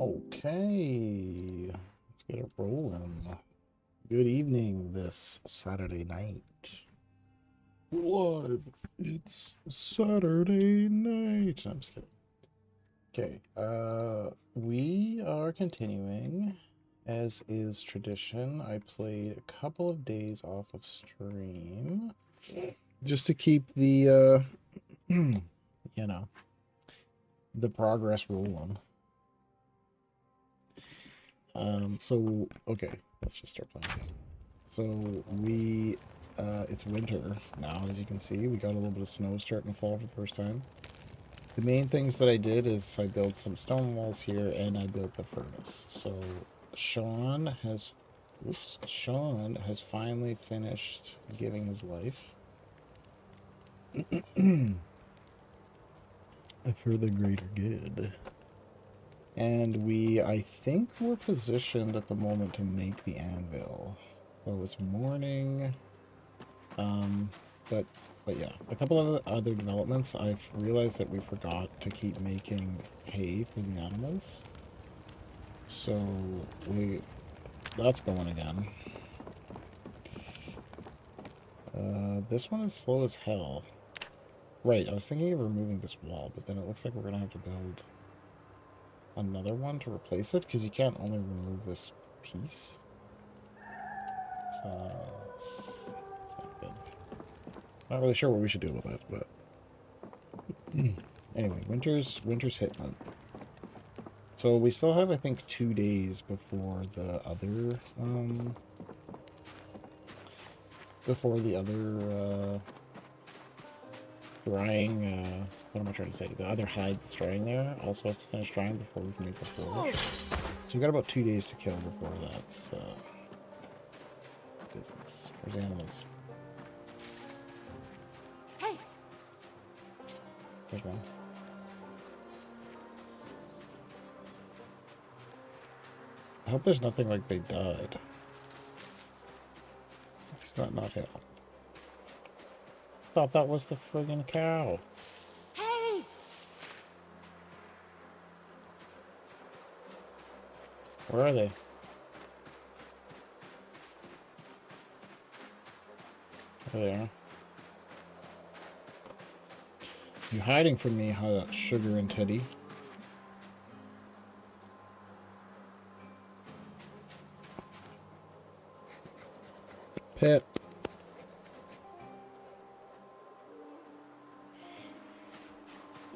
Okay, let's get it rolling. Good evening this Saturday night. We're live. It's Saturday night. I'm just kidding. Okay, we are continuing. As is tradition, I played a couple of days off of stream just to keep the, you know, the progress rolling. Okay, let's just start playing. So it's winter now, as you can see. We got a little bit of snow starting to fall for the first time. The main things that I did is I built some stone walls here, and I built the furnace. So Sean has finally finished giving his life. For the greater good. And I think we're positioned at the moment to make the anvil. So it's morning. But yeah, a couple of other developments. I've realized that we forgot to keep making hay for the animals. So that's going again. This one is slow as hell. Right, I was thinking of removing this wall, but then it looks like we're gonna have to build another one to replace it, because you can't only remove this piece. So it's not good. Not really sure what we should do about that, but anyway, winter's hitting. So we still have, I think, 2 days before the other drying. What am I trying to say? The other hide that's drying there also has to finish drying before we can make the forage. So we got about 2 days to kill before that's business. Where's the animals? Hey. There's one. I hope there's nothing like they died. Is that not it? Thought that was the friggin' cow. Hey. Where are they? There they are. You hiding from me, huh, Sugar and Teddy? Pet.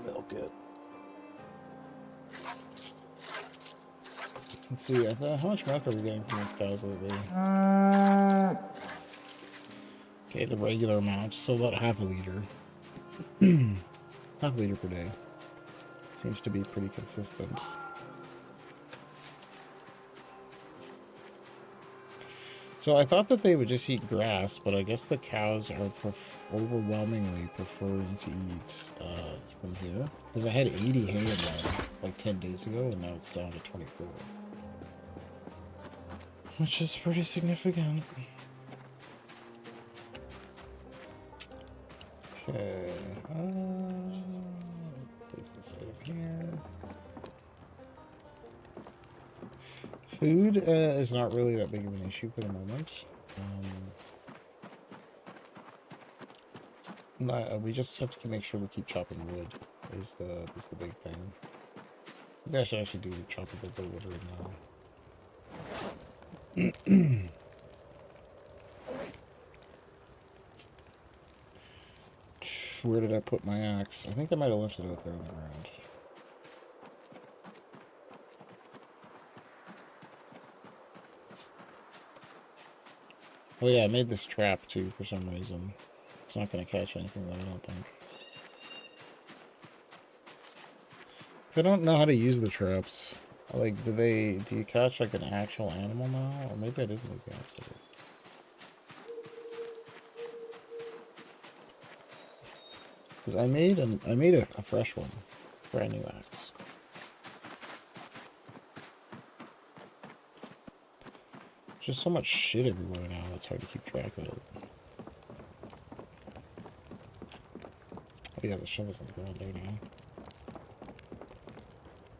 Milk it. Let's see, how much milk are we getting from these cows lately? Okay, the regular amount, so about half a liter. Half a liter per day. Seems to be pretty consistent. So I thought that they would just eat grass, but I guess the cows are overwhelmingly preferring to eat from here. Because I had 80 hay in there like 10 days ago, and now it's down to 24. Which is pretty significant. Okay. Place this right here. Food is not really that big of an issue for the moment. We just have to make sure we keep chopping wood. Is the big thing. Maybe I should actually do chop a bit of wood right now. Where did I put my axe? I think I might have left it out there on the ground. Oh yeah, I made this trap too for some reason. It's not going to catch anything though, I don't think. I don't know how to use the traps. Like, do you catch like an actual animal now? Or maybe I didn't make the accident. Because I made a fresh one. Brand new axe. There's just so much shit everywhere now, it's hard to keep track of it. Oh yeah, the shovel's on the ground there now.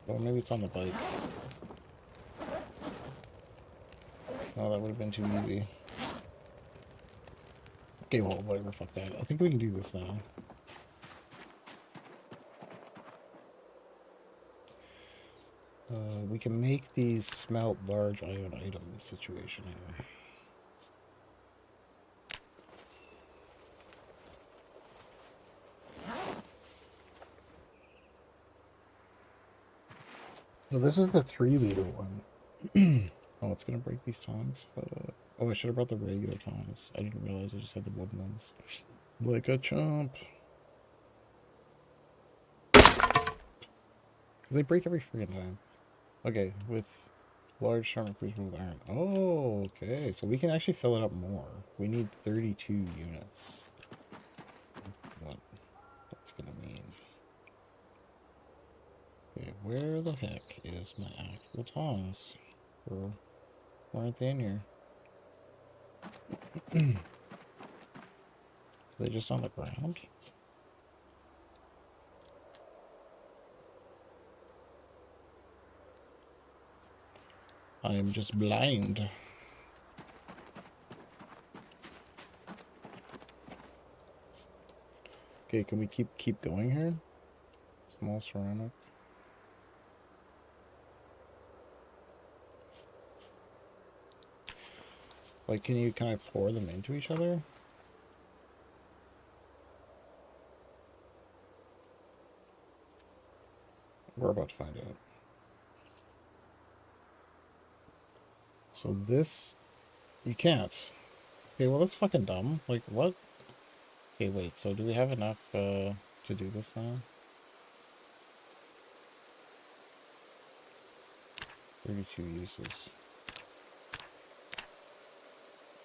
Or maybe it's on the bike. Oh, that would have been too easy. Okay, well, whatever, fuck that. I think we can do this now. We can make these smelt large iron item situation here. So this is the 3-liter one. Oh, it's gonna break these tongs. Oh, I should have brought the regular tongs. I didn't realize I just had the wooden ones. Like a chump. They break every freaking time. Okay, with large sharp crucible with iron. Oh, okay. So we can actually fill it up more. We need 32 units. What that's gonna mean. Okay, where the heck is my actual tongs? Or why aren't they in here? Are they just on the ground? I am just blind. Okay, can we keep going here? Small ceramic. Like, can I pour them into each other? We're about to find out. So this, you can't. Okay, well that's fucking dumb. Like, what? Okay, wait, so do we have enough, to do this now? 32 uses.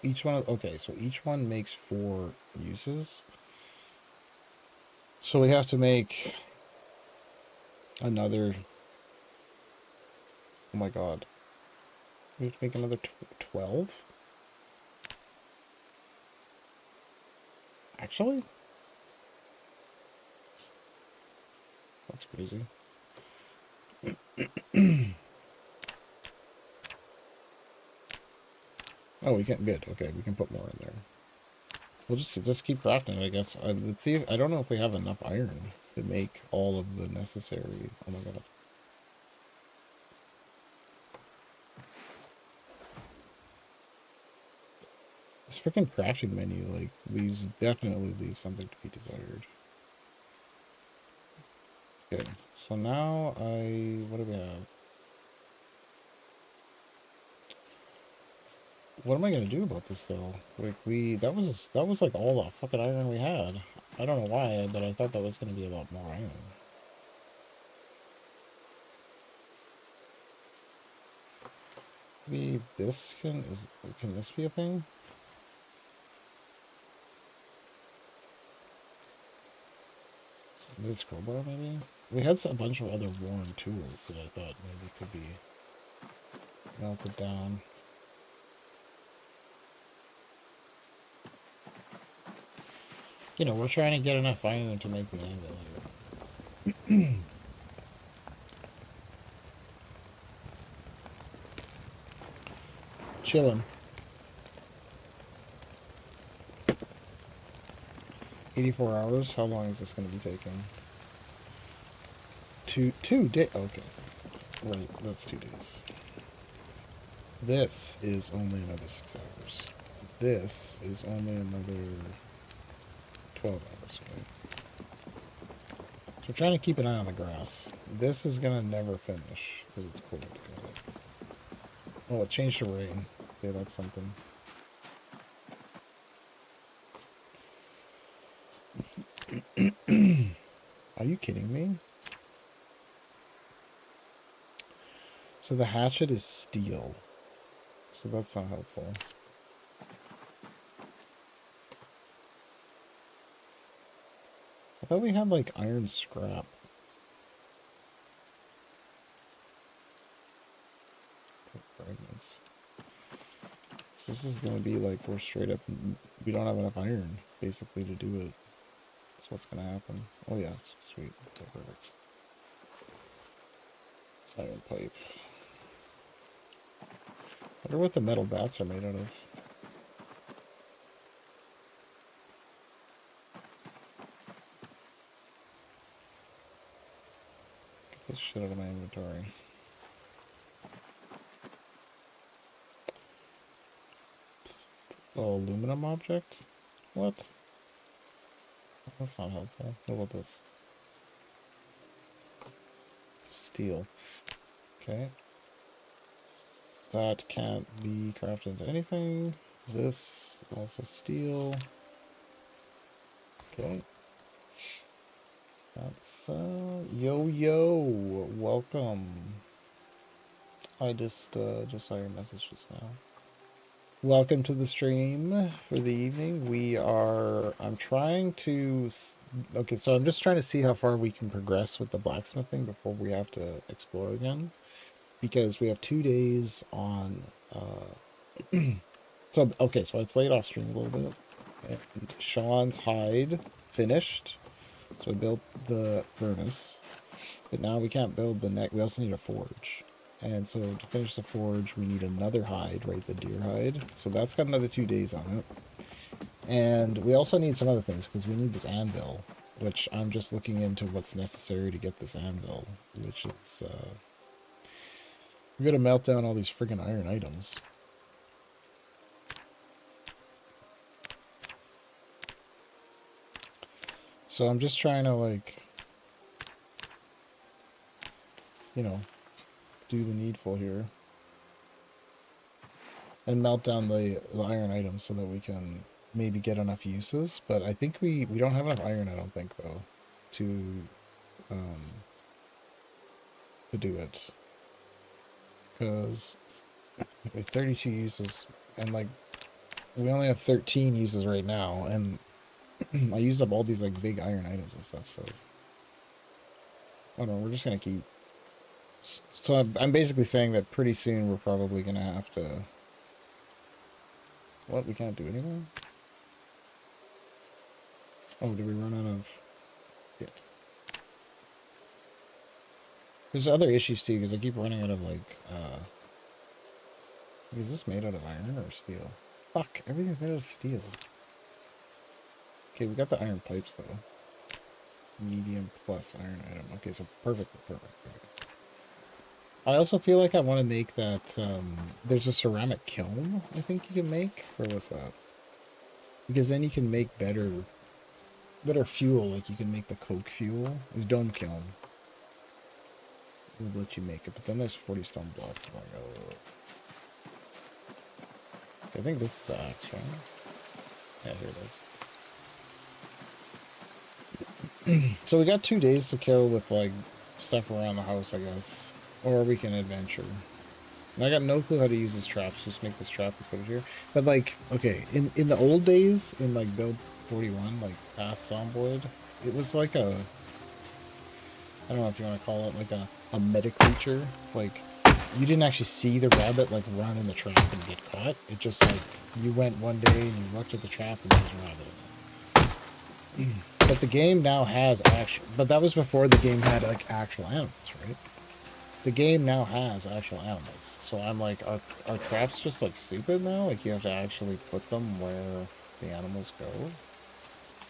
Each one, okay, so each one makes 4 uses. So we have to make another, oh my god. We have to make another 12? Actually? That's crazy. Oh, we can't. Good. Okay, we can put more in there. We'll just keep crafting, I guess. Let's see. I don't know if we have enough iron to make all of the necessary. Oh my god. This freaking crafting menu, like, definitely leaves something to be desired. Okay, so now what do we have? What am I gonna do about this though? Like that was like all the fucking iron we had. I don't know why, but I thought that was gonna be a lot more iron. Maybe this can this be a thing? This crowbar maybe? We had a bunch of other worn tools that I thought maybe could be melted down. You know, we're trying to get enough iron to make the anvil here. Chilling. 84 hours? How long is this going to be taking? Two days. Okay. Right, that's 2 days. This is only another 6 hours. This is only another 12 hours. Okay. So we're trying to keep an eye on the grass. This is going to never finish because it's cold. Got it. Oh, it changed to rain. Okay, that's something. Are you kidding me? So the hatchet is steel. So that's not helpful. I thought we had like iron scrap. Fragments. So this is going to be like we're straight up, we don't have enough iron basically to do it. That's what's going to happen. Oh yes, sweet. Okay, perfect. Iron pipe. wonder what the metal bats are made out of. Get this shit out of my inventory. Oh, aluminum object? What? That's not helpful. What about this? Steel. Okay. That can't be crafted into anything. This, also steel. Okay. That's, yo, welcome. I just saw your message just now. Welcome to the stream for the evening. I'm trying to, okay, so I'm just trying to see how far we can progress with the blacksmithing before we have to explore again. Because we have 2 days on, so, okay, so I played off stream a little bit. And Sean's hide finished. So I built the furnace. But now we can't build the neck. We also need a forge. And so to finish the forge, we need another hide, right? The deer hide. So that's got another 2 days on it. And we also need some other things because we need this anvil, which I'm just looking into what's necessary to get this anvil, which is, we gotta melt down all these friggin' iron items. So I'm just trying to, like, you know, do the needful here. And melt down the iron items so that we can maybe get enough uses. But I think we don't have enough iron, I don't think, though, to do it. Because 32 uses, and, like, we only have 13 uses right now, and I used up all these, like, big iron items and stuff, so... I don't know, we're just gonna keep... So I'm basically saying that pretty soon we're probably gonna have to... What? We can't do anything? Oh, did we run out of... Shit. There's other issues too, because I keep running out of, like, is this made out of iron or steel? Fuck, everything's made out of steel. Okay, we got the iron pipes, though. Medium plus iron item. Okay, so perfect. I also feel like I want to make that, there's a ceramic kiln, I think you can make? Or what's that? Because then you can make better fuel, like you can make the coke fuel. There's dome kiln. We'll let you make it, but then there's 40 stone blocks. Oh my god. I think this is the axe, right? Yeah, here it is. So we got 2 days to kill with, like, stuff around the house, I guess. Or we can adventure. And I got no clue how to use this trap, so just make this trap and put it here. But, like, okay, in the old days, in, like, build 41, like, past Zomboid, it was like a... I don't know if you want to call it, like, a meta creature. Like, you didn't actually see the rabbit, like, run in the trap and get caught. It just, like, you went one day and you looked at the trap and there was a rabbit in it. But the game now has actual... But that was before the game had, like, actual animals, right? The game now has actual animals. So I'm like, are traps just, like, stupid now? Like, you have to actually put them where the animals go?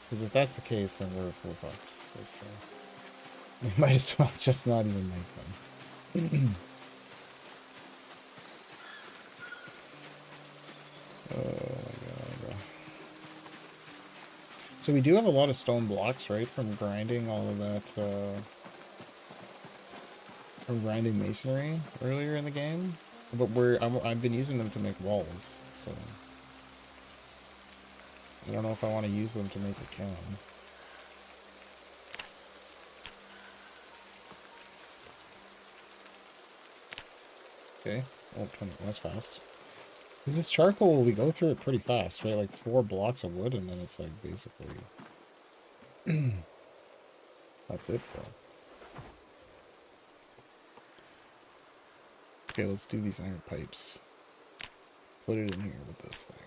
Because if that's the case, then we're fucked, basically. We might as well just not even make them. Oh my god. So we do have a lot of stone blocks, right? From grinding all of that, from grinding masonry earlier in the game. But I've been using them to make walls, so... I don't know if I want to use them to make a kiln. Okay. Oh, 20. That's fast. Because this charcoal, we go through it pretty fast, right? Like 4 blocks of wood, and then it's like basically... That's it, bro. Okay, let's do these iron pipes. Put it in here with this thing.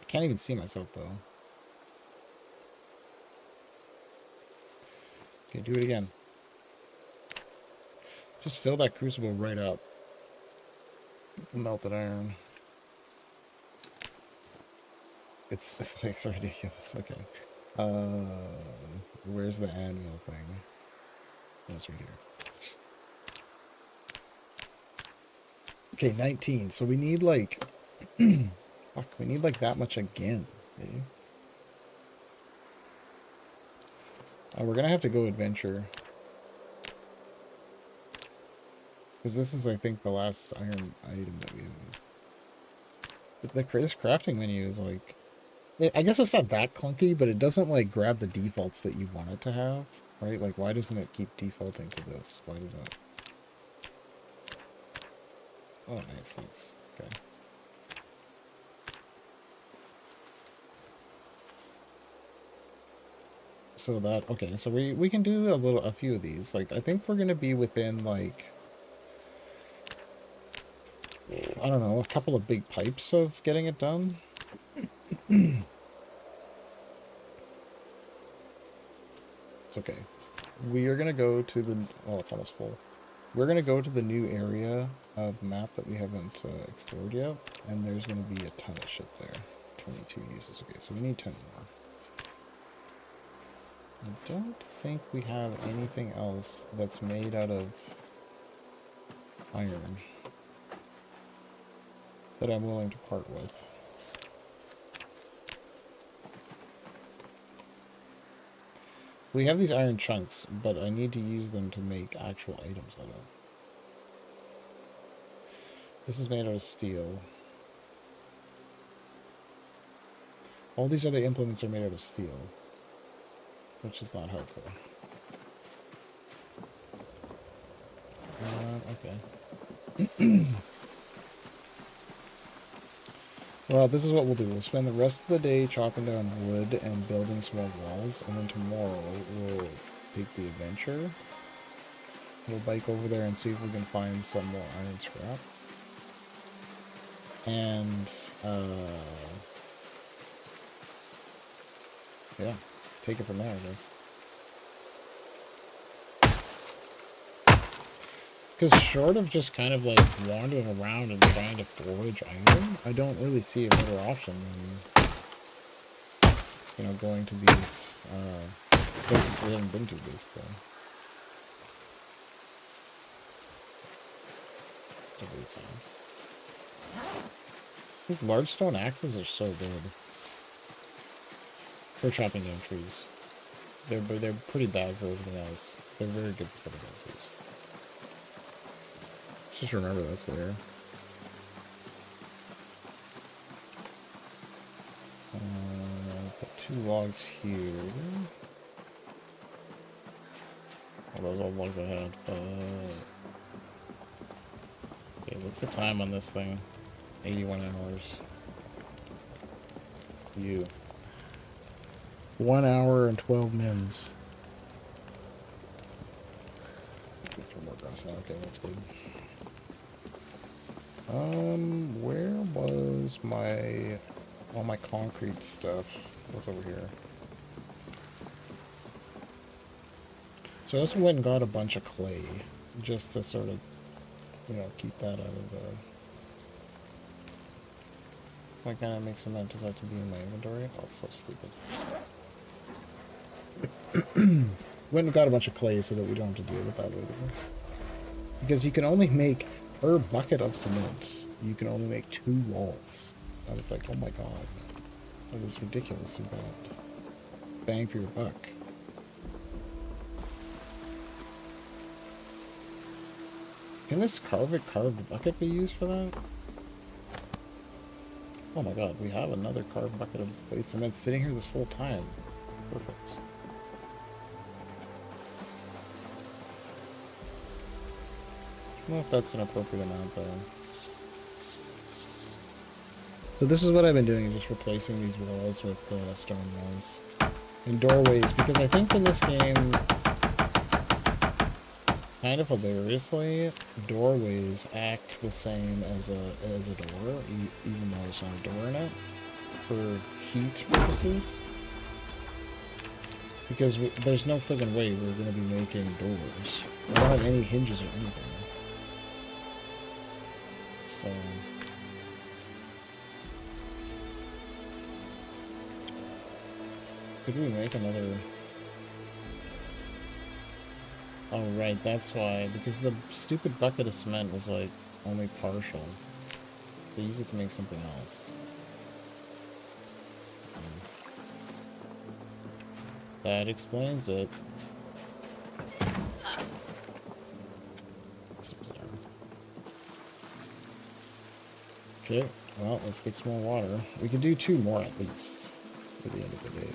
I can't even see myself, though. Okay, do it again. Just fill that crucible right up with the melted iron. It's like ridiculous. Okay. Where's the annual thing? Oh, it's right here. Okay, 19. So we need like fuck, we need like that much again, maybe. We're gonna have to go adventure. Because this is, I think, the last iron item that we have. But this crafting menu is like... I guess it's not that clunky, but it doesn't, like, grab the defaults that you want it to have. Right? Like, why doesn't it keep defaulting to this? Why doesn't it... Oh, nice, nice. Okay. So that... Okay, so we can do a few of these. Like, I think we're gonna be within, like... I don't know, a couple of big pipes of getting it done. It's okay. We are going to go to the... Oh, it's almost full. We're going to go to the new area of the map that we haven't explored yet. And there's going to be a ton of shit there. 22 uses. Okay, so we need 10 more. I don't think we have anything else that's made out of iron that I'm willing to part with. We have these iron chunks, but I need to use them to make actual items out of. This is made out of steel. All these other implements are made out of steel, which is not helpful. Okay. Well, this is what we'll do. We'll spend the rest of the day chopping down wood and building small walls, and then tomorrow we'll take the adventure. We'll bike over there and see if we can find some more iron scrap. And, yeah, take it from there, I guess. Because short of just kind of like wandering around and trying to forage iron, I don't really see a better option than, you know, going to these places we haven't been to, basically. These large stone axes are so good for chopping down trees. They're pretty bad for everything else. They're very good for cutting down trees. Just remember that's there. Put 2 logs here. Oh, those old logs I had. Okay, what's the time on this thing? 81 hours. You. 1 hour and 12 mins. More grass now. Okay, that's good. Where was all my concrete stuff? What's over here? So I also went and got a bunch of clay, just to sort of, you know, keep that out of the... Why can't I make cement? Does that have to be in my inventory? Oh, it's so stupid. Went and got a bunch of clay so that we don't have to deal with that later. Because you can only make... Per bucket of cement, you can only make 2 walls. I was like, oh my god. That is ridiculously bad. Bang for your buck. Can this carved bucket be used for that? Oh my god, we have another carved bucket of clay cement sitting here this whole time. Perfect. I don't know if that's an appropriate amount though. So this is what I've been doing, just replacing these walls with stone walls. And doorways, because I think in this game, kind of hilariously, doorways act the same as a door, even though there's not a door in it, for heat purposes. Because there's no friggin' way we're gonna be making doors. We don't have any hinges or anything. So... could we make another... oh right, that's why. Because the stupid bucket of cement was like only partial. So use it to make something else. That explains it. Okay, well, let's get some more water. We can do 2 more at least for the end of the day.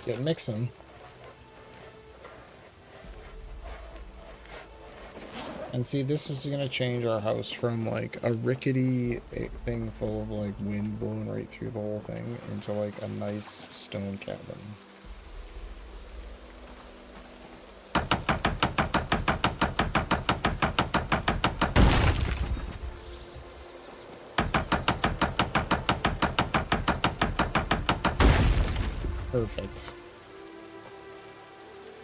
Get mixing. And see, this is gonna change our house from like a rickety thing full of like wind blowing right through the whole thing into like a nice stone cabin. Perfect.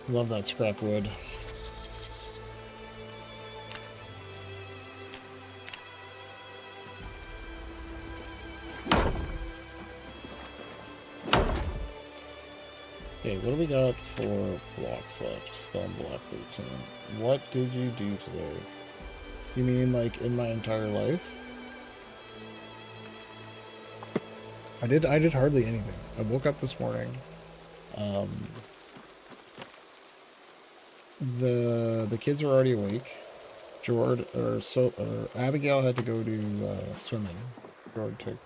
Love that scrap wood. Okay, what do we got for blocks left? Stone block 13. What did you do today? You mean like in my entire life? I did hardly anything. I woke up this morning. The kids were already awake. Abigail had to go to swimming. Jord took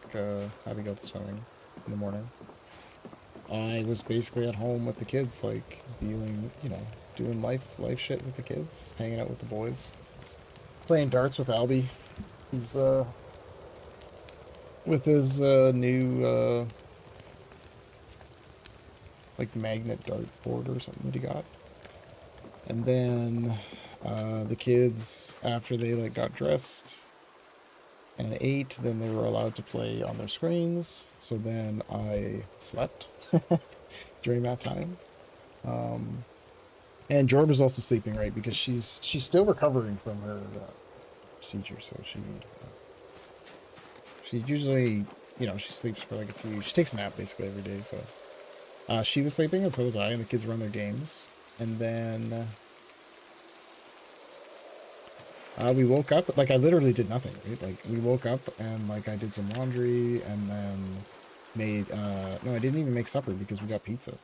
Abigail to swimming in the morning. I was basically at home with the kids, like dealing, you know, doing life shit with the kids, hanging out with the boys, playing darts with Albie. He's with his new like magnet dart board or something that he got. And then the kids, after they like got dressed and ate, then they were allowed to play on their screens. So then I slept during that time. And George was also sleeping, right? Because she's still recovering from her procedure. So she's usually, you know, she sleeps for like she takes a nap basically every day. So she was sleeping and so was I, and the kids run their games. And then we woke up, like I literally did nothing, right? Like we woke up and like I did some laundry and then made, no, I didn't even make supper because we got pizza. So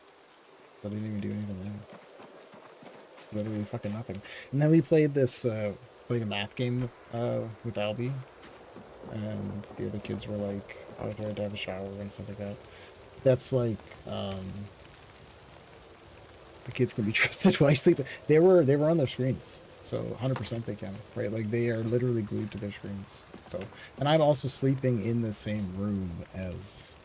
I didn't even do anything then. Literally fucking nothing. And then we played this, played a math game with Albie. And the other kids were like, Arthur had to have a shower and stuff like that. That's like, the kids can be trusted while sleeping. They were on their screens, so 100% they can, right? Like they are literally glued to their screens. So, and I'm also sleeping in the same room as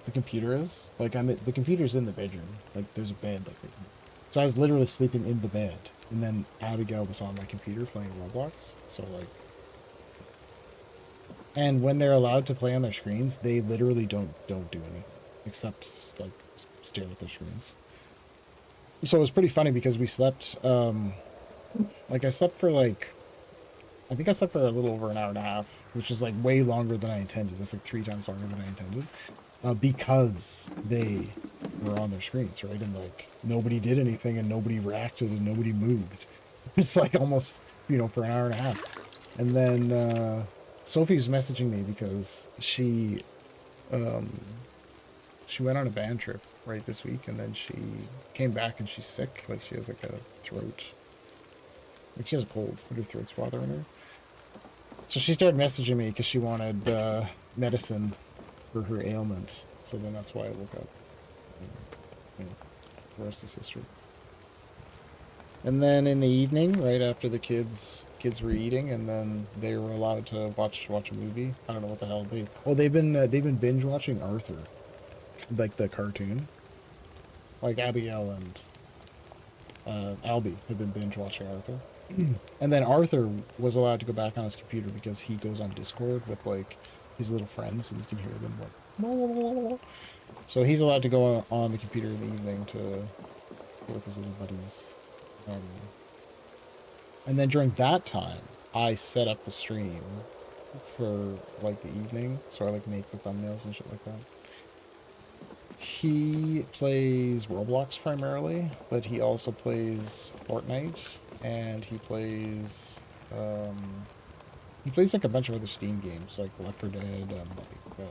the computer is. Like the computer's in the bedroom. Like there's a bed. Like, so I was literally sleeping in the bed, and then Abigail was on my computer playing Roblox. So like, and when they're allowed to play on their screens, they literally don't do anything except like stare at their screens. So it was pretty funny because we slept, like I slept for like, I think I slept for a little over an hour and a half, which is like way longer than I intended. That's like 3 times longer than I intended, because they were on their screens, right? And like nobody did anything and nobody reacted and nobody moved. It's like almost, you know, for an hour and a half. And then Sophie was messaging me because she went on a band trip right this week, and then she came back and she's sick. Like she has like a throat, like she has a cold, but her throat's bothering her. So she started messaging me because she wanted medicine for her ailment. So then that's why I woke up. And, the rest is history. And then in the evening, right after the kids kids were eating, and then they were allowed to watch a movie. I don't know what the hell they've been binge watching Arthur, like the cartoon. Like Abigail and Albie have been binge watching Arthur. And then Arthur was allowed to go back on his computer because he goes on Discord with like his little friends, and you can hear them like. So he's allowed to go on the computer in the evening to go with his little buddies. And then during that time, I set up the stream for like the evening, so I like make the thumbnails and shit like that. He plays Roblox primarily, but he also plays Fortnite, and he plays like a bunch of other Steam games, like Left 4 Dead, and like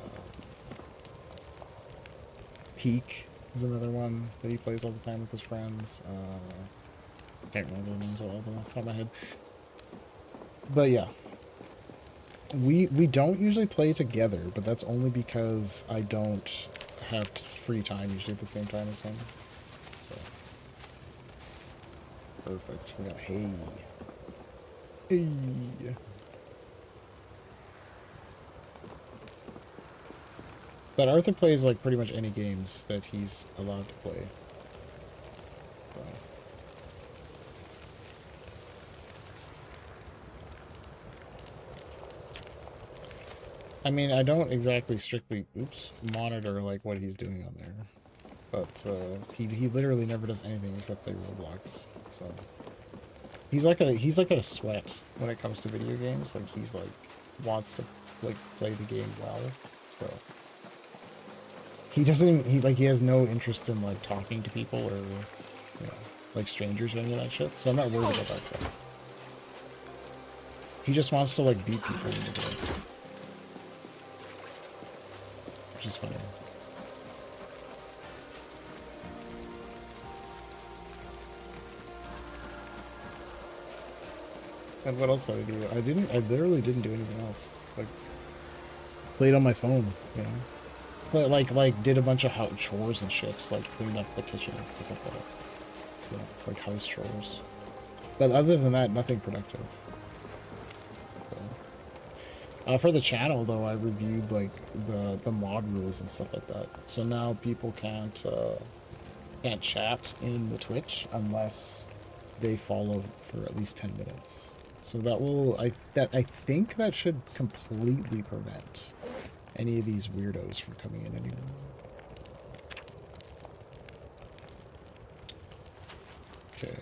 Peak is another one that he plays all the time with his friends. Can't remember the names of all of them off the top of my head. But yeah. We don't usually play together, but that's only because I don't have free time usually at the same time as him. So perfect. We got hay. Hey. But Arthur plays like pretty much any games that he's allowed to play. So. I mean, I don't exactly strictly, monitor like what he's doing on there, but he literally never does anything except play Roblox. So he's like a sweat when it comes to video games. Like he's like wants to like play the game well. So he doesn't. He has no interest in like talking to people or like strangers or any of that shit. So I'm not worried about that stuff. He just wants to like beat people in the game. Which is funny. And what else did I do? I literally didn't do anything else. Like, played on my phone, you know? But like did a bunch of house chores and shit, like cleaned up the kitchen and stuff like that. Yeah, like house chores. But other than that, nothing productive. For the channel, though, I reviewed like the mod rules and stuff like that. So now people can't chat in the Twitch unless they follow for at least 10 minutes. So that will I think that should completely prevent any of these weirdos from coming in anymore. Okay.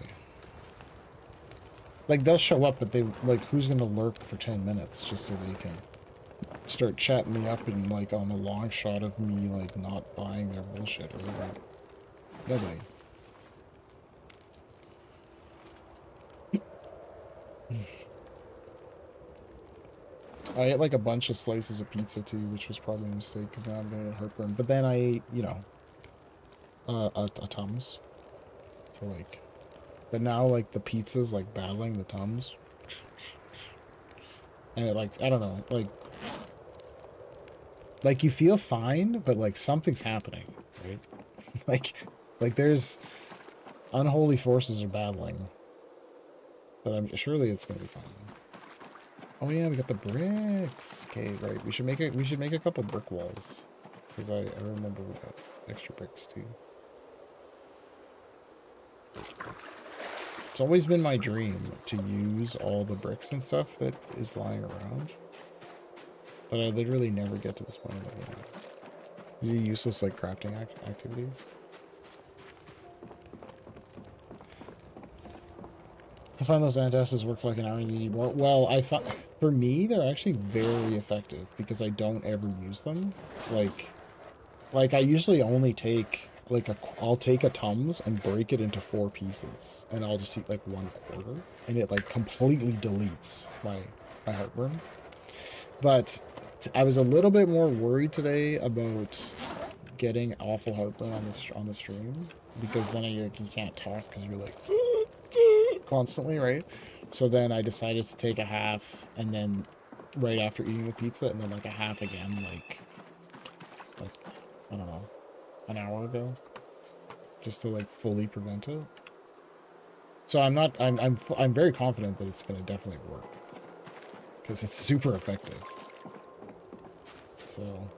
Like, they'll show up, but they, like, who's gonna lurk for 10 minutes just so they can start chatting me up and, like, on the long shot of me, like, not buying their bullshit or whatever. Nobody. I ate, like, a bunch of slices of pizza, too, which was probably a mistake, because now I'm gonna get heartburn. But then I ate, you know, a Tums. So, like... But now, like, the pizza's, like, battling the Tums. And it, like, I don't know, like, you feel fine, but, like, something's happening, right? like, there's unholy forces are battling. But surely it's gonna be fine. Oh, yeah, we got the bricks. Okay, right, we should make a couple brick walls. Because I remember we got extra bricks, too. It's always been my dream to use all the bricks and stuff that is lying around. But I literally never get to this point of the game. These are useless, like, crafting activities. I find those antacids work for like an hour and you need more. Well, I thought, for me, they're actually very effective because I don't ever use them. Like I usually only take... Like, I'll take a Tums and break it into 4 pieces, and I'll just eat, like, 1/4, and it, like, completely deletes my heartburn. But I was a little bit more worried today about getting awful heartburn on the stream, because then you can't talk, because you're, like, constantly, right? So then I decided to take a half, and then right after eating the pizza, and then, like, a half again, like I don't know, an hour ago, just to like fully prevent it. So I'm very confident that it's gonna definitely work because it's super effective. So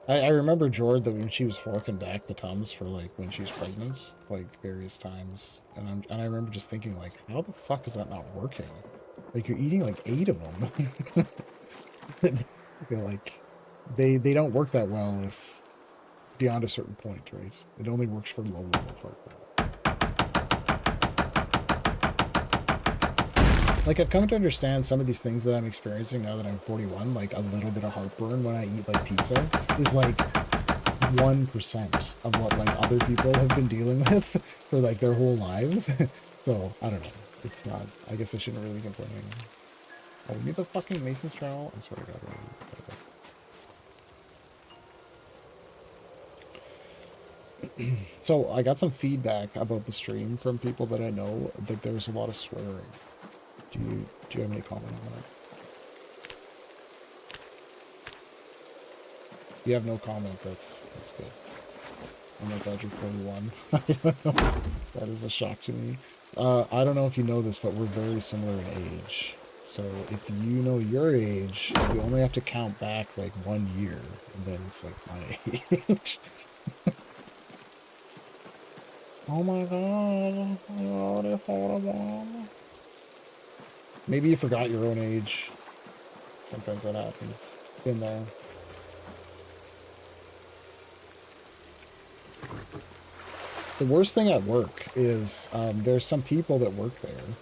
I remember Jord that when she was forking back the Tums for like when she was pregnant, like various times, and I remember just thinking like, how the fuck is that not working? Like you're eating like 8 of them. They're like they don't work that well if beyond a certain point, right? It only works for low level hardware. Like, I've come to understand some of these things that I'm experiencing now that I'm 41, like a little bit of heartburn when I eat, like, pizza, is, like, 1% of what, like, other people have been dealing with for, like, their whole lives. So, I don't know. It's not... I guess I shouldn't really complain. Oh, we need the fucking Mason's trowel? I swear to God. So, I got some feedback about the stream from people that I know that there's a lot of swearing. Do you have any comment on that? You have no comment, that's good. I'm not glad you're 41. I don't know. That is a shock to me. I don't know if you know this, but we're very similar in age. So if you know your age, you only have to count back like 1 year, and then it's like my age. Oh my god, you're already 41. Maybe you forgot your own age. Sometimes that happens. Been there. The worst thing at work is there's some people that work there,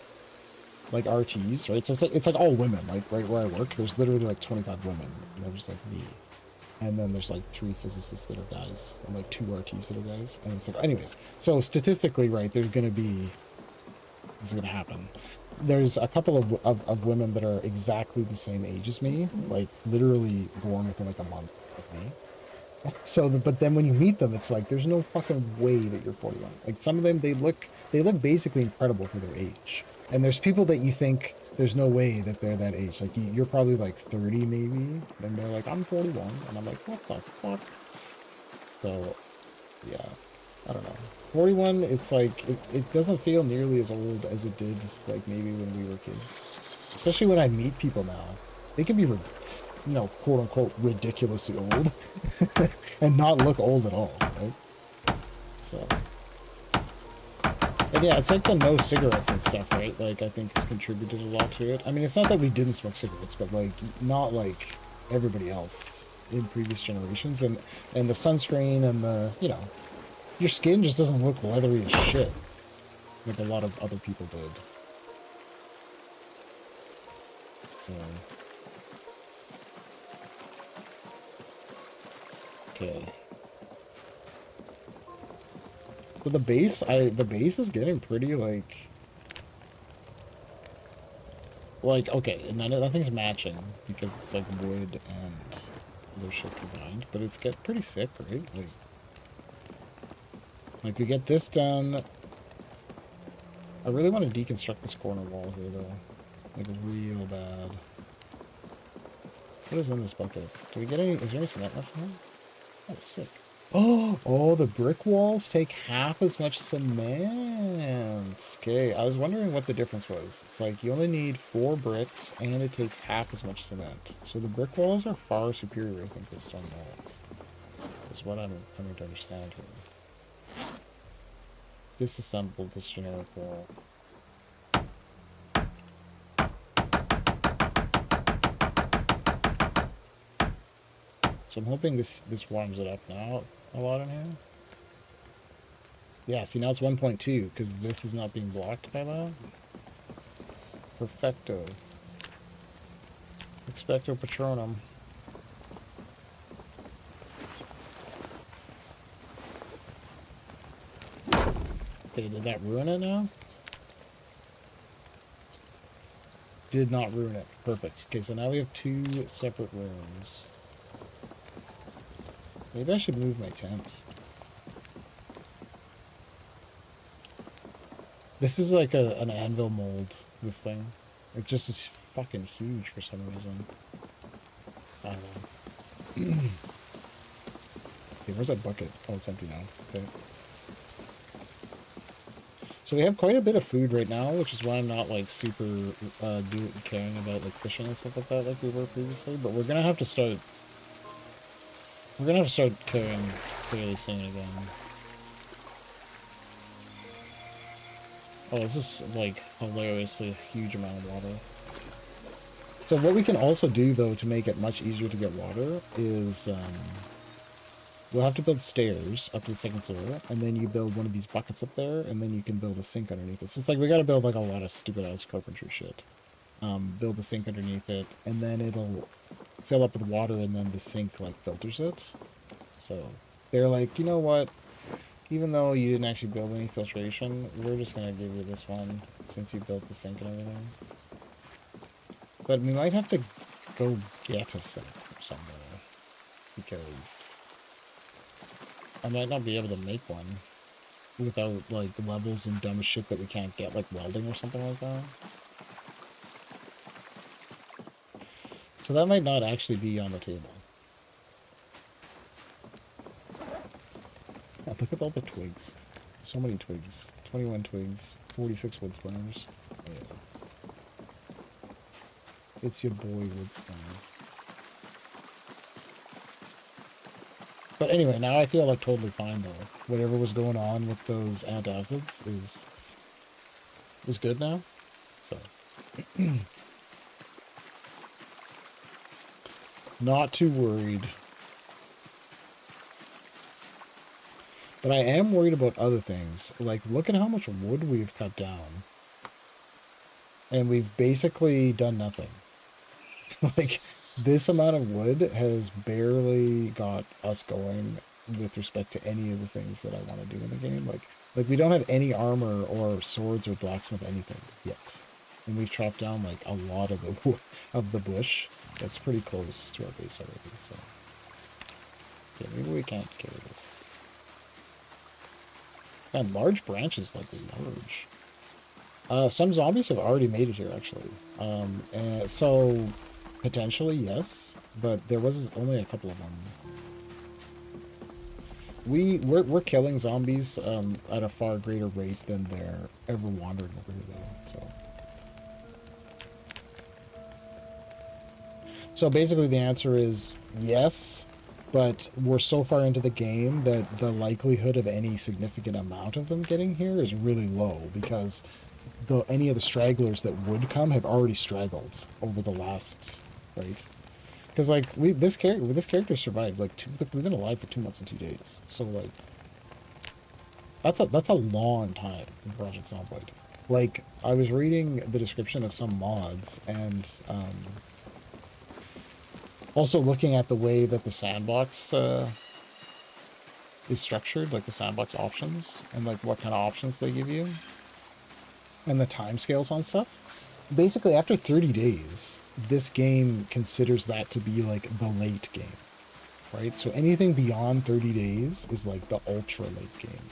like RTs, right? So it's like all women, like right where I work. There's literally like 25 women, and there's like me, and then there's like 3 physicists that are guys, and like 2 RTs that are guys, and it's like, anyways. So statistically, right, there's gonna be this is gonna happen. There's a couple of women that are exactly the same age as me, like literally born within like a month of me. So, but then when you meet them, it's like there's no fucking way that you're 41. Like some of them, they look basically incredible for their age. And there's people that you think there's no way that they're that age. Like you're probably like 30 maybe, and they're like, I'm 41, and I'm like, what the fuck? So, yeah, I don't know. 41, it's like it doesn't feel nearly as old as it did like maybe when we were kids. Especially when I meet people now, they can be you know, quote unquote, ridiculously old and not look old at all, right? So, but yeah, it's like the no cigarettes and stuff, right? Like, I think it's contributed a lot to it. I mean, it's not that we didn't smoke cigarettes, but like, not like everybody else in previous generations. And the sunscreen and the, you know, your skin just doesn't look leathery as shit like a lot of other people did. So. Okay. So the base is getting pretty like okay, nothing's matching because it's like wood and other shit combined, but it's get pretty sick, right? Like we get this done. I really want to deconstruct this corner wall here though. Like real bad. What is in this bucket? Do we get any is there any cement left in here? Oh, sick. Oh, the brick walls take half as much cement. Okay, I was wondering what the difference was. It's like you only need 4 bricks and it takes half as much cement. So the brick walls are far superior, I think, to stone walls. Is what I'm coming to understand here. Disassemble this generic wall. So I'm hoping this warms it up now a lot in here. Yeah, see now it's 1.2 because this is not being blocked by that. Perfecto. Expecto Patronum. Okay, did that ruin it now? Did not ruin it. Perfect. Okay, so now we have 2 separate rooms. Maybe I should move my tent. This is like an anvil mold, this thing. It just is fucking huge for some reason. I don't know. Okay, where's that bucket? Oh, it's empty now. Okay. So we have quite a bit of food right now, which is why I'm not like super caring about like fishing and stuff like that like we were previously. But we're gonna have to start. We're gonna have to start caring fairly soon again. Oh, this is like hilariously a huge amount of water. So what we can also do though to make it much easier to get water is we'll have to build stairs up to the second floor, and then you build one of these buckets up there, and then you can build a sink underneath it. So it's like we gotta build like a lot of stupid ass carpentry shit. Build a sink underneath it, and then it'll fill up with water, and then the sink like filters it. So they're like, you know what? Even though you didn't actually build any filtration, we're just gonna give you this one since you built the sink and everything. But we might have to go get a sink from somewhere because I might not be able to make one without like levels and dumb shit that we can't get, like welding or something like that. So that might not actually be on the table. Oh, look at all the twigs. So many twigs. 21 twigs. 46 wood spinners. Yeah. It's your boy wood spinner. But anyway, now I feel like totally fine though. Whatever was going on with those antacids is good now. So not too worried. But I am worried about other things. Like, look at how much wood we've cut down. And we've basically done nothing. Like, this amount of wood has barely got us going with respect to any of the things that I want to do in the game. Like we don't have any armor or swords or blacksmith anything yet. And we've chopped down, like, a lot of the bush. That's pretty close to our base already, so... Yeah, maybe we can't carry this. Man, large branches, like, large. Some zombies have already made it here, actually. And so, potentially, yes. But there was only a couple of them. We're killing zombies at a far greater rate than they're ever wandering over here, though, so... So basically the answer is yes, but we're so far into the game that the likelihood of any significant amount of them getting here is really low because any of the stragglers that would come have already straggled over the last, right? Because like this character survived like we've been alive for 2 months and 2 days, so like that's a long time in Project Zomboid. Like I was reading the description of some mods and also looking at the way that the sandbox is structured, like the sandbox options, and like what kind of options they give you, and the timescales on stuff. Basically, after 30 days, this game considers that to be like the late game, right? So anything beyond 30 days is like the ultra late game,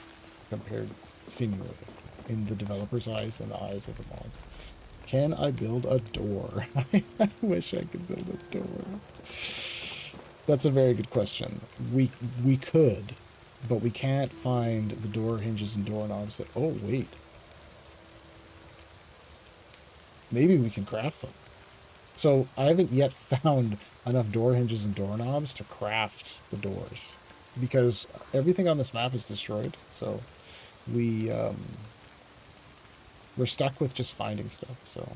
compared seemingly in the developer's eyes and the eyes of the mods. Can I build a door? I wish I could build a door. That's a very good question. We could, but we can't find the door hinges and doorknobs that... Oh, wait. Maybe we can craft them. So I haven't yet found enough door hinges and doorknobs to craft the doors because everything on this map is destroyed. So we're stuck with just finding stuff, so...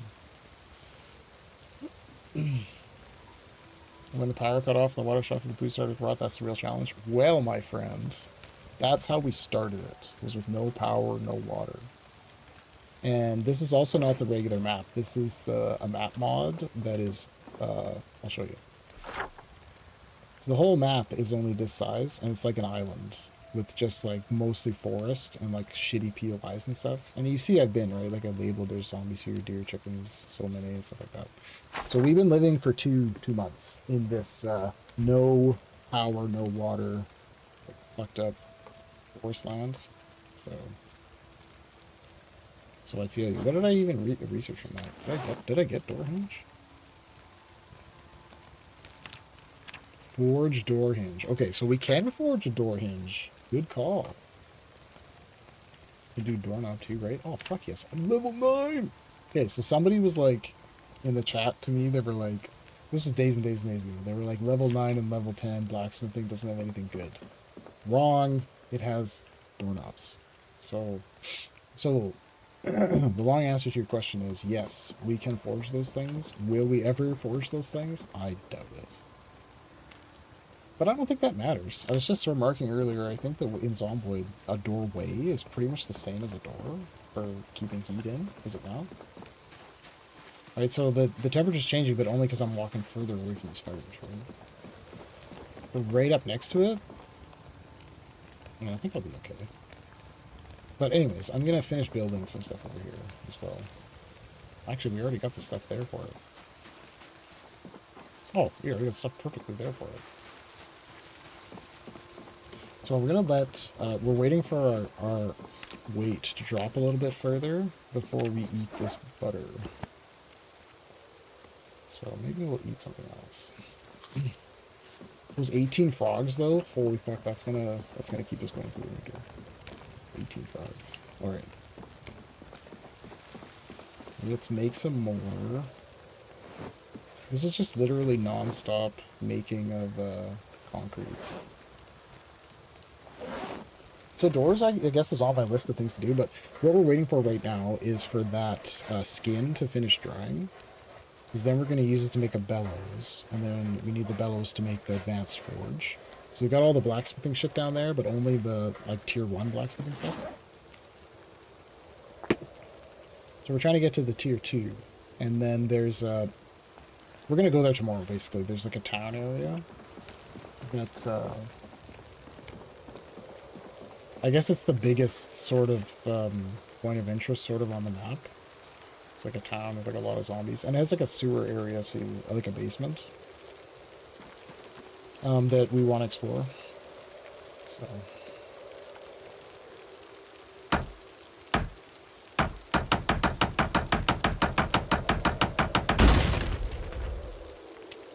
When the power cut off, the water shot from the food started to rot, that's the real challenge. Well, my friend, that's how we started it. It was with no power, no water. And this is also not the regular map. This is a map mod that is... I'll show you. So the whole map is only this size, and it's like an island with just like mostly forest and like shitty POIs and stuff. And you see I've been, right? Like I labeled there's zombies here, deer, chickens, so many and stuff like that. So we've been living for two months in this no power, no water, fucked up forest land. So I feel you. What did I even research from that? Did I get door hinge? Forge door hinge. Okay, so we can forge a door hinge. Good call. could do doorknob too, right? Oh, fuck yes. I'm level 9! Okay, so somebody was like, in the chat to me, they were like, this was days and days and days ago. They were like, level 9 and level 10 blacksmithing doesn't have anything good. Wrong. It has doorknobs. So the long answer to your question is yes, we can forge those things. Will we ever forge those things? I doubt it. But I don't think that matters. I was just remarking earlier, I think that in Zomboid, a doorway is pretty much the same as a door for keeping heat in, is it not? Right, so the temperature's changing, but only because I'm walking further away from these fires, right? But right up next to it, yeah, I think I'll be okay. But anyways, I'm going to finish building some stuff over here as well. Actually, we already got the stuff there for it. Oh, we already got stuff perfectly there for it. So we're going to let, we're waiting for our weight to drop a little bit further before we eat this butter. So maybe we'll eat something else. Those 18 frogs though, holy fuck, that's gonna keep us going through the winter. 18 frogs. Alright. Let's make some more. This is just literally non-stop making of concrete. So doors, I guess, is on my list of things to do, but what we're waiting for right now is for that skin to finish drying. Because then we're going to use it to make a bellows, and then we need the bellows to make the advanced forge. So we've got all the blacksmithing shit down there, but only the, like, tier 1 blacksmithing stuff. So we're trying to get to the tier 2, and then there's we're going to go there tomorrow, basically. There's, like, a town area that, I guess it's the biggest sort of point of interest sort of on the map. It's like a town with like a lot of zombies. And it has like a sewer area, so like a basement. That we want to explore. So.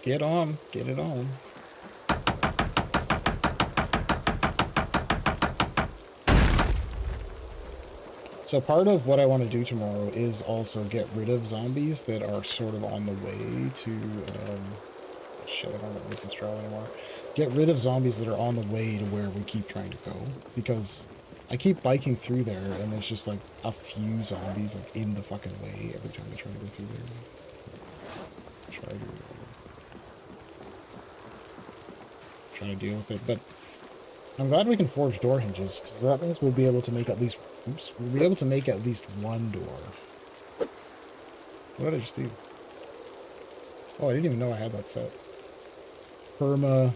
Get on. Get it on. So part of what I want to do tomorrow is also get rid of zombies that are sort of on the way to, shit, I don't know this is travel anymore. Get rid of zombies that are on the way to where we keep trying to go. Because I keep biking through there and there's just like a few zombies like in the fucking way every time I try to go through there. Try to deal with it, but I'm glad we can forge door hinges, because that means we'll be able to make at least... Oops. We'll be able to make at least one door. What did I just do? Oh, I didn't even know I had that set. Perma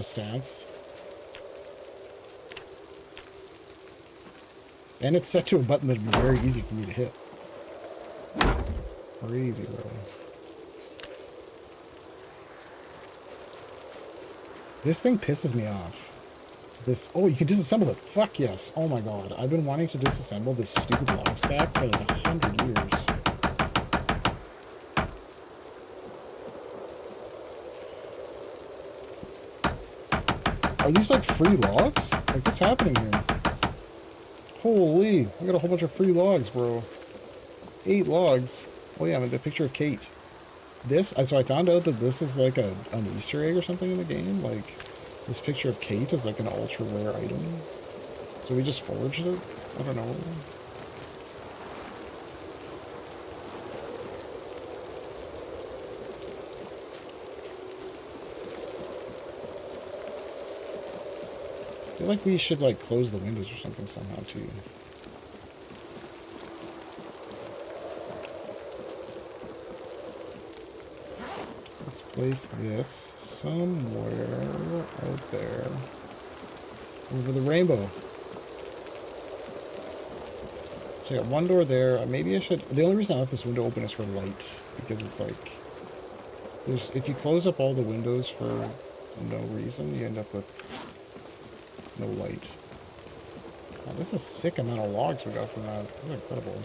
stance. And it's set to a button that'd be very easy for me to hit. Crazy, bro. This thing pisses me off. This... Oh, you can disassemble it. Fuck yes. Oh my god. I've been wanting to disassemble this stupid log stack for like 100 years. Are these like free logs? Like, what's happening here? Holy. I got a whole bunch of free logs, bro. 8 logs. Oh yeah, the picture of Kate. This, so I found out that this is like an Easter egg or something in the game. Like, this picture of Kate is like an ultra rare item. So we just forged it? I don't know. I feel like we should like close the windows or something somehow too. Let's place this somewhere out there. Over the rainbow. So I got one door there. Maybe I should... The only reason I left this window open is for light. Because it's like... There's... If you close up all the windows for no reason, you end up with no light. Wow, this is a sick amount of logs we got from that. That's incredible.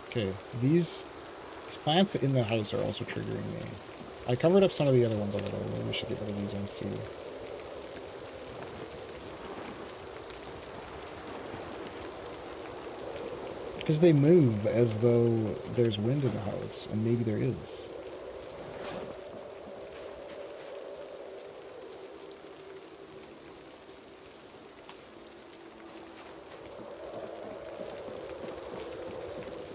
Okay, these plants in the house are also triggering me. I covered up some of the other ones a little. Maybe we should get rid of these ones too. Because they move as though there's wind in the house, and maybe there is.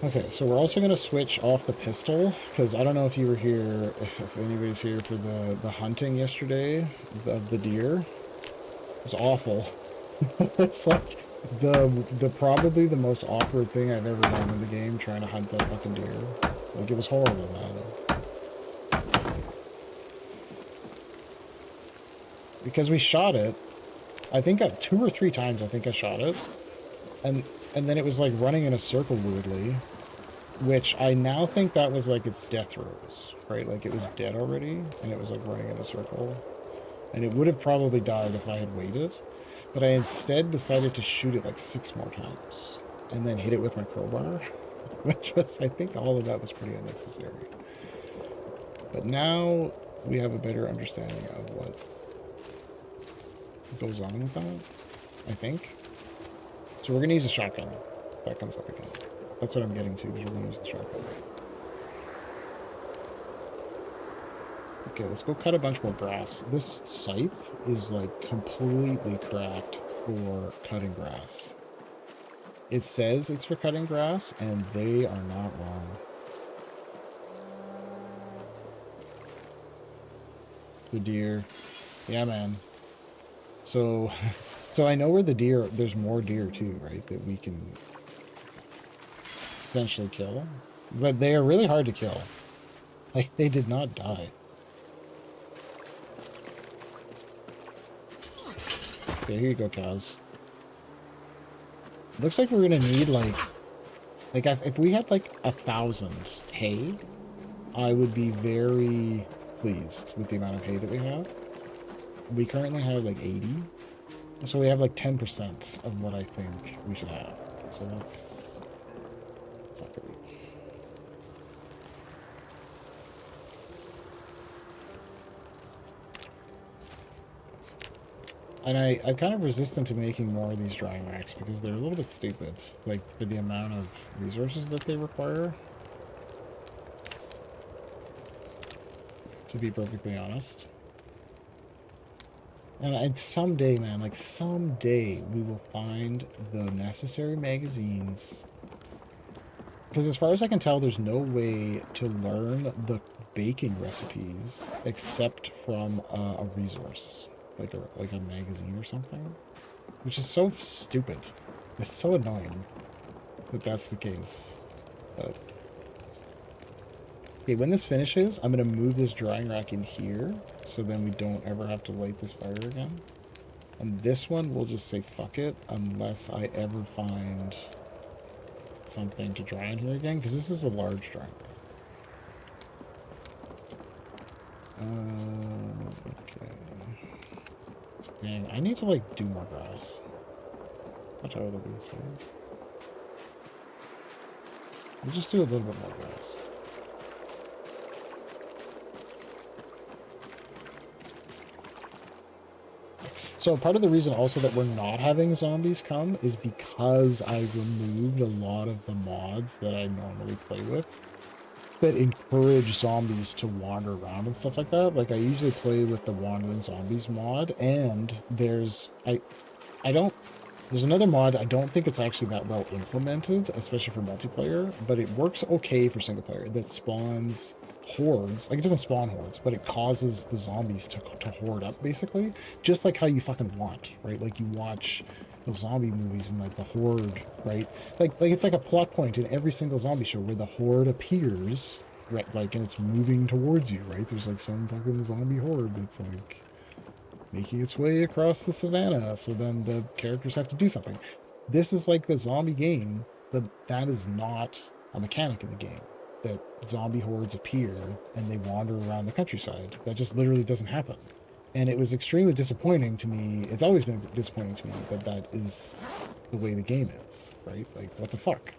Okay, so we're also going to switch off the pistol, because I don't know if you were here, if anybody's here for the hunting yesterday of the deer. It was awful. It's like the probably the most awkward thing I've ever done in the game, trying to hunt that fucking deer. Like, it was horrible, man. Because we shot it, I think 2 or 3 times I think I shot it. And then it was like running in a circle weirdly, which I now think that was like its death throes, right? Like it was dead already, and it was like running in a circle. And it would have probably died if I had waited. But I instead decided to shoot it like 6 more times, and then hit it with my crowbar, which was, I think all of that was pretty unnecessary. But now we have a better understanding of what goes on with that, I think. So we're going to use a shotgun, if that comes up again. That's what I'm getting to, because we're going to use the shotgun. Okay, let's go cut a bunch more grass. This scythe is, like, completely cracked for cutting grass. It says it's for cutting grass, and they are not wrong. The deer. Yeah, man. So I know where the deer, there's more deer too, right, that we can eventually kill. But they are really hard to kill. Like, they did not die. Okay, here you go, cows. Looks like we're gonna need, like if we had, like, 1,000 hay, I would be very pleased with the amount of hay that we have. We currently have, like, 80. So we have, like, 10% of what I think we should have. So that's not good. And I'm kind of resistant to making more of these drying racks because they're a little bit stupid, like, for the amount of resources that they require. To be perfectly honest. And someday, man, like, someday we will find the necessary magazines. Because as far as I can tell, there's no way to learn the baking recipes except from a resource. Like a magazine or something, which is so stupid. It's so annoying that that's the case. But okay, when this finishes, I'm gonna move this drying rack in here, so then we don't ever have to light this fire again. And this one, we'll just say fuck it, unless I ever find something to dry in here again, because this is a large drying rack. Okay. Dang, I need to, like, do more grass. Watch out, it'll be too. We'll just do a little bit more grass. So part of the reason also that we're not having zombies come is because I removed a lot of the mods that I normally play with that encourage zombies to wander around and stuff like that. Like, I usually play with the wandering zombies mod, and there's another mod. I don't think it's actually that well implemented, especially for multiplayer, but it works okay for single player, that spawns hordes. Like, it doesn't spawn hordes, but it causes the zombies to horde up, basically, just like how you fucking want, right? Like, you watch those zombie movies and, like, the horde, right? Like it's like a plot point in every single zombie show where the horde appears, right? Like, and it's moving towards you, right? There's, like, some fucking zombie horde that's, like, making its way across the savannah, so then the characters have to do something. This is like the zombie game, but that is not a mechanic in the game. That zombie hordes appear and they wander around the countryside. That just literally doesn't happen. And it was extremely disappointing to me. It's always been disappointing to me that that is the way the game is, right? Like, what the fuck?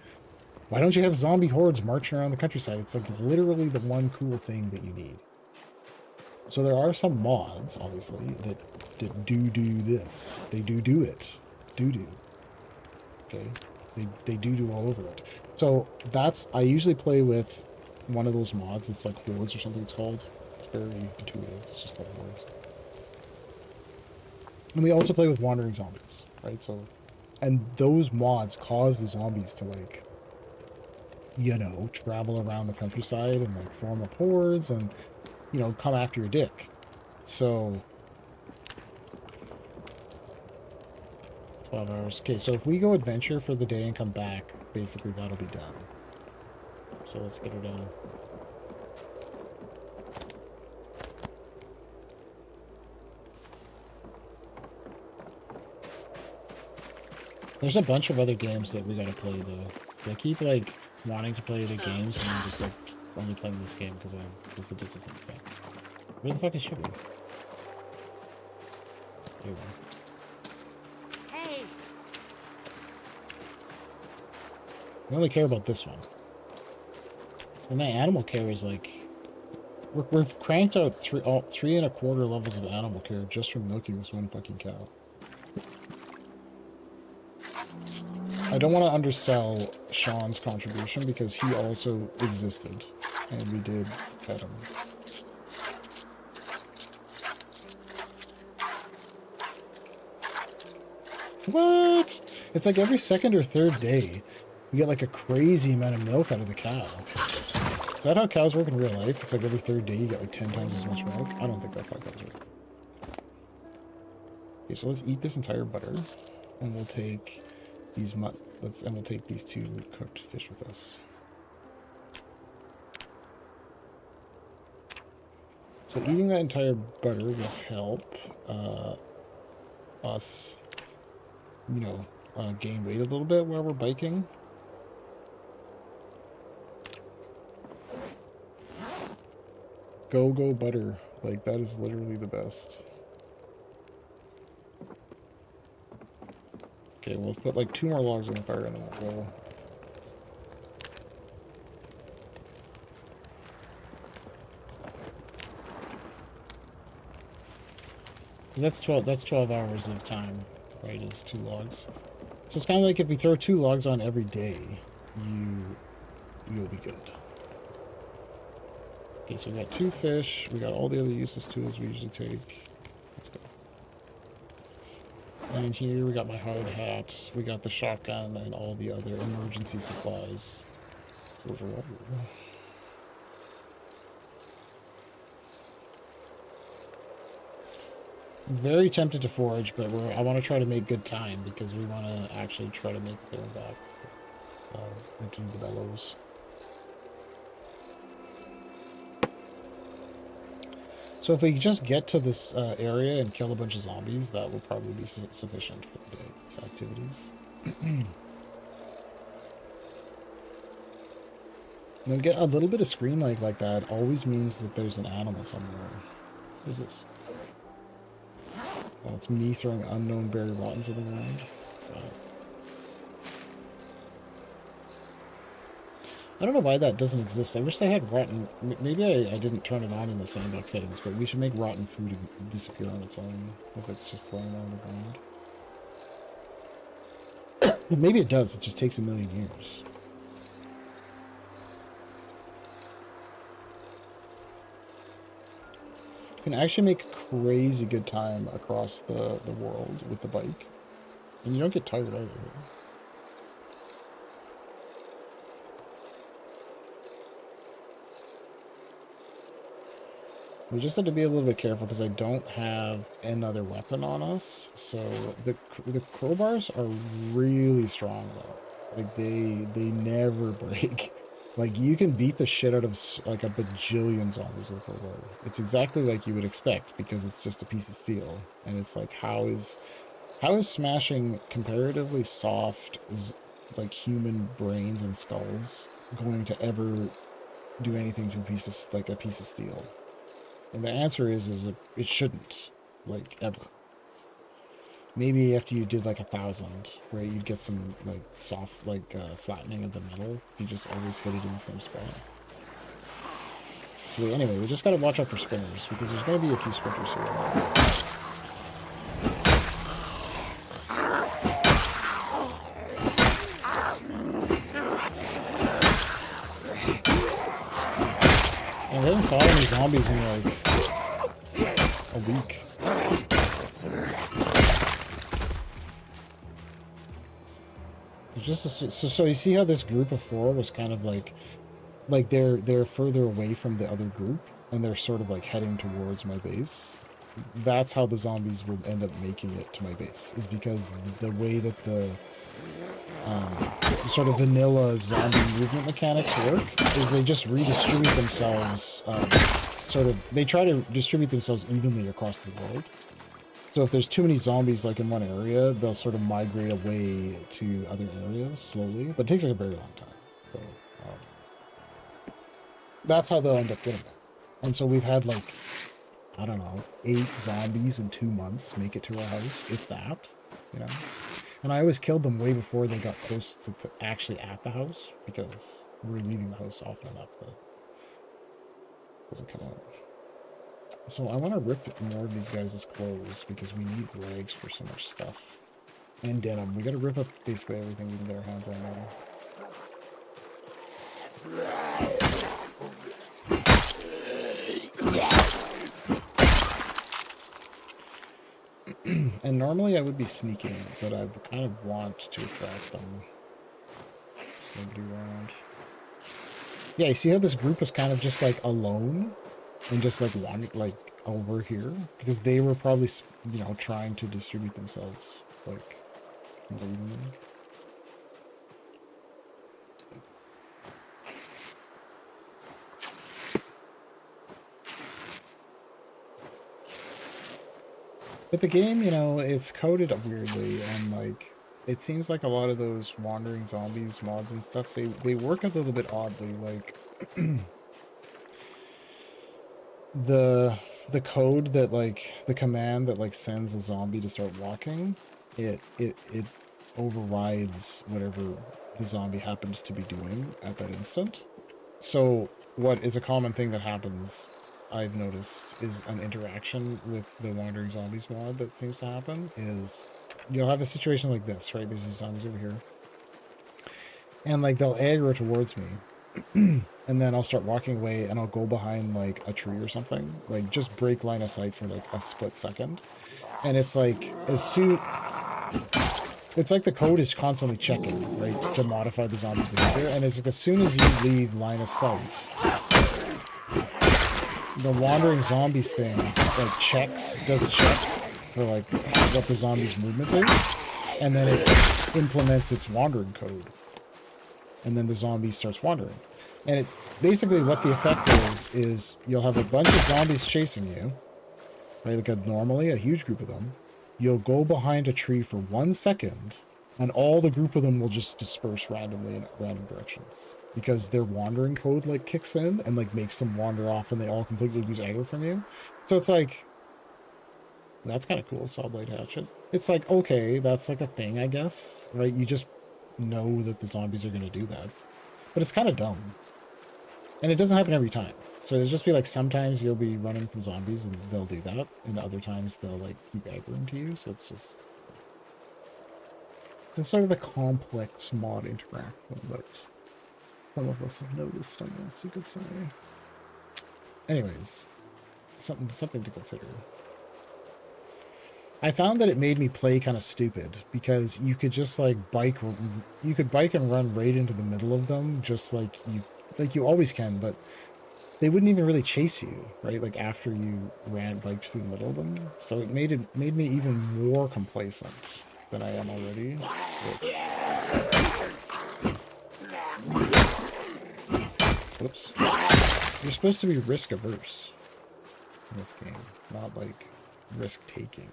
Why don't you have zombie hordes marching around the countryside? It's, like, literally the one cool thing that you need. So there are some mods, obviously, that do this. They do it. Do. Okay? They do all over it. So that's, I usually play with one of those mods. It's like hordes or something it's called. It's very intuitive. It's just called hordes. And we also play with wandering zombies, right? So, and those mods cause the zombies to, like, you know, travel around the countryside and like form up hordes and, you know, come after your dick. So 12 hours. Okay, so if we go adventure for the day and come back, basically that'll be done. So let's get her done. There's a bunch of other games that we gotta play though. I keep like wanting to play the games and I'm just like only playing this game because I'm just addicted to this game. Where the fuck is Sugar? There we go. I only care about this one. And my animal care is like... We've cranked out 3.25 levels of animal care just from milking this one fucking cow. I don't want to undersell Sean's contribution because he also existed. And we did pet him. What? It's like every second or third day. We get like a crazy amount of milk out of the cow. Is that how cows work in real life? It's like every third day you get like 10 times as much milk? I don't think that's how cows work. Okay, so let's eat this entire butter. And we'll take these we'll take these 2 cooked fish with us. So eating that entire butter will help us, you know, gain weight a little bit while we're biking. Go butter. Like, that is literally the best. Okay, we'll put like 2 more logs on the fire and then we'll go. That's 12 hours of time, right? Is 2 logs. So it's kind of like if we throw 2 logs on every day, you'll be good. Okay, so we got 2 fish. We got all the other useless tools we usually take. Let's go. And here we got my hard hat. We got the shotgun and all the other emergency supplies. Those are all. I'm very tempted to forage, but I want to try to make good time because we want to actually try to make their back into the bellows. So if we just get to this area and kill a bunch of zombies, that will probably be sufficient for the day's activities. Now get a little bit of screen like that always means that there's an animal somewhere. What is this? Oh, it's me throwing unknown berry rottens on the ground. I don't know why that doesn't exist. I wish they had rotten... Maybe I didn't turn it on in the sandbox settings, but we should make rotten food disappear on its own if it's just laying on the ground. Maybe it does. It just takes a million years. You can actually make crazy good time across the world with the bike. And you don't get tired either. We just have to be a little bit careful because I don't have another weapon on us. So the crowbars are really strong though. Like they never break. Like you can beat the shit out of like a bajillion zombies with a crowbar. It's exactly like you would expect because it's just a piece of steel. And it's like how is smashing comparatively soft like human brains and skulls going to ever do anything to a piece of steel? And the answer is it shouldn't, like, ever. Maybe after you did, like, 1,000, where you'd get some, like, soft, like, flattening of the metal, if you just always hit it in the same spot. So anyway, we just gotta watch out for spinners, because there's gonna be a few sprinters here. I haven't fought any zombies in like a week. It's just so you see how this group of 4 was kind of like they're further away from the other group and they're sort of like heading towards my base. That's how the zombies will end up making it to my base, is because the way that the sort of vanilla zombie movement mechanics work is they just redistribute themselves, they try to distribute themselves evenly across the world. So if there's too many zombies like in one area, they'll sort of migrate away to other areas slowly, but it takes like a very long time. So that's how they'll end up getting it. And so we've had like, I don't know, 8 zombies in 2 months make it to our house, if that, you know. And I always killed them way before they got close to actually at the house, because we're leaving the house often enough that it doesn't come out. So I want to rip more of these guys' clothes because we need rags for so much stuff. And denim. We got to rip up basically everything we can get our hands on now. And normally I would be sneaking, but I kind of want to attract them. There's nobody around. Yeah, you see how this group is kind of just like alone? And just like wandering like over here? Because they were probably, you know, trying to distribute themselves like evenly. But the game, you know, it's coded weirdly, and like it seems like a lot of those wandering zombies mods and stuff, they work a little bit oddly. Like the code that like the command that like sends a zombie to start walking, it overrides whatever the zombie happens to be doing at that instant. So what is a common thing that happens, I've noticed, is an interaction with the Wandering Zombies mod that seems to happen is you'll have a situation like this, right? There's these zombies over here. And like they'll aggro towards me. And then I'll start walking away and I'll go behind like a tree or something. Like just break line of sight for like a split second. And it's like as soon... It's like the code is constantly checking, right, to modify the zombie's behavior. And it's like as soon as you leave line of sight, the wandering zombies thing like does a check for like what the zombie's movement is, and then it implements its wandering code, and then the zombie starts wandering. And it basically what the effect is you'll have a bunch of zombies chasing you, right? Like normally a huge group of them. You'll go behind a tree for 1 second, and all the group of them will just disperse randomly in random directions. Because their wandering code like kicks in and like makes them wander off, and they all completely lose aggro from you. So it's like, that's kind of cool, Zomboid hatchet. It's like, okay, that's like a thing, I guess, right? You just know that the zombies are going to do that. But it's kind of dumb. And it doesn't happen every time. So it'll just be like sometimes you'll be running from zombies and they'll do that, and other times they'll like keep aggroing to you. So it's just, it's sort of a complex mod interaction, but some of us have noticed, I guess you could say. Anyways, something to consider. I found that it made me play kind of stupid because you could just like you could bike and run right into the middle of them, just like you always can, but they wouldn't even really chase you, right? Like after you biked through the middle of them. So it made me even more complacent than I am already. Whoops. You're supposed to be risk averse in this game, not like risk taking.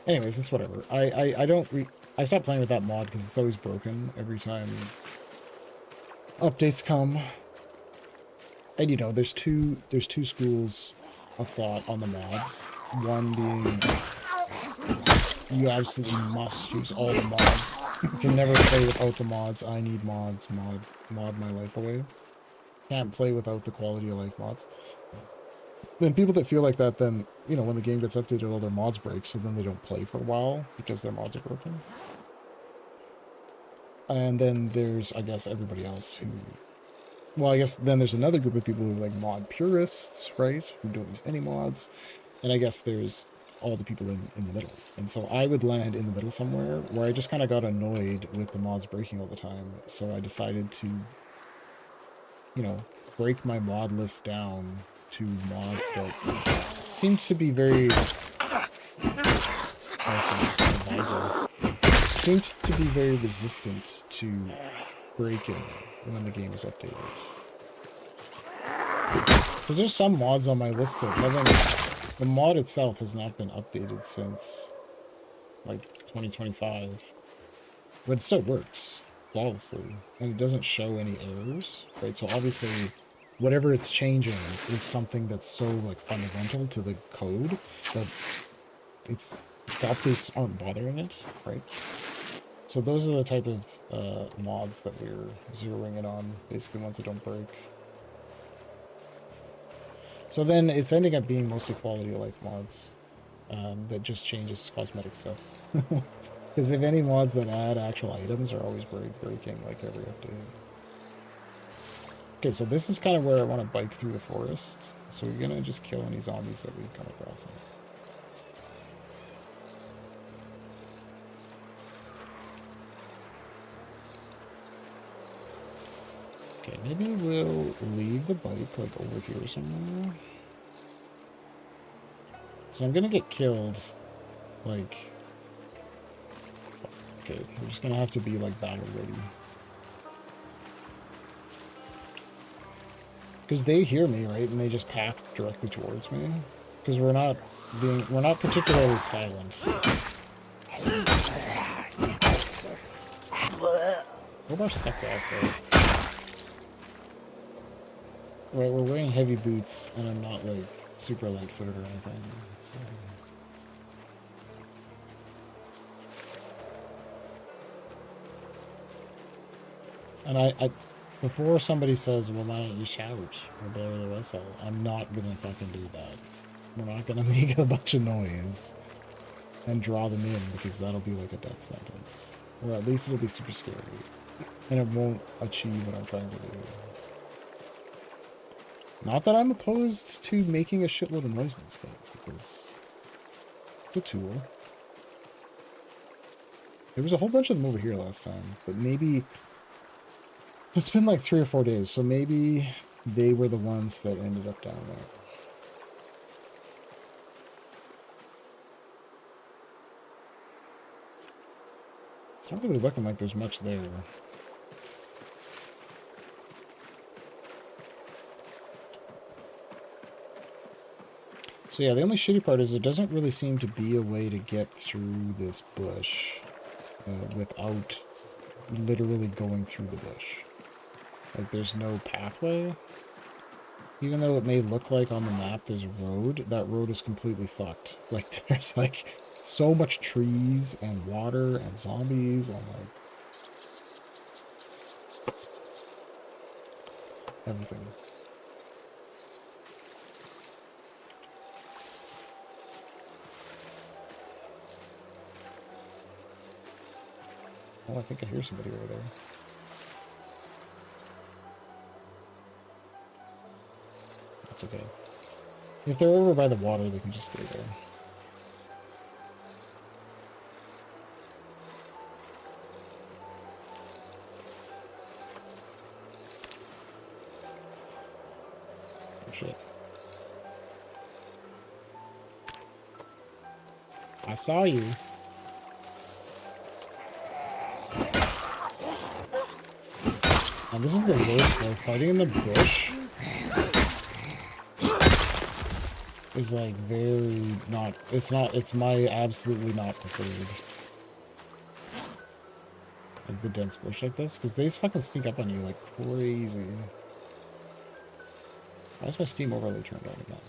Anyways, it's whatever. I stopped playing with that mod because it's always broken every time updates come. And you know, there's two schools of thought on the mods. One being you absolutely must use all the mods. You can never play without the mods. I need mods. Mod my life away. Can't play without the quality of life mods. Then people that feel like that, then, you know, when the game gets updated, all their mods break, so then they don't play for a while because their mods are broken. And then there's, I guess, everybody else who... Well, I guess then there's another group of people who are like mod purists, right? Who don't use any mods. And I guess there's all the people in the middle. And so I would land in the middle somewhere where I just kind of got annoyed with the mods breaking all the time. So I decided to, you know, break my mod list down to mods that seem to be very... seems to be very resistant to breaking when the game is updated. Because there's some mods on my list that haven't... The mod itself has not been updated since, like, 2025. But it still works flawlessly. And it doesn't show any errors, right? So obviously, whatever it's changing is something that's so, like, fundamental to the code that it's... The updates aren't bothering it, right? So those are the type of mods that we're zeroing in on, basically ones that don't break. So then it's ending up being mostly quality of life mods that just changes cosmetic stuff. Because if any mods that add actual items are always breaking like every update. Okay, so this is kind of where I want to bike through the forest. So we're gonna just kill any zombies that we come across. Okay, maybe we'll leave the bike, like, over here somewhere. So I'm gonna get killed, like... Okay, we're just gonna have to be, like, battle ready. Because they hear me, right? And they just path directly towards me. Because we're not particularly silent. Robot sucks ass, though. Right, we're wearing heavy boots, and I'm not, like, super light-footed or anything, so... And I before somebody says, well, why don't you shout or blow the whistle, I'm not gonna fucking do that. We're not gonna make a bunch of noise and draw them in, because that'll be like a death sentence. Or at least it'll be super scary. And it won't achieve what I'm trying to do. Not that I'm opposed to making a shitload of noise in this game, because it's a tool. There was a whole bunch of them over here last time, but maybe... It's been like 3 or 4 days, so maybe they were the ones that ended up down there. It's not really looking like there's much there. So yeah, the only shitty part is there doesn't really seem to be a way to get through this bush without literally going through the bush. Like, there's no pathway. Even though it may look like on the map there's a road, that road is completely fucked. Like, there's, like, so much trees and water and zombies and, like, everything. Oh, I think I hear somebody over there. That's okay. If they're over by the water, they can just stay there. Oh shit. I saw you. And this is the worst, though. Fighting in the bush is, like, very not... It's my absolutely not preferred. Like, the dense bush like this. Because they fucking sneak up on you like crazy. Why is my Steam overlay turned on again?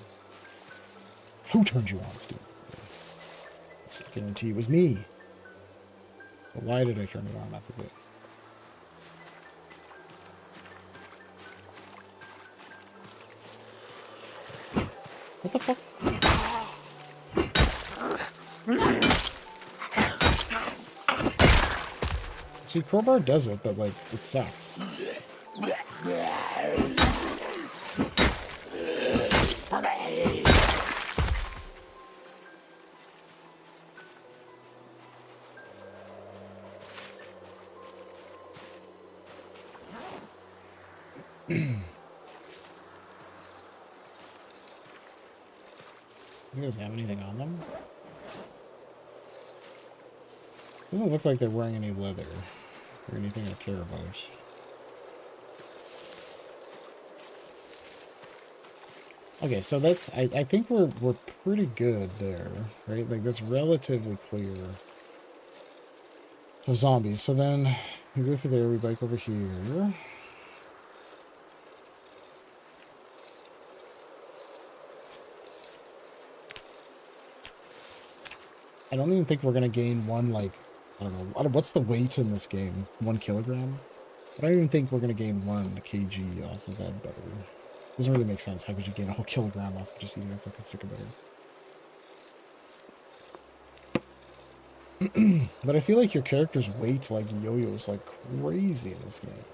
Who turned you on, Steam? I guarantee it was me. But why did I turn it on? I forget. What the fuck? See, crowbar does it, but like it sucks. You guys have anything on them? Doesn't look like they're wearing any leather or anything I care about. Okay, so that's I think we're pretty good there, right? Like that's relatively clear of zombies. So then we go through there, we bike over here. I don't even think we're gonna gain one, like, I don't know, what's the weight in this game? 1 kilogram? I don't even think we're gonna gain 1 kg off of that butter. Doesn't really make sense. How could you gain a whole kilogram off of just eating a fucking stick of butter? But I feel like your character's weight like yo-yos like crazy in this game.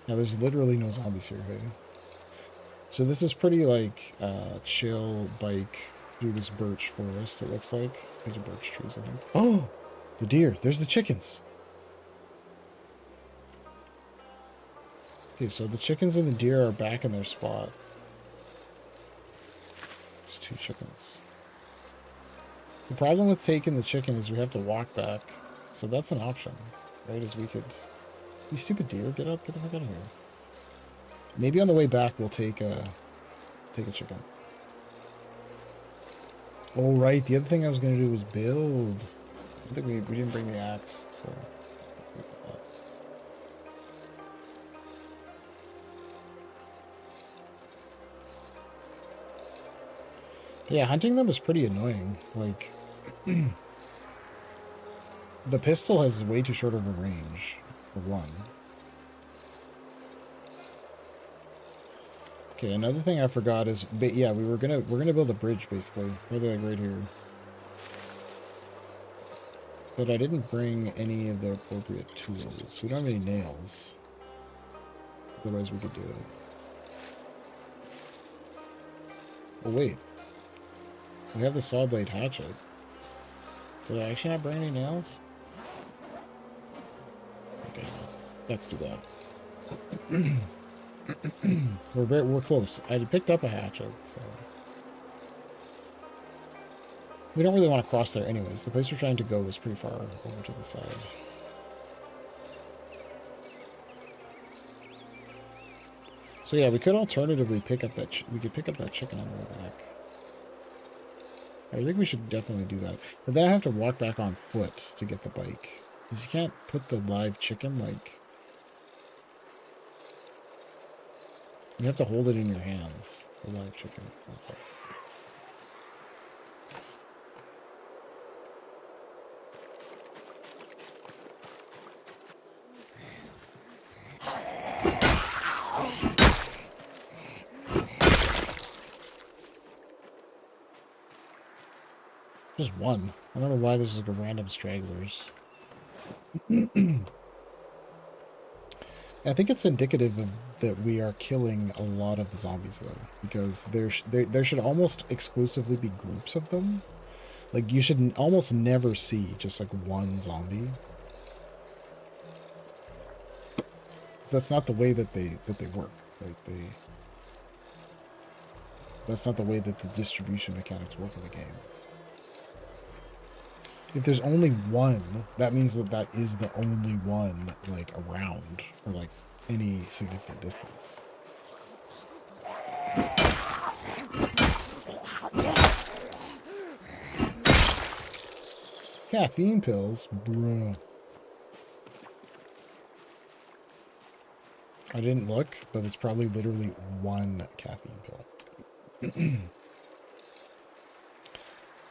Now there's literally no zombies here, hey? So this is pretty like chill bike through this birch forest, it looks like. These are birch trees, I think. Oh! The deer! There's the chickens! Okay, so the chickens and the deer are back in their spot. There's 2 chickens. The problem with taking the chicken is we have to walk back. So that's an option, right? As we could... You stupid deer, get the fuck out of here. Maybe on the way back we'll take a chicken. Oh, right. The other thing I was going to do was build. I think we didn't bring the axe, so... Yeah, hunting them is pretty annoying. Like, the pistol has way too short of a range, for one. Okay, another thing I forgot is, yeah, we're gonna build a bridge basically, probably like right here. But I didn't bring any of the appropriate tools. We don't have any nails. Otherwise, we could do it. Oh wait, we have the saw blade hatchet. Did I actually not bring any nails? Okay, let's do that. We're close. I picked up a hatchet, so we don't really want to cross there anyways. The place we're trying to go is pretty far over to the side. So yeah, we could alternatively pick up that we could pick up that chicken on the way back. I think we should definitely do that. But then I have to walk back on foot to get the bike. Because you can't put the live chicken like... You have to hold it in your hands, the live chicken. Okay. Just one. I don't know why there's like a random stragglers. I think it's indicative of that we are killing a lot of the zombies though, because there should almost exclusively be groups of them. Like you should almost never see just like one zombie. That's not the way that they work. Like that's not the way that the distribution mechanics work in the game. If there's only one, that means that that is the only one, like, around, or, like, any significant distance. Caffeine pills? Bruh. I didn't look, but it's probably literally one caffeine pill.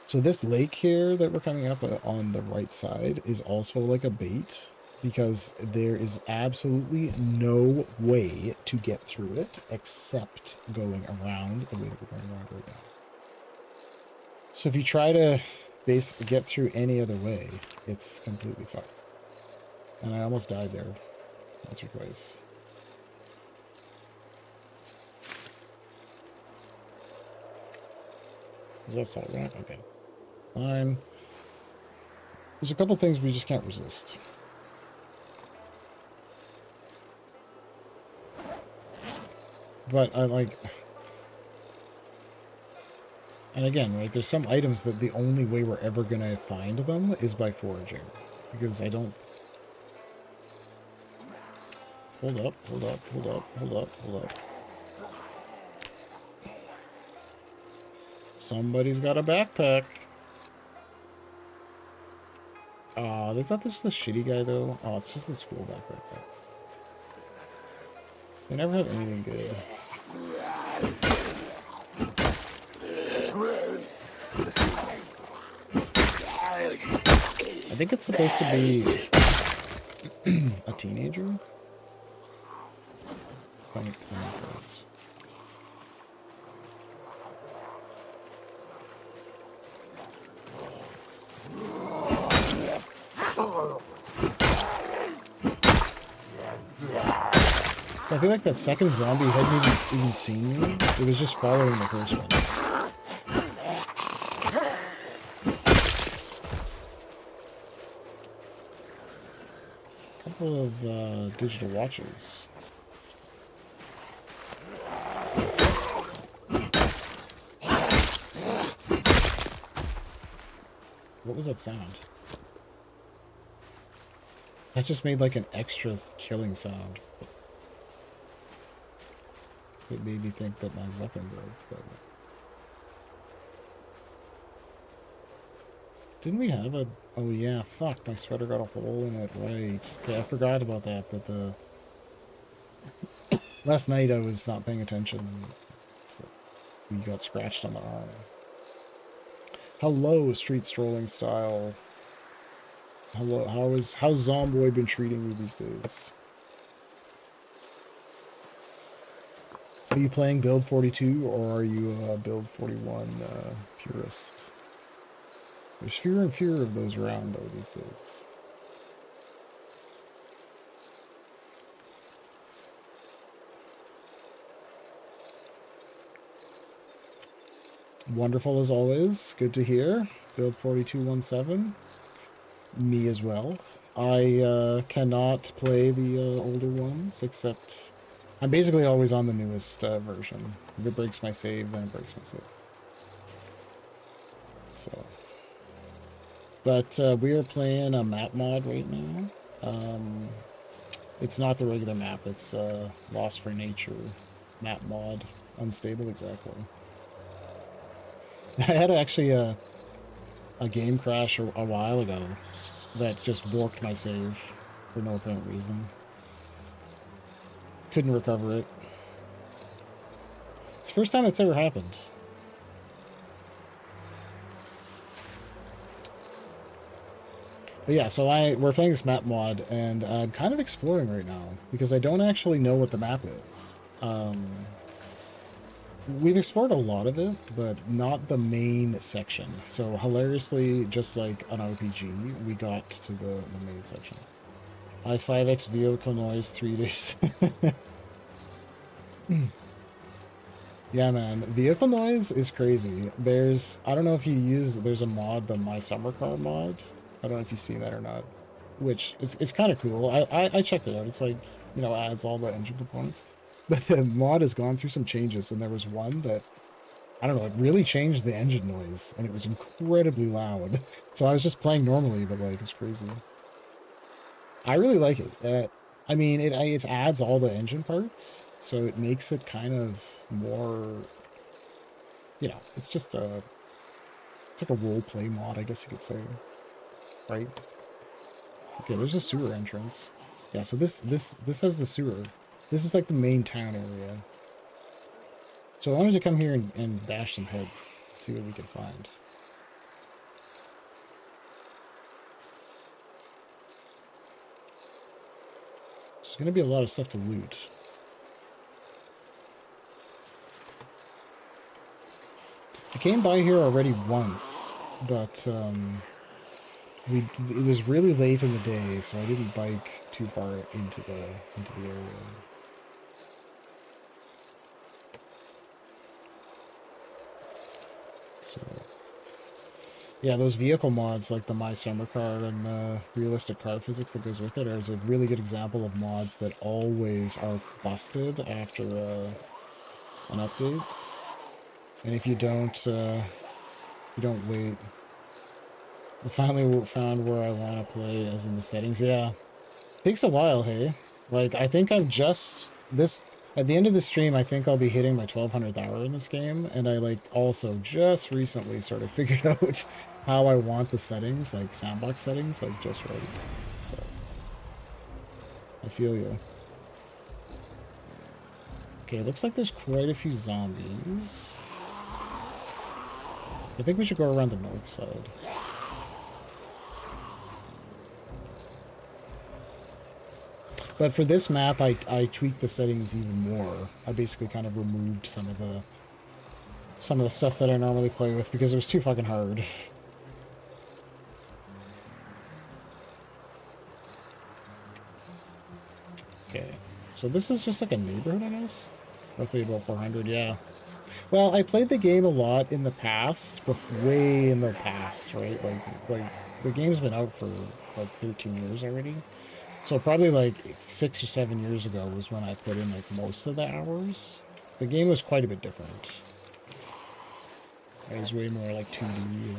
So this lake here that we're coming up on the right side is also like a bait, because there is absolutely no way to get through it except going around the way that we're going around right now. So if you try to get through any other way, it's completely fucked. And I almost died there once or twice. Is that salt right? Okay. Fine. There's a couple things we just can't resist. But I like... And again, right, there's some items that the only way we're ever going to find them is by foraging. Because I don't... Hold up, hold up, hold up, hold up, hold up. Somebody's got a backpack. Oh, is that just the shitty guy, though? Oh, it's just the school backpack. They never have anything good. I think it's supposed to be a teenager. Funny cards. I feel like that second zombie hadn't even seen me. It was just following the first one. Couple of digital watches. What was that sound? That just made like an extra killing sound. It made me think that my weapon broke, but... Didn't we have a... Oh yeah, fuck, my sweater got a hole in it, right. Okay, I forgot about that, that the... Last night I was not paying attention. So we got scratched on the arm. Hello, street strolling style. Hello, how's Zomboid been treating you these days? Are you playing build 42 or are you a build 41 purist? There's fewer and fewer of those around though these days. Wonderful as always. Good to hear. Build 4217. Me as well. I cannot play the older ones except... I'm basically always on the newest version. If it breaks my save, then it breaks my save. So, but we are playing a map mod right now. It's not the regular map. It's Lost for Nature map mod. Unstable, exactly. I had actually a game crash a while ago that just borked my save for no apparent reason. Couldn't recover it. It's the first time it's ever happened. But yeah, so we're playing this map mod, and I'm kind of exploring right now, because I don't actually know what the map is. We've explored a lot of it, but not the main section. So hilariously, just like an RPG, we got to the main section. I5X vehicle noise 3 days. Yeah, man. Vehicle noise is crazy. I don't know if you there's a mod, the My Summer Car mod. I don't know if you've seen that or not. Which, it's kind of cool. I checked it out. It's like, you know, adds all the engine components. But the mod has gone through some changes, and there was one that, I don't know, it really changed the engine noise, and it was incredibly loud. So I was just playing normally, but like, it's crazy. I really like it. I mean, it adds all the engine parts, so it makes it kind of more, you know, it's just it's like a role-play mod, I guess you could say, right? Okay, there's a sewer entrance. Yeah, so this has the sewer. This is like the main town area. So I wanted to come here and bash some heads, see what we could find. There's going to be a lot of stuff to loot. came by here already once, but it was really late in the day, so I didn't bike too far into the area. So yeah, those vehicle mods like the My Summer Car and the realistic car physics that goes with it is a really good example of mods that always are busted after an update. And if you don't wait. I finally found where I want to play, as in the settings. Yeah, takes a while, hey? Like, I think I'm just... At the end of the stream, I think I'll be hitting my 1200th hour in this game, and I, like, also just recently sort of figured out how I want the settings, like, sandbox settings, like, just right. So, I feel you. Okay, it looks like there's quite a few zombies. I think we should go around the north side. But for this map, I tweaked the settings even more. I basically kind of removed some of the stuff that I normally play with because it was too fucking hard. Okay, so this is just like a neighborhood, I guess? Roughly about 400, yeah. Well, I played the game a lot in the past, way in the past, right? Like the game's been out for like 13 years already. So probably like 6 or 7 years ago was when I put in like most of the hours. The game was quite a bit different. It was way more like 2D and...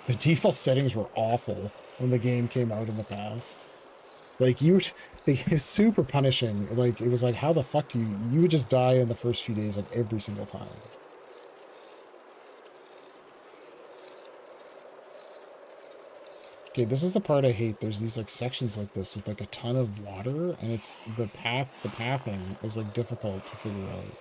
The default settings were awful when the game came out in the past. Like, it's super punishing. Like, it was like, how the fuck do you would just die in the first few days, like, every single time. Okay, this is the part I hate. There's these, like, sections like this with, like, a ton of water, and it's, the pathing is, like, difficult to figure out.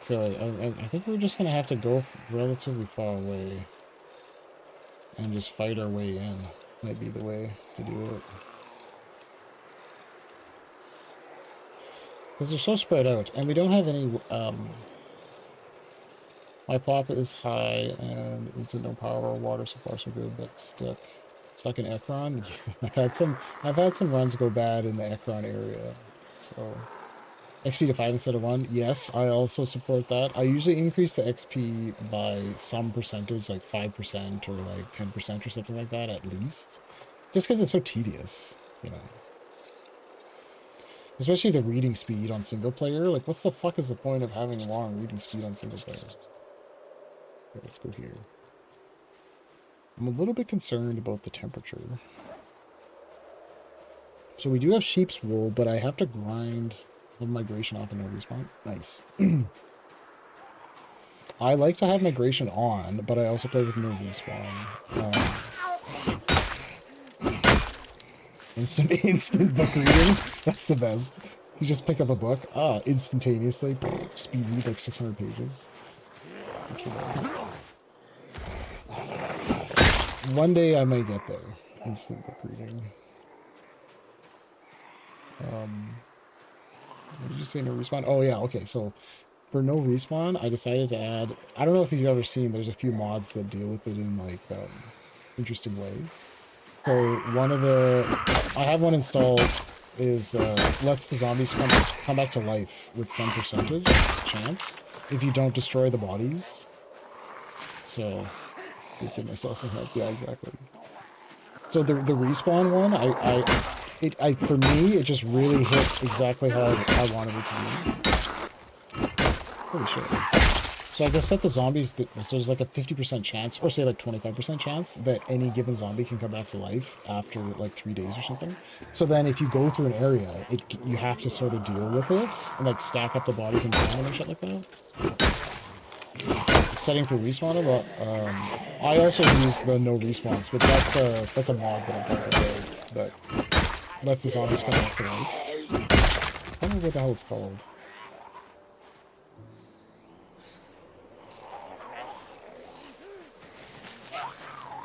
Okay, I think we're just gonna have to go relatively far away. And just fight our way in. Might be the way to do it. Because they're so spread out, and we don't have any, my pop is high, and it's no power or water, so far so good, but stuck in Ekron. I've had some runs go bad in the Ekron area, so... XP to 5 instead of 1, yes, I also support that. I usually increase the XP by some percentage, like 5% or like 10% or something like that at least. Just because it's so tedious, you know. Especially the reading speed on single player. Like, what's the fuck is the point of having long reading speed on single player? Okay, let's go here. I'm a little bit concerned about the temperature. So we do have sheep's wool, but I have to grind... migration off and no respawn. Nice. I like to have migration on, but I also play with no respawn. Instant book reading. That's the best. You just pick up a book, instantaneously. Speed read like 600 pages. That's the best. One day I might get there. Instant book reading. What did you say, no respawn? Oh, yeah, okay, so for no respawn, I decided to add... I don't know if you've ever seen, there's a few mods that deal with it in, like, interesting way. So one of the... I have one installed, is lets the zombies come back to life with some percentage chance if you don't destroy the bodies. So, give myself some help. Yeah, exactly. So the respawn one, for me, it just really hit exactly how I wanted it to be. Holy shit. So I guess set the zombies, so there's like a 50% chance, or say like 25% chance, that any given zombie can come back to life after like 3 days or something. So then if you go through an area, you have to sort of deal with it, and like stack up the bodies and burn them and shit like that. Setting for respawn, but I also use the no respawns, but that's a mod that I'm trying to build that lets the zombies come back to life. I don't know what the hell it's called.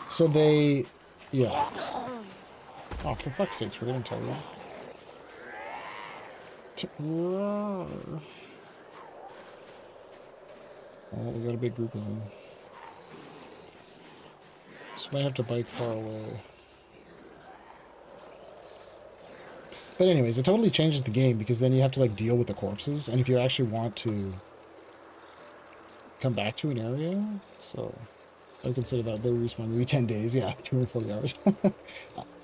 So they, yeah. Oh, for fuck's sakes, we're gonna tell you. Oh, we got a big group of them. So might have to bike far away. But anyways, it totally changes the game because then you have to like deal with the corpses, and if you actually want to come back to an area, so I consider that they respawn maybe 10 days, yeah, 240 hours.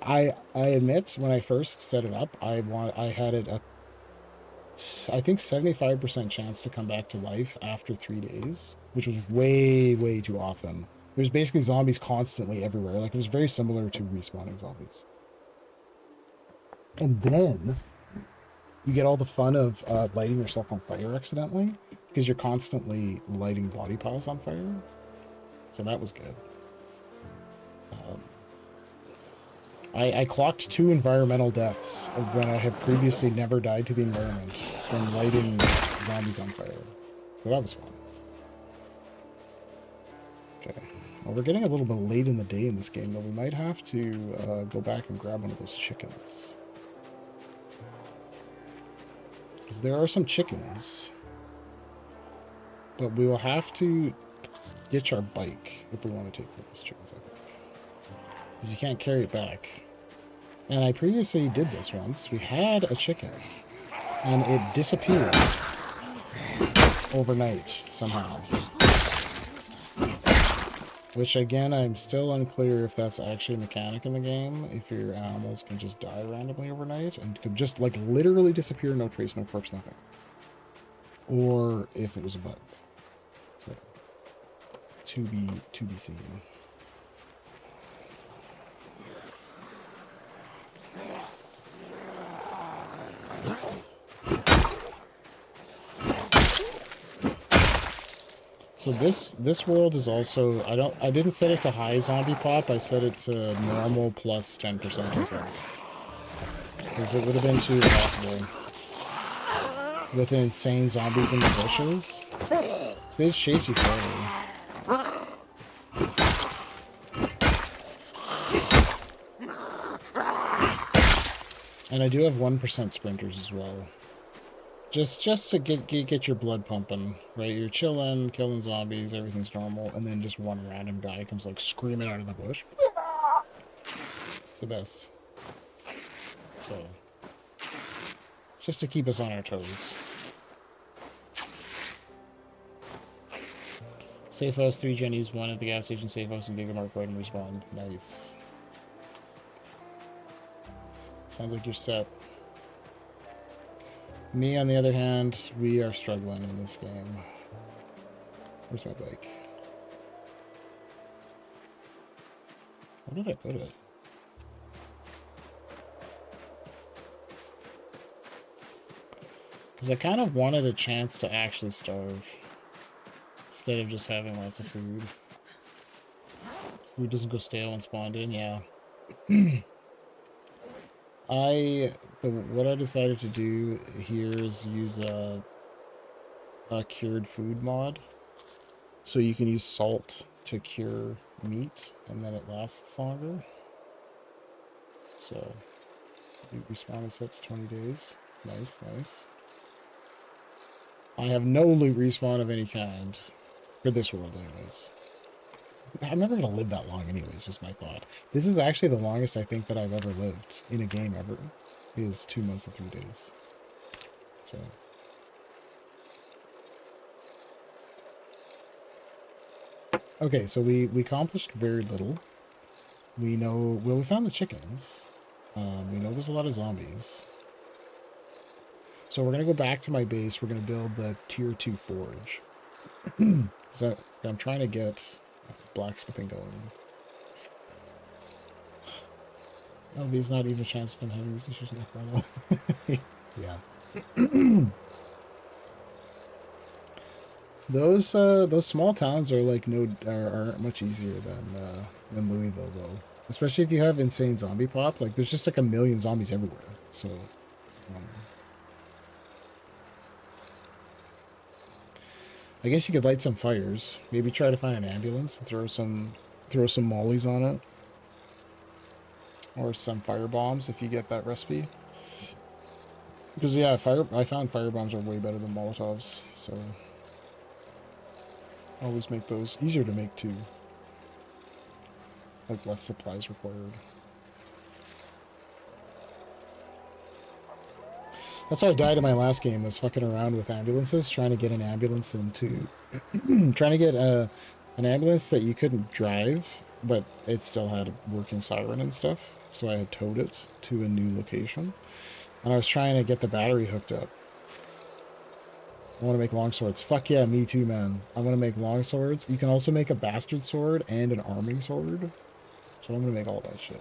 I admit when I first set it up, I had it at I think 75% chance to come back to life after 3 days, which was way too often. There's basically zombies constantly everywhere. Like, it was very similar to respawning zombies. And then you get all the fun of lighting yourself on fire accidentally, because you're constantly lighting body piles on fire. So that was good. I clocked 2 environmental deaths when I have previously never died to the environment from lighting zombies on fire. So that was fun. Okay. Well, we're getting a little bit late in the day in this game, though. We might have to go back and grab one of those chickens. Because there are some chickens. But we will have to ditch our bike if we want to take those chickens, I think. Because you can't carry it back. And I previously did this once. We had a chicken. And it disappeared. Overnight, somehow. Which, again, I'm still unclear if that's actually a mechanic in the game. If your animals can just die randomly overnight. And could just, like, literally disappear. No trace, no corpse, nothing. Or if it was a bug. So, to be seen. So this world is also I didn't set it to high zombie pop, I set it to normal plus 10% I think. Because it would have been too impossible with insane zombies in the bushes. So they just chase you forever. And I do have 1% sprinters as well. Just to get your blood pumping, right? You're chilling, killing zombies, everything's normal, and then just one random guy comes like screaming out of the bush. It's the best. So, just to keep us on our toes. Safe house, 3 Jennies, 1 at the gas station, safe house, and Gigamart right and respawn. Nice. Sounds like you're set. Me, on the other hand, we are struggling in this game. Where's my bike? Where did I put it? Because I kind of wanted a chance to actually starve. Instead of just having lots of food. Food doesn't go stale when spawned in, yeah. What I decided to do here is use a cured food mod. So you can use salt to cure meat, and then it lasts longer. So, respawn is set to 20 days. Nice, nice. I have no loot respawn of any kind. For this world, anyways. I'm never going to live that long anyways, was my thought. This is actually the longest I think that I've ever lived in a game ever. Is 2 months and 3 days. So. Okay, so we accomplished very little. We know, well, we found the chickens. We know there's a lot of zombies. So we're going to go back to my base. We're going to build the tier 2 forage. So I'm trying to get blacksmithing going. Oh, there's not even a chance of him having these issues in the Yeah. Those small towns are like aren't much easier than Louisville though. Especially if you have insane zombie pop. Like there's just like a million zombies everywhere. So I guess you could light some fires. Maybe try to find an ambulance and throw some mollies on it. Or some fire bombs if you get that recipe. Because yeah, I found fire bombs are way better than Molotovs, so always make those easier to make too. Like less supplies required. That's how I died in my last game, was fucking around with ambulances, trying to get an ambulance into... trying to get an ambulance that you couldn't drive, but it still had a working siren and stuff. So I had towed it to a new location. And I was trying to get the battery hooked up. I want to make longswords. Fuck yeah, me too, man. I want to make longswords. You can also make a bastard sword and an arming sword. So I'm going to make all that shit.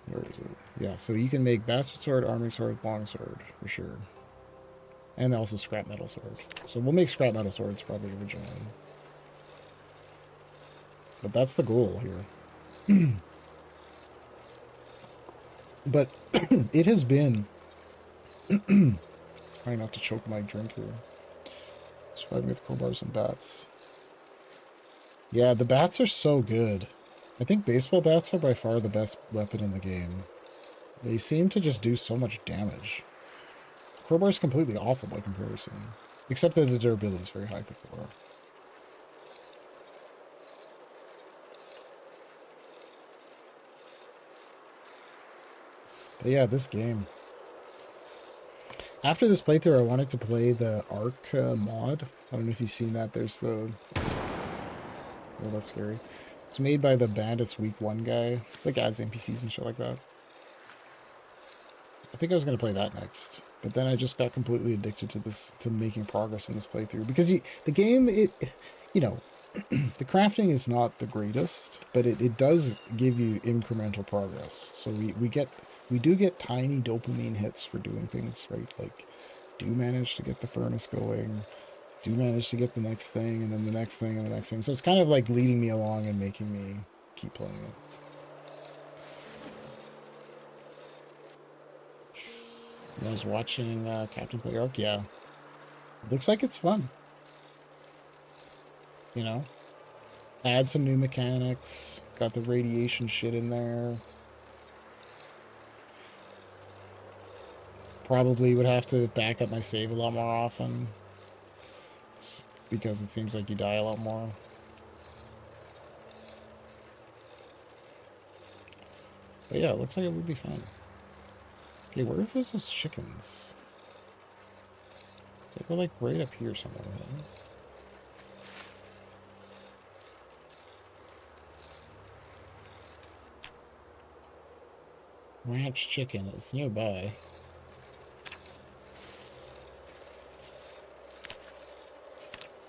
Where is it? Yeah, so you can make bastard sword, arming sword, longsword, for sure. And also scrap metal sword. So we'll make scrap metal swords probably originally. But that's the goal here. But it has been... trying not to choke my drink here. Surviving with crowbars and bats. Yeah, the bats are so good. I think baseball bats are by far the best weapon in the game. They seem to just do so much damage. Crowbar is completely awful by comparison. Except that the durability is very high for crowbar. But yeah, this game. After this playthrough, I wanted to play the Arc mod. I don't know if you've seen that. There's the... Oh, that's scary. It's made by the Bandits Week 1 guy. Like adds NPCs and shit like that. I think I was going to play that next. But then I just got completely addicted to this, to making progress in this playthrough. Because the game, you know, the crafting is not the greatest, but it does give you incremental progress. So we do get tiny dopamine hits for doing things, right? Like, do manage to get the furnace going, do manage to get the next thing, and then the next thing, and the next thing. So it's kind of like leading me along and making me keep playing it. I was watching Captain play Ark, yeah. Looks like it's fun. You know? Add some new mechanics. Got the radiation shit in there. Probably would have to back up my save a lot more often. Because it seems like you die a lot more. But yeah, it looks like it would be fun. Okay, where are those chickens? They were like right up here somewhere, right? Ranch chicken, it's nearby.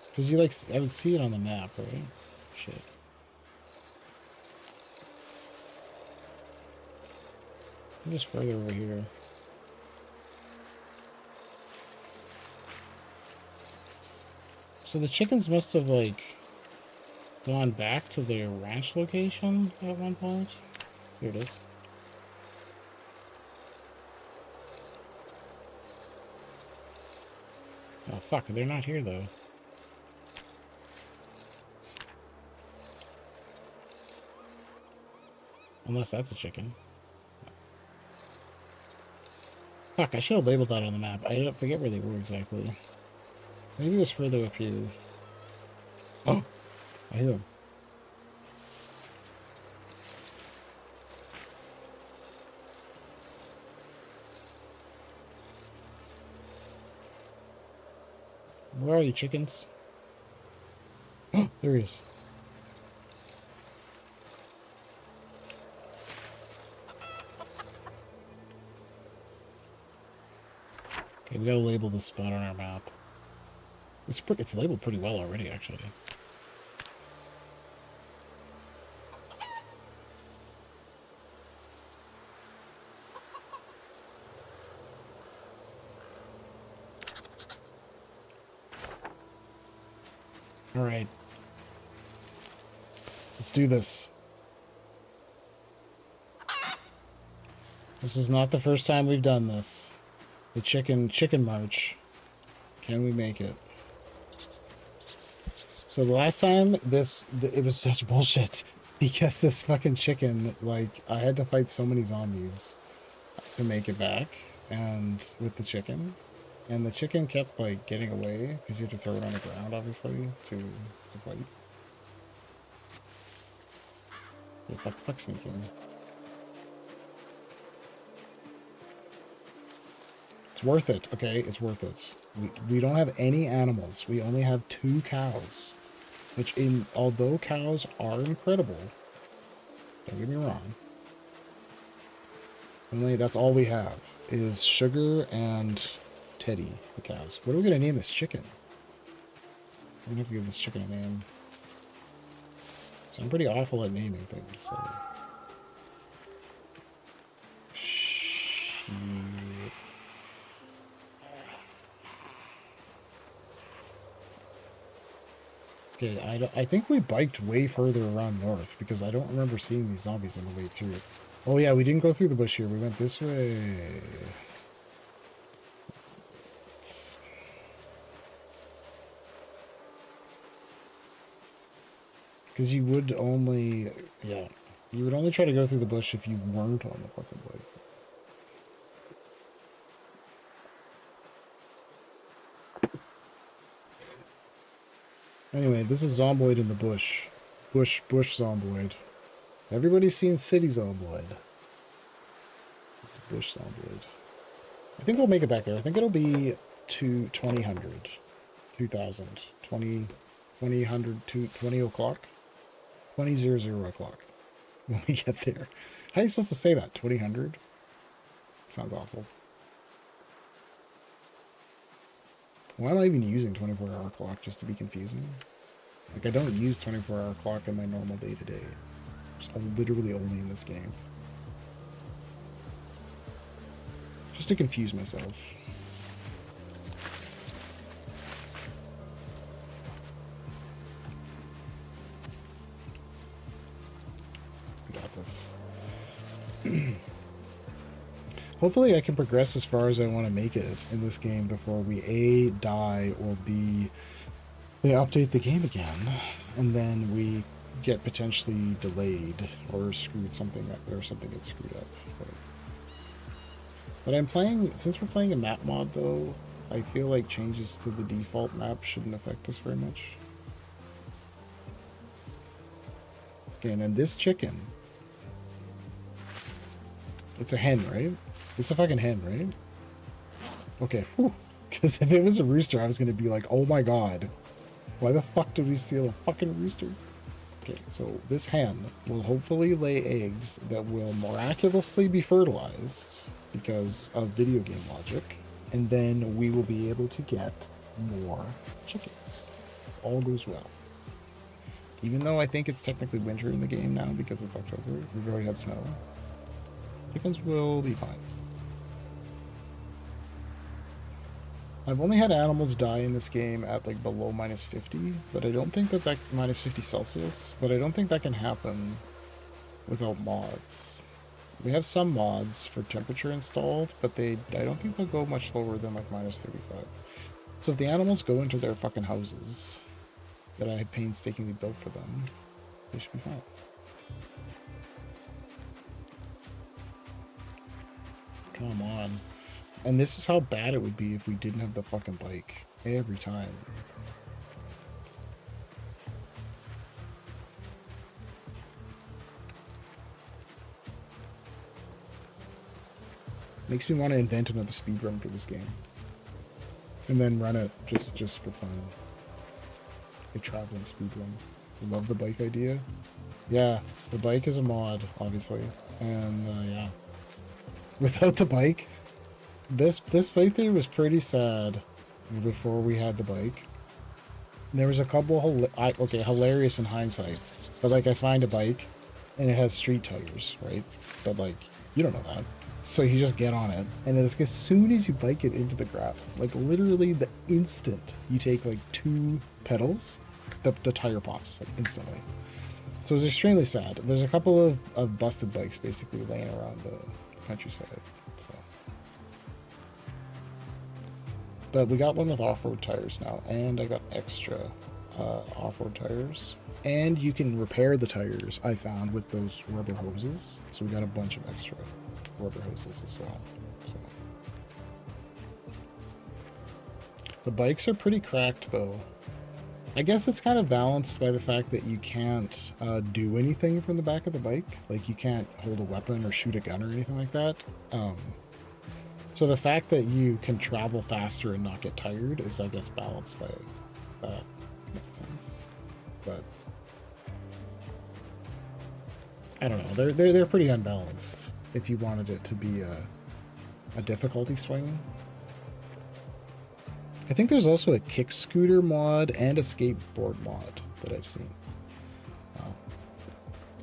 Because you like, I would see it on the map, right? Shit. I'm just further over here. So the chickens must have, like, gone back to their ranch location at one point. Here it is. Oh, fuck, they're not here, though. Unless that's a chicken. Fuck, I should have labeled that on the map. I forget where they were exactly. Maybe it was further up here. Oh! I hear them. Where are you, chickens? Oh, there he is. Okay, we gotta label this spot on our map. It's labeled pretty well already, actually. All right. Let's do this. This is not the first time we've done this. The chicken march. Can we make it? So the last time it was such bullshit. Because this fucking chicken, like, I had to fight so many zombies to make it back, and with the chicken, and the chicken kept, like, getting away, because you have to throw it on the ground, obviously, to fight. Yeah, fuck sneaking. It's worth it, okay? It's worth it. We don't have any animals. We only have 2 cows. Which, although cows are incredible, don't get me wrong, only that's all we have is Sugar and Teddy, the cows. What are we going to name this chicken? I'm going to have to give this chicken a name. So I'm pretty awful at naming things, so... Shit. Okay, I think we biked way further around north because I don't remember seeing these zombies on the way through. Oh yeah, we didn't go through the bush here. We went this way. Because you would only... Yeah. You would only try to go through the bush if you weren't on the fucking bike. Anyway, this is Zomboid in the bush. Bush Zomboid. Everybody's seen City Zomboid. It's Bush Zomboid. I think we'll make it back there. I think it'll be to 2000. 2000. 20 to 20 o'clock. 20:00 o'clock. When we get there. How are you supposed to say that? 2000? Sounds awful. Why am I even using 24-hour clock just to be confusing? Like, I don't use 24-hour clock in my normal day-to-day. I'm literally only in this game. Just to confuse myself. We got this. Hopefully I can progress as far as I want to make it in this game before we A, die, or B, they update the game again, and then we get potentially delayed or screwed something up, or something gets screwed up. But I'm playing, since we're playing a map mod though, I feel like changes to the default map shouldn't affect us very much. Okay, and then this chicken, it's a hen, right? It's a fucking hen, right? Okay, because if it was a rooster, I was going to be like, oh my god, why the fuck did we steal a fucking rooster? Okay, so this hen will hopefully lay eggs that will miraculously be fertilized because of video game logic, and then we will be able to get more chickens. All goes well. Even though I think it's technically winter in the game now because it's October, we've already had snow. Chickens will be fine. I've only had animals die in this game at like below -50, but I don't think that -50 Celsius, but I don't think that can happen without mods. We have some mods for temperature installed, but I don't think they'll go much lower than like -35. So if the animals go into their fucking houses that I had painstakingly built for them, they should be fine. Come on. And this is how bad it would be if we didn't have the fucking bike. Every time. Makes me want to invent another speedrun for this game. And then run it just for fun. A traveling speedrun. Love the bike idea. Yeah, the bike is a mod, obviously. And yeah. Without the bike, this playthrough was pretty sad before we had the bike. There was a couple hilarious in hindsight, but like I find a bike and it has street tires, right? But like you don't know that, so you just get on it, and it's as soon as you bike it into the grass, like literally the instant you take like 2 pedals, the tire pops like instantly. So it was extremely sad. There's a couple of busted bikes basically laying around the countryside. So. But we got one with off-road tires now, and I got extra off-road tires. And you can repair the tires, I found, with those rubber hoses. So we got a bunch of extra rubber hoses as well. So. The bikes are pretty cracked, though. I guess it's kind of balanced by the fact that you can't do anything from the back of the bike. Like, you can't hold a weapon or shoot a gun or anything like that. So the fact that you can travel faster and not get tired is, I guess, balanced by that in that sense. But I don't know. They're pretty unbalanced if you wanted it to be a difficulty swing. I think there's also a kick scooter mod and a skateboard mod that I've seen.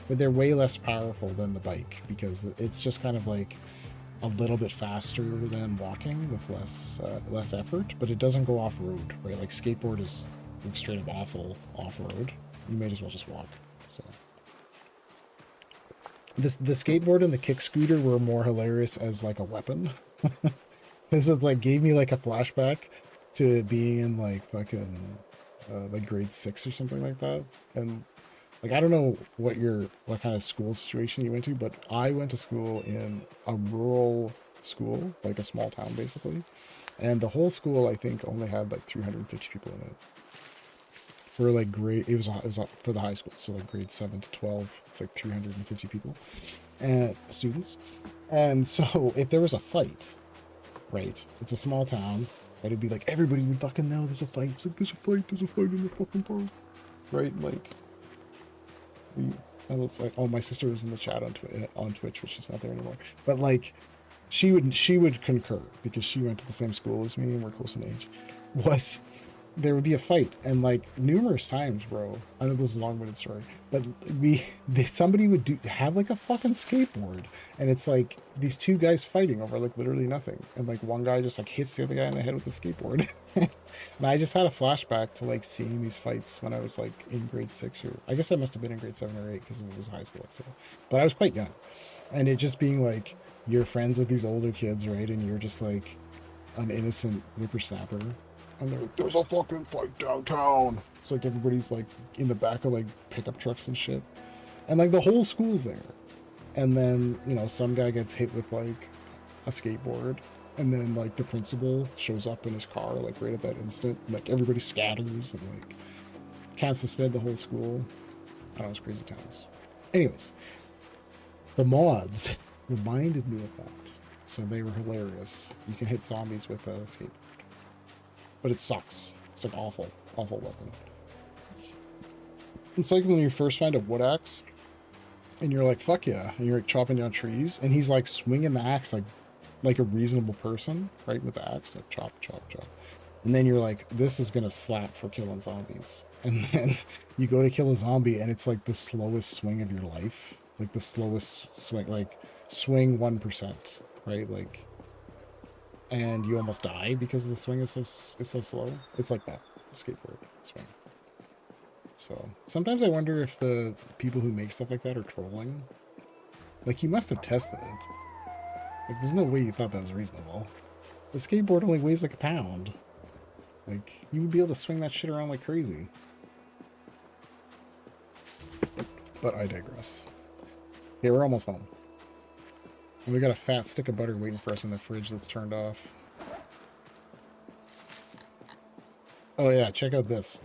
But they're way less powerful than the bike because it's just kind of like a little bit faster than walking with less effort, but it doesn't go off-road, right? Like skateboard is like straight up awful off-road. You might as well just walk. So the skateboard and the kick scooter were more hilarious as like a weapon. Because it like gave me like a flashback to being in like fucking like grade 6 or something like that. And like, I don't know what kind of school situation you went to, but I went to school in a rural school, like a small town basically. And the whole school, I think, only had like 350 people in it. For like it was for the high school, so like grade 7 to 12, it's like 350 people and students. And so if there was a fight, right, it's a small town, it'd be like everybody would fucking know there's a fight. It's like there's a fight in the fucking park, right? Like, and it's like, oh, my sister was in the chat on Twitch, which is not there anymore. But like, she would concur because she went to the same school as me and we're close in age. There would be a fight, and like numerous times, bro. I know this is a long-winded story, but somebody would have like a fucking skateboard, and it's like these two guys fighting over like literally nothing, and like one guy just like hits the other guy in the head with the skateboard. And I just had a flashback to like seeing these fights when I was like in grade 6, or I guess I must have been in grade 7 or 8 because it was high school, so. But I was quite young, and it just being like you're friends with these older kids, right? And you're just like an innocent whippersnapper. And there's a fucking fight downtown. It's like everybody's like in the back of like pickup trucks and shit. And like the whole school's there. And then, you know, some guy gets hit with like a skateboard. And then like the principal shows up in his car like right at that instant. Like everybody scatters and like can't suspend the whole school. I don't know, it's crazy times. Anyways, the mods reminded me of that. So they were hilarious. You can hit zombies with a skateboard. But it sucks. It's an awful, awful weapon. It's like when you first find a wood axe, and you're like, fuck yeah, and you're like chopping down trees, and he's like swinging the axe like a reasonable person, right, with the axe, like chop, chop, chop. And then you're like, this is gonna slap for killing zombies. And then you go to kill a zombie, and it's like the slowest swing of your life. Like the slowest swing, like swing 1%, right? Like, and you almost die because the swing is so slow. It's like that skateboard swing. So sometimes I wonder if the people who make stuff like that are trolling. Like, you must have tested it. Like, there's no way you thought that was reasonable. The skateboard only weighs like a pound. Like, you would be able to swing that shit around like crazy. But I digress. Okay, we're almost home. And we got a fat stick of butter waiting for us in the fridge that's turned off. Oh yeah, check out this.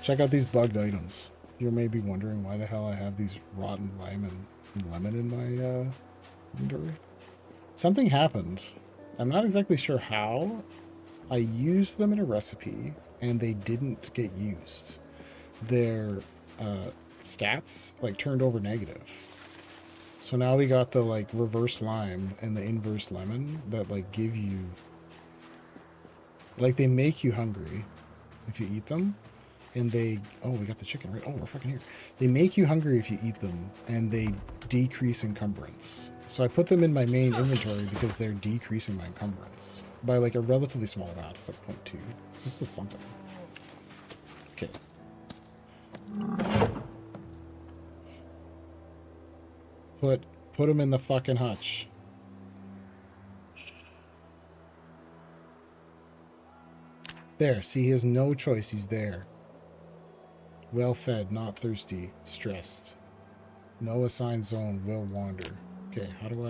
Check out these bugged items. You may be wondering why the hell I have these rotten lime and lemon in my inventory. Something happened. I'm not exactly sure how. I used them in a recipe and they didn't get used. Their stats like turned over negative. So now we got the like reverse lime and the inverse lemon that like give you, like, they make you hungry if you eat them, and they, oh, we got the chicken, right? Oh, we're fucking here. They make you hungry if you eat them, and they decrease encumbrance. So I put them in my main inventory because they're decreasing my encumbrance by like a relatively small amount. It's like 0.2. It's just something. Okay. Put him in the fucking hutch. There, see, he has no choice. He's there. Well fed, not thirsty, stressed. No assigned zone, will wander. Okay, how do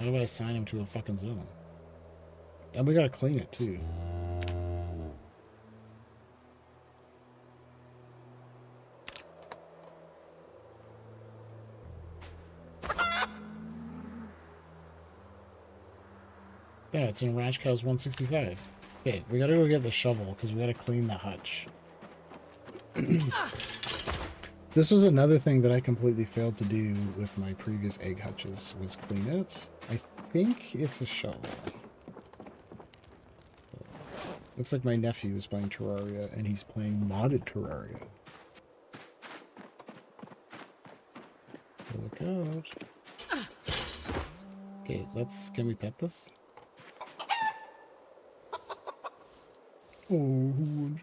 I assign him to a fucking zone? And we gotta clean it too. Yeah, it's in Ranch Cows 165. Okay, we gotta go get the shovel because we gotta clean the hutch. This was another thing that I completely failed to do with my previous egg hutches, was clean it. I think it's a shovel. So, looks like my nephew is playing Terraria and he's playing modded Terraria. Look out. Okay, can we pet this? Oh,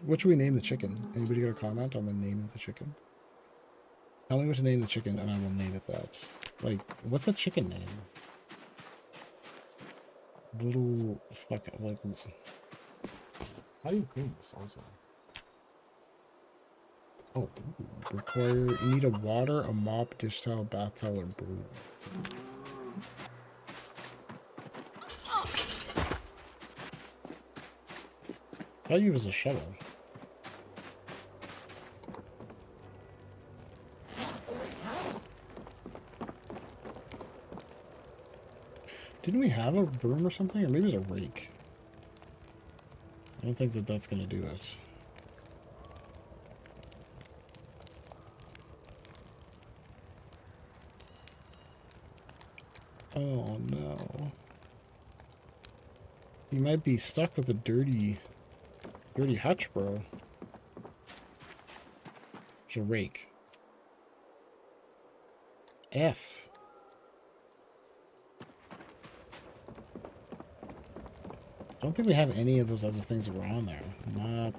what should we name the chicken? Anybody got a comment on the name of the chicken? Tell me what to name the chicken and I will name it that. Like, what's a chicken name? Little fuck, like, how do you clean this also? Oh, you need a water, a mop, dish towel, bath towel, or broom. I thought you was a shovel. Didn't we have a broom or something? Or maybe it was a rake. I don't think that that's going to do it. Oh no. You might be stuck with a dirty hutch, bro. It's a rake. F. I don't think we have any of those other things that were on there. Mop,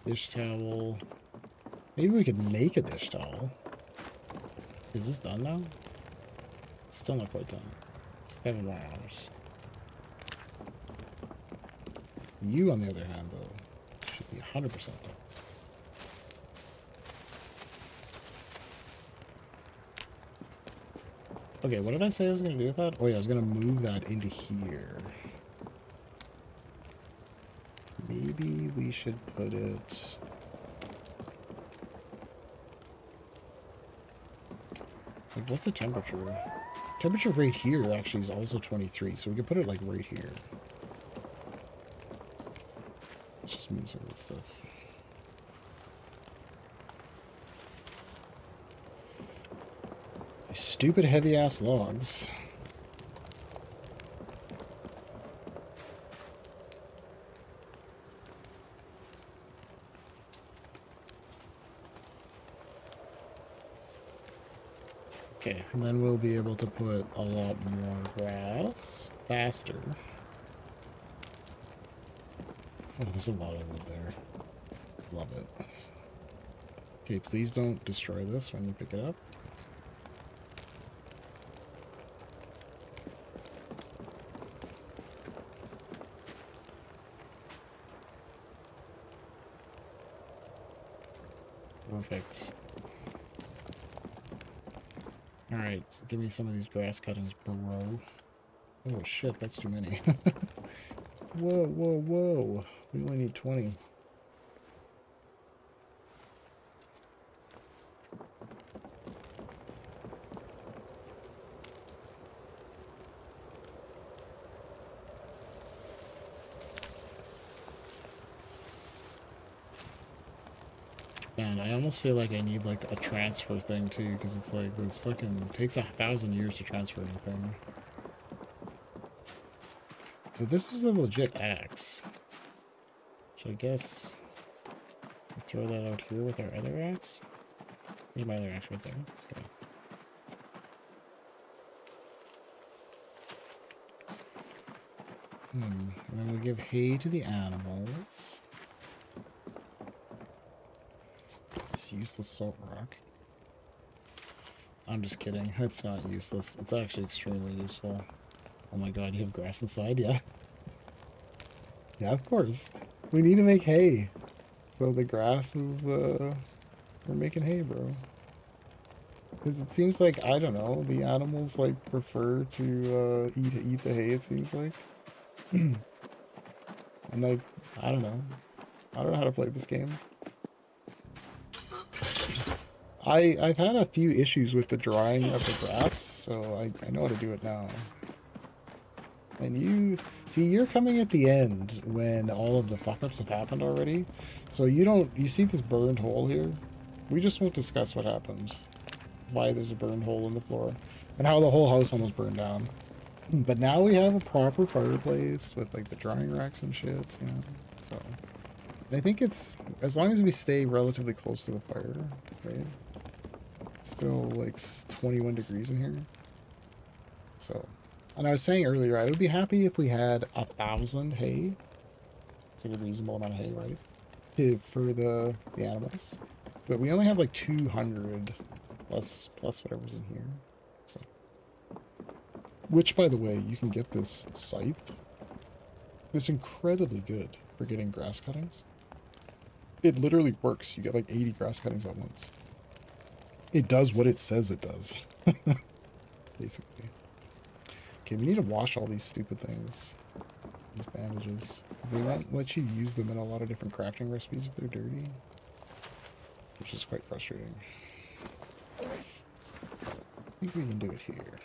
dish towel. Maybe we could make a dish towel. Is this done now? Still not quite done. 7 more hours. You, on the other hand, though, should be 100% done. Okay, what did I say I was going to do with that? Oh yeah, I was going to move that into here. Maybe we should put it... Like, what's the temperature? Temperature right here actually is also 23, so we can put it like right here. Let's just move some of this stuff. These stupid heavy-ass logs. Okay, and then we'll be able to put a lot more grass faster. Oh, there's a lot of wood there. Love it. Okay, please don't destroy this when you pick it up. Perfect. Alright, give me some of these grass cuttings, bro. Oh shit, that's too many. Whoa, whoa, whoa. We only need 20. Man, I almost feel like I need like a transfer thing too, because it's like this fucking takes 1,000 years to transfer anything. So this is a legit axe. So I guess I'll throw that out here with our other axe. Where's my other axe right there? Okay. And then we'll give hay to the animals. It's useless salt rock. I'm just kidding. It's not useless. It's actually extremely useful. Oh my god, you have grass inside? Yeah. Yeah, of course. We need to make hay. So the grass is, we're making hay, bro. Because it seems like, I don't know, the animals, like, prefer to, eat the hay, it seems like. And, like, I don't know. I don't know how to play this game. I've had a few issues with the drying of the grass, so I know how to do it now. And you, see, you're coming at the end when all of the fuck-ups have happened already. So you see this burned hole here? We just won't discuss what happened. Why there's a burned hole in the floor. And how the whole house almost burned down. But now we have a proper fireplace with, like, the drying racks and shit, you know? So, and I think it's, as long as we stay relatively close to the fire, right? It's still, like, 21 degrees in here. So... And I was saying earlier, I would be happy if we had 1,000 hay. It's like a reasonable amount of hay, right? For the animals. But we only have like 200 plus whatever's in here. So, which, by the way, you can get this scythe. It's incredibly good for getting grass cuttings. It literally works. You get like 80 grass cuttings at once. It does what it says it does. Basically. Okay, we need to wash all these stupid things. These bandages. Because they won't let you use them in a lot of different crafting recipes if they're dirty. Which is quite frustrating. I think we can do it here.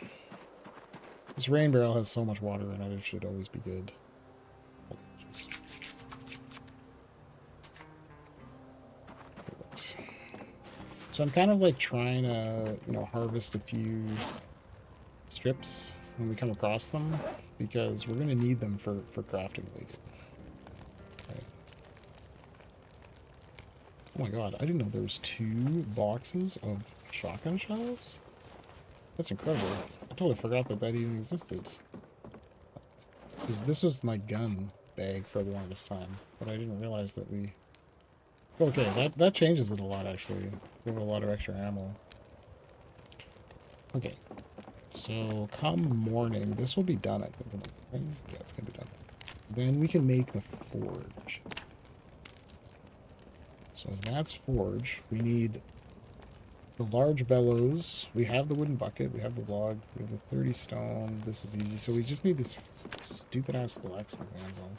This rain barrel has so much water in it, it should always be good. So I'm kind of like trying to, you know, harvest a few strips when we come across them, because we're going to need them for crafting later. Right. Oh my god, I didn't know there was 2 boxes of shotgun shells? That's incredible. I totally forgot that even existed. Because this was my gun bag for the longest time, but I didn't realize that we... Okay, that changes it a lot, actually. We have a lot of extra ammo. Okay. So, come morning, this will be done, I think. Yeah, it's going to be done. Then we can make the forge. So that's forge. We need the large bellows. We have the wooden bucket. We have the log. We have the 30 stone. This is easy. So we just need this stupid-ass blacksmith anvil.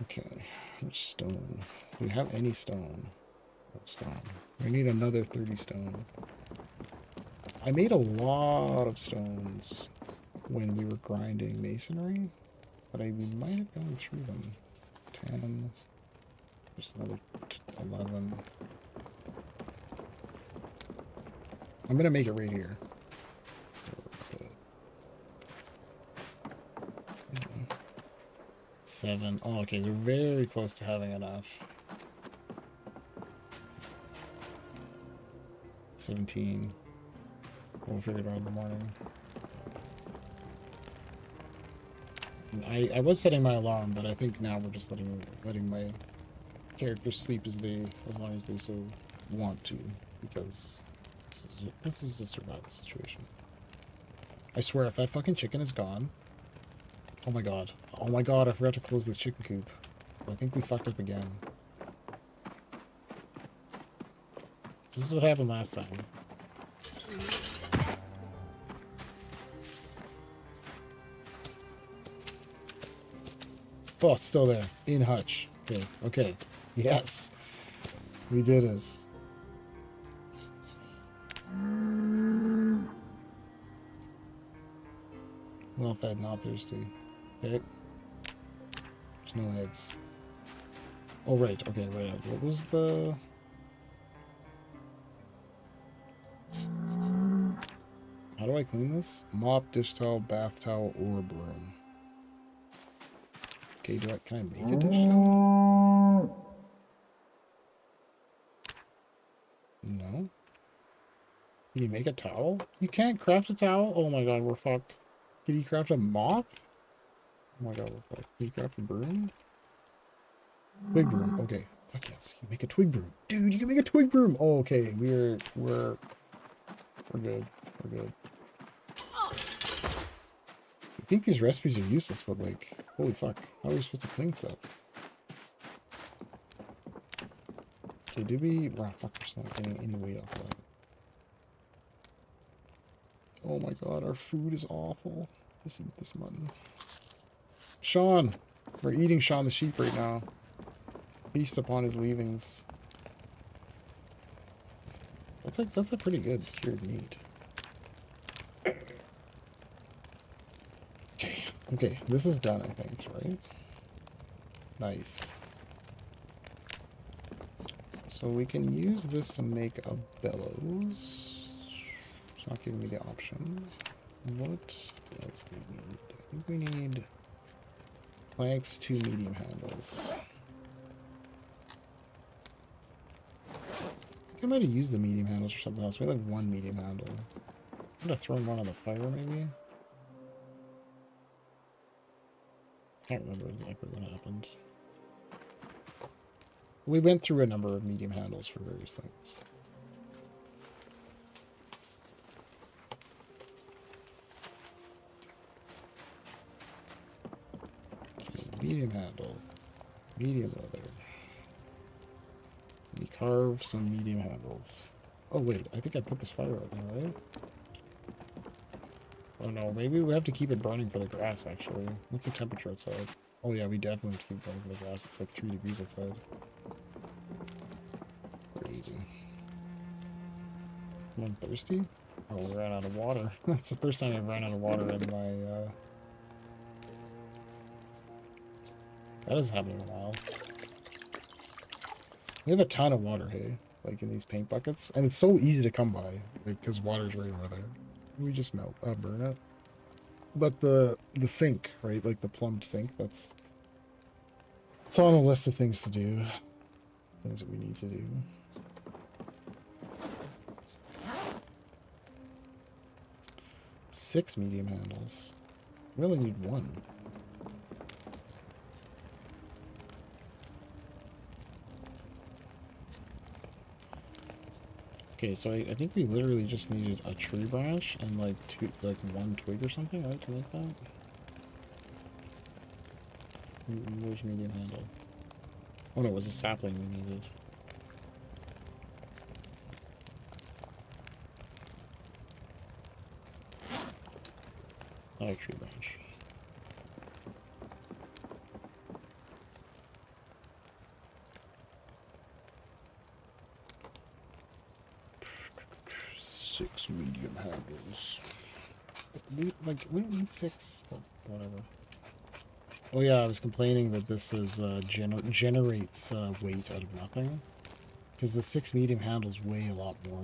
Okay. Which stone? Do we have any stone? No stone. We need another 30 stone. I made a lot of stones when we were grinding masonry, but we might have gone through them. 10, just another 11. I'm gonna make it right here. So 7. Oh, okay, they're very close to having enough. 17. We'll figure it out in the morning. I was setting my alarm, but I think now we're just letting my characters sleep as long as they so want to, because this is a survival situation. I swear, if that fucking chicken is gone, oh my god, I forgot to close the chicken coop. I think we fucked up again. This is what happened last time. Oh, it's still there. In hutch. Okay, okay. Yes. We did it. Well fed, not thirsty. Okay. There's no eggs. Oh, right. Okay, wait. What was the... How do I clean this? Mop, dish towel, bath towel, or broom. Okay, can I make a dish towel? No. Can you make a towel? You can't craft a towel? Oh my god, we're fucked. Can you craft a mop? Oh my god, we're fucked. Can you craft a broom? Twig broom. Okay. Fuck yes. You make a twig broom. Dude, you can make a twig broom! Oh, okay. We're good. We're good. I think these recipes are useless, but like... Holy fuck. How are we supposed to clean stuff? Okay, did we... Wow, fuck, we're still not getting any weight off of that. Oh my god, our food is awful. Let's eat this mutton. Sean! We're eating Sean the sheep right now. Feast upon his leavings. That's a pretty good cured meat. Okay, okay, this is done, I think, right? Nice. So we can use this to make a bellows. It's not giving me the option. What else do we need? I think we need planks, 2 medium handles. I might have used the medium handles for something else. We have like 1 medium handle. I'm gonna throw one on the fire, maybe. Can't remember exactly what happened. We went through a number of medium handles for various things. Okay, medium handle. Medium leather. We carve some medium handles. Oh wait, I think I put this fire out now, right? Oh no, maybe we have to keep it burning for the grass, actually. What's the temperature outside? Oh yeah, we definitely have to keep it burning for the grass. It's like 3 degrees outside. Crazy. I'm thirsty? Oh, we ran out of water. That's the first time I've run out of water in my, That hasn't happened in a while. We have a ton of water, hey? Like, in these paint buckets. And it's so easy to come by. Like, because water's right over there. We just burn it. But the sink, right? Like, the plumbed sink, it's on a list of things to do. Things that we need to do. Six medium handles. We only need 1. Okay, so I think we literally just needed a tree branch and like 1 twig or something, right, to make that? Where's medium handle? Oh no, it was a sapling we needed. Oh, tree branch. Six medium handles. We don't need 6, but whatever. Oh yeah, I was complaining that this is generates weight out of nothing, because the 6 medium handles weigh a lot more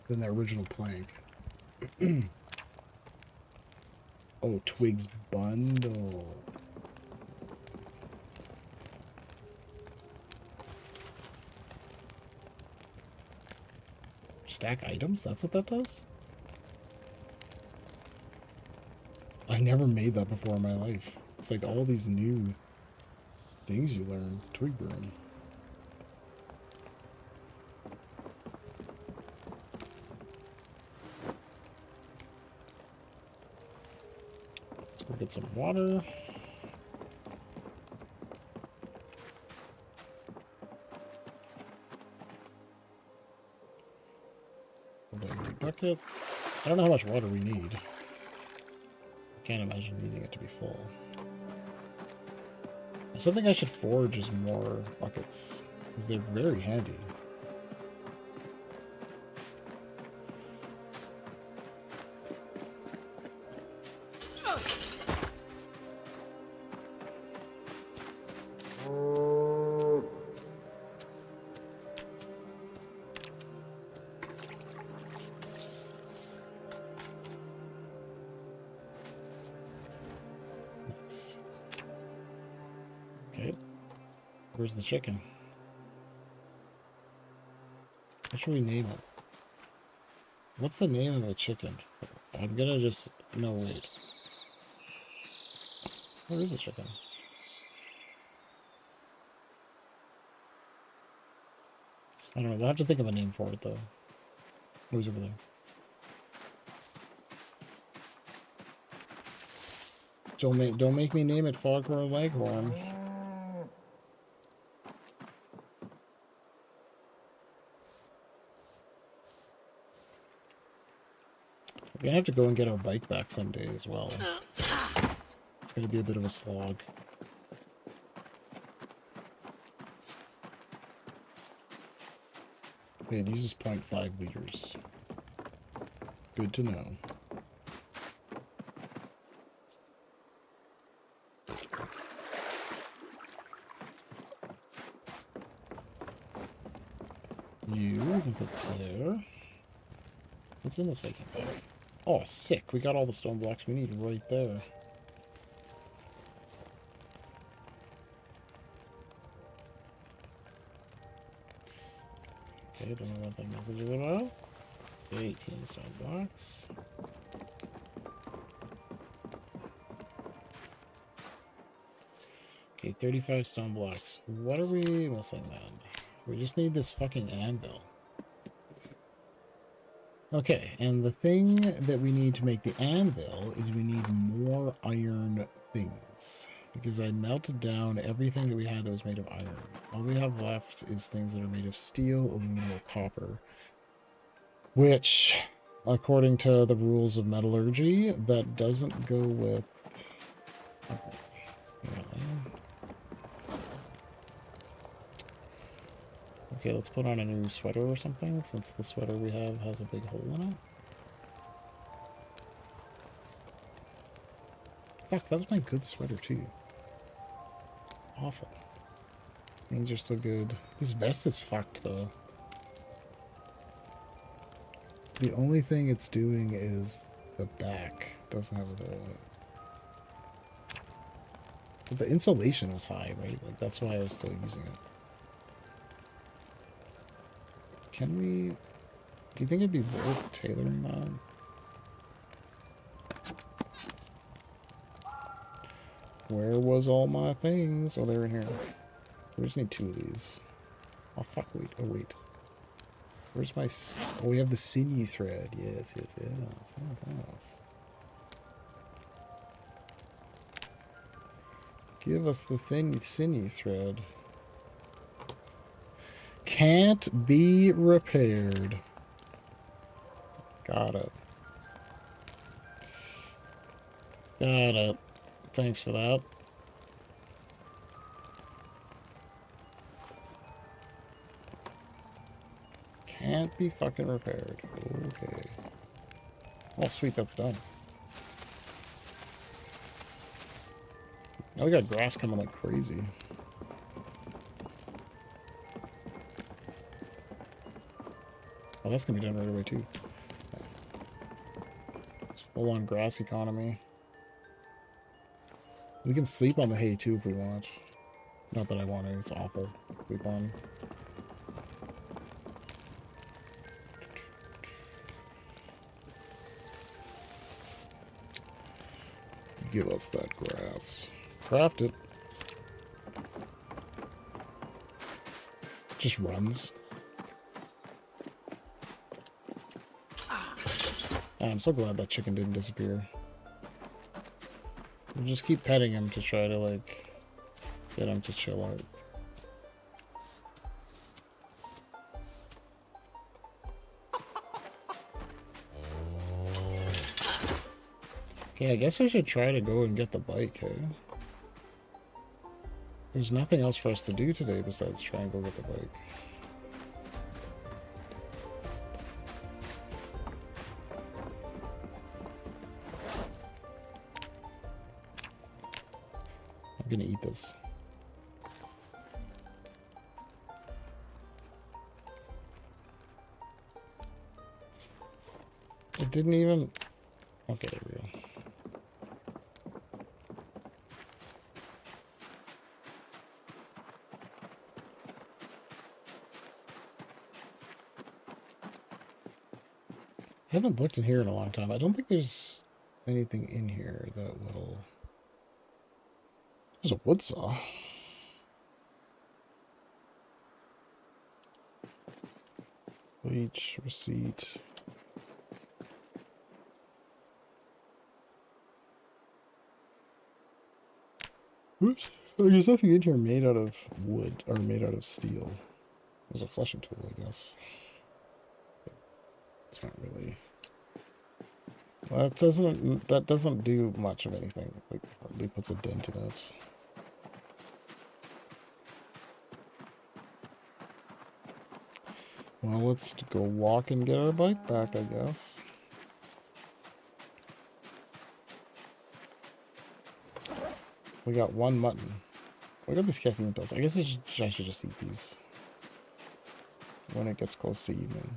than the original plank. Oh, twigs bundle. Stack items? That's what that does? I never made that before in my life. It's like all these new things you learn. Twig burn. Let's go get some water. Bucket. I don't know how much water we need. I can't imagine needing it to be full. I still think I should forage more buckets, because they're very handy. Where's the chicken? What should we name it? What's the name of a chicken? I'm gonna just... No, wait. Where is the chicken? I don't know. We'll have to think of a name for it, though. Who's over there? Don't make me name it Foghorn Leghorn. We're gonna have to go and get our bike back someday as well. It's gonna be a bit of a slog. Okay, it uses 0.5 liters. Good to know. You can put there. What's in this hiking bag? Oh, sick. We got all the stone blocks we need right there. Okay, don't know what that message is about. 18 stone blocks. Okay, 35 stone blocks. What are we missing then? We just need this fucking anvil. Okay, and the thing that we need to make the anvil is we need more iron things. Because I melted down everything that we had that was made of iron. All we have left is things that are made of steel, aluminum, or copper. Which, according to the rules of metallurgy, that doesn't go with... Okay, let's put on a new sweater or something, since the sweater we have has a big hole in it. Fuck, that was my good sweater too. Awful. Means are still good. This vest is fucked though. The only thing it's doing is the back doesn't have a hole in it. But the insulation was high, right? Like that's why I was still using it. Can we... Do you think it'd be worth tailoring that? Where was all my things? Oh, they're in here. We just need 2 of these. Oh, fuck, wait. Oh, wait. Where's my... Oh, we have the sinew thread. Yes. Give us the sinew thread. Can't be repaired. Got it. Got it. Thanks for that. Can't be fucking repaired. Okay. Oh, sweet, that's done. Now we got grass coming like crazy. Oh, that's gonna be done right away too. It's full on grass economy. We can sleep on the hay too if we want. Not that I want to, it's awful. Sleep on. Give us that grass. Craft it. Just runs. I'm so glad that chicken didn't disappear. We'll just keep petting him to try to, like, get him to chill out. Okay, I guess I should try to go and get the bike, hey? There's nothing else for us to do today besides try and go get the bike. I'm gonna eat this. It didn't even... Okay, there we go. I haven't looked in here in a long time. I don't think there's anything in here that will... There's a wood saw. Bleach, receipt. Oops. There's nothing in here made out of wood or made out of steel. There's a fleshing tool, I guess. It's not really. Well, that doesn't do much of anything. Like hardly puts a dent in it. Well, let's go walk and get our bike back, I guess. We got one mutton. We got these caffeine pills. I guess I should just eat these when it gets close to evening.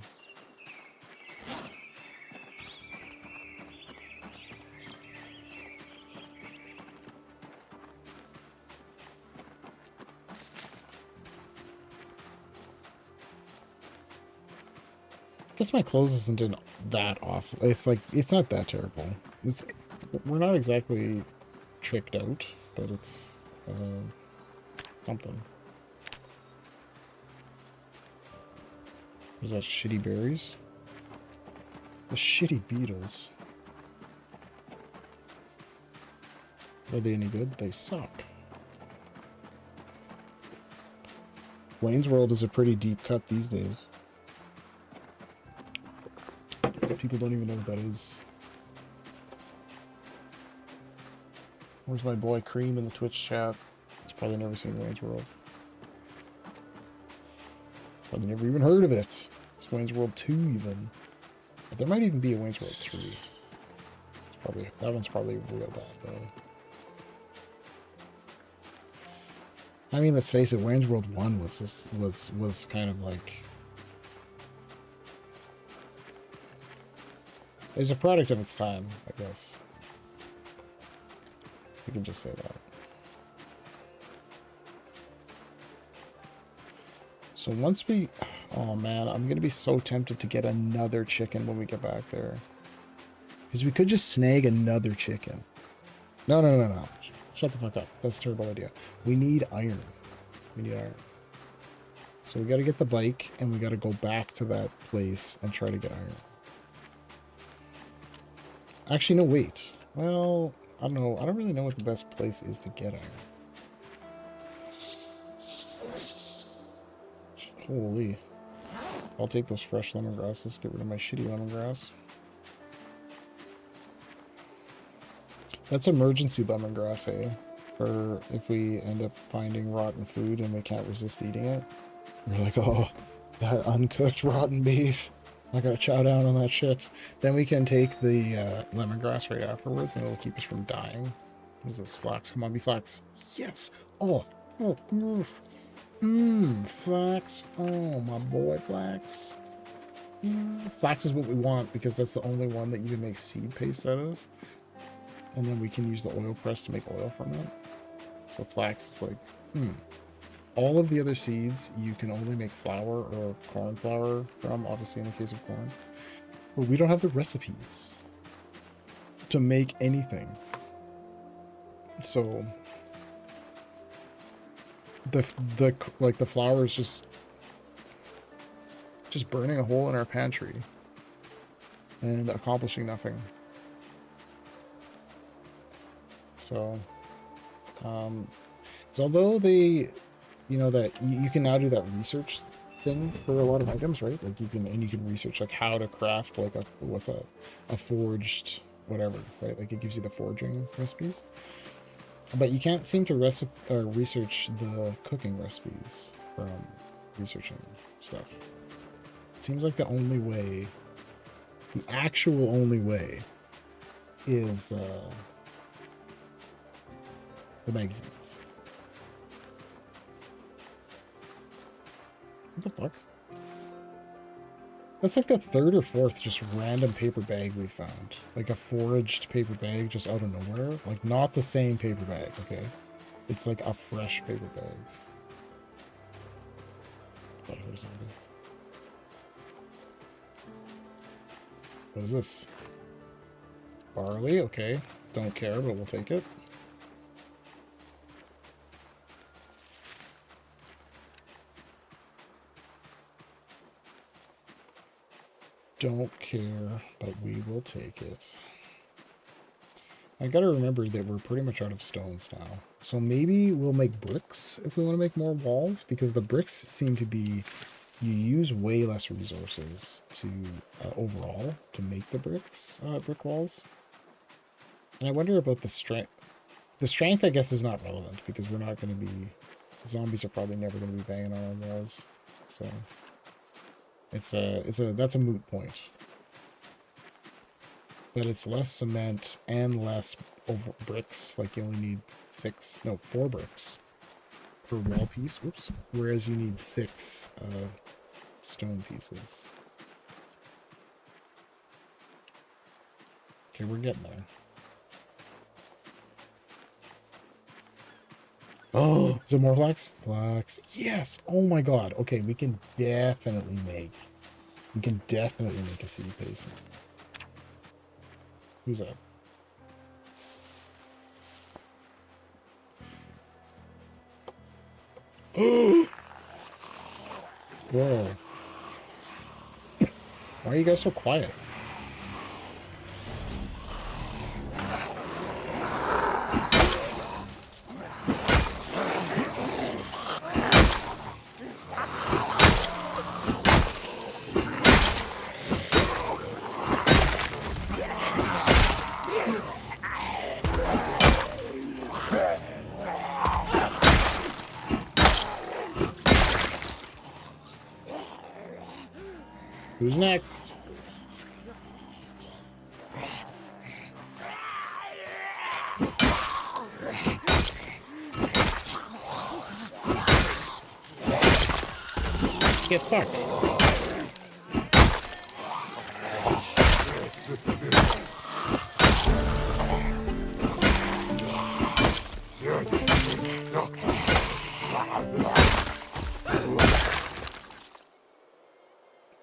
I guess my clothes isn't in that off. It's like, it's not that terrible. We're not exactly tricked out, but it's something. Is that shitty berries? The shitty beetles. Are they any good? They suck. Wayne's World is a pretty deep cut these days. People don't even know what that is. Where's my boy Cream in the Twitch chat? He's probably never seen Wayne's World. Probably never even heard of it. It's Wayne's World 2 even. But there might even be a Wayne's World 3. It's probably, that one's probably real bad though. I mean, let's face it, Wayne's World 1 was kind of like, it was a product of its time, I guess. We can just say that. So once we... Oh man, I'm going to be so tempted to get another chicken when we get back there. Because we could just snag another chicken. No. Shut the fuck up. That's a terrible idea. We need iron. We need iron. So we got to get the bike and we got to go back to that place and try to get iron. Actually, no, wait. Well, I don't know. I don't really know what the best place is to get iron. Holy. I'll take those fresh lemongrasses. Get rid of my shitty lemongrass. That's emergency lemongrass, hey? For if we end up finding rotten food and we can't resist eating it. We're like, oh, that uncooked rotten beef. I gotta chow down on that shit. Then we can take the lemongrass right afterwards and it'll keep us from dying. What is this? Flax. Come on, be flax. Yes! Oh! Flax. Oh, my boy, flax. Flax is what we want because that's the only one that you can make seed paste out of. And then we can use the oil press to make oil from it. So flax is like, all of the other seeds you can only make flour or corn flour from, obviously in the case of corn. But we don't have the recipes to make anything. So the flour is just burning a hole in our pantry and accomplishing nothing. So although they, you know, that you can now do that research thing for a lot of items, right? Like you can research like how to craft like a forged whatever, right? Like it gives you the forging recipes, but you can't seem to research the cooking recipes from researching stuff. It seems like the only way, the actual only way, is the magazines. What the fuck? That's like the third or fourth just random paper bag we found. Like a foraged paper bag just out of nowhere. Like not the same paper bag, okay? It's like a fresh paper bag. What is this? Barley, okay. Don't care, but we'll take it. Don't care, but we will take it. I gotta remember that we're pretty much out of stones now. So maybe we'll make bricks if we want to make more walls, because the bricks seem to be, you use way less resources to overall to make the brick walls. And I wonder about the strength. The strength, I guess, is not relevant because we're not going to be, zombies are probably never going to be banging on our walls. So that's a moot point. But it's less cement and less over bricks. Like you only need 4 bricks per wall piece. Whoops. Whereas you need 6 stone pieces. Okay, we're getting there. Oh, is there more flax? Flax. Yes. Oh my god. Okay, we can definitely make a seed paste. Who's that? Bro. Why are you guys so quiet? Who's next? Get fucked.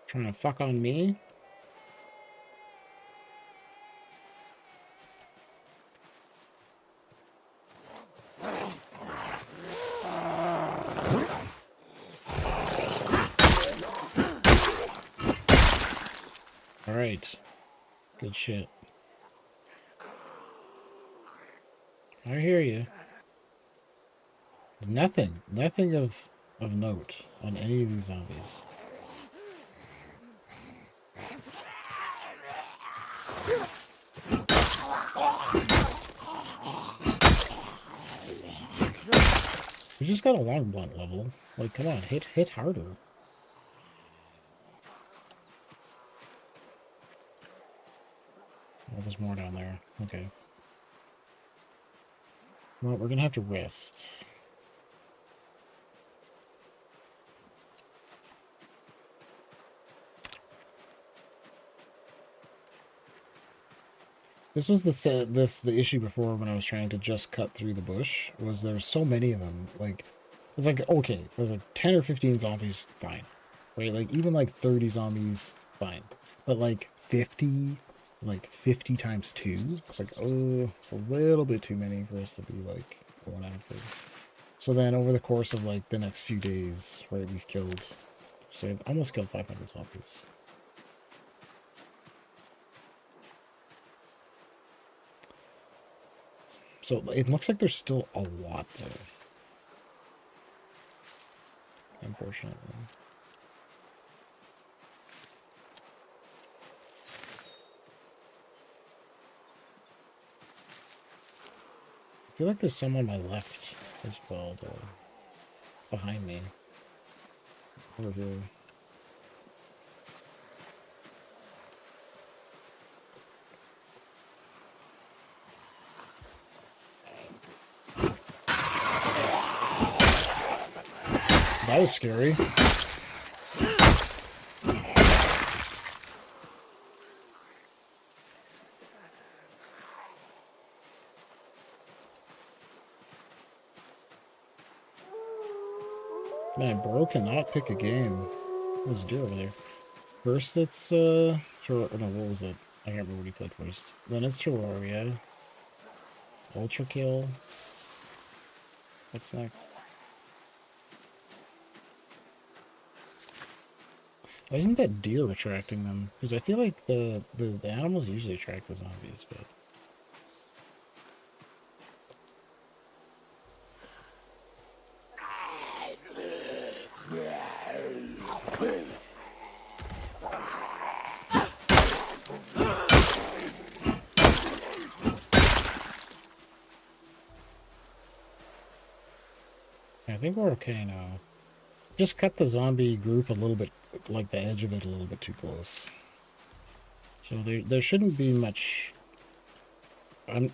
Trying to fuck on me? Alright. Good shit. I hear you. Nothing of note on any of these zombies. We just got a long blunt level. Like, come on, hit harder. Oh, there's more down there. Okay. Well, we're gonna have to rest. This was the issue before when I was trying to just cut through the bush, was there's so many of them. Like, it's like, okay, there's like 10 or 15 zombies, fine. Right? Like, even like 30 zombies, fine. But like 50 times 2, it's like, oh, it's a little bit too many for us to be like going after. So then over the course of like the next few days, right, we've killed, so I've almost killed 500 zombies. So it looks like there's still a lot there, unfortunately. I feel like there's some on my left as well, though. Behind me. Over here. That was scary. Man, bro cannot pick a game. There's a deer over there. First it's, no, what was it? I can't remember what he played first. Then it's Terraria. Ultra Kill. What's next? Why isn't that deer attracting them? Because I feel like the animals usually attract the zombies, but... I think we're okay now. Just cut the zombie group a little bit, like the edge of it a little bit too close. So there shouldn't be much.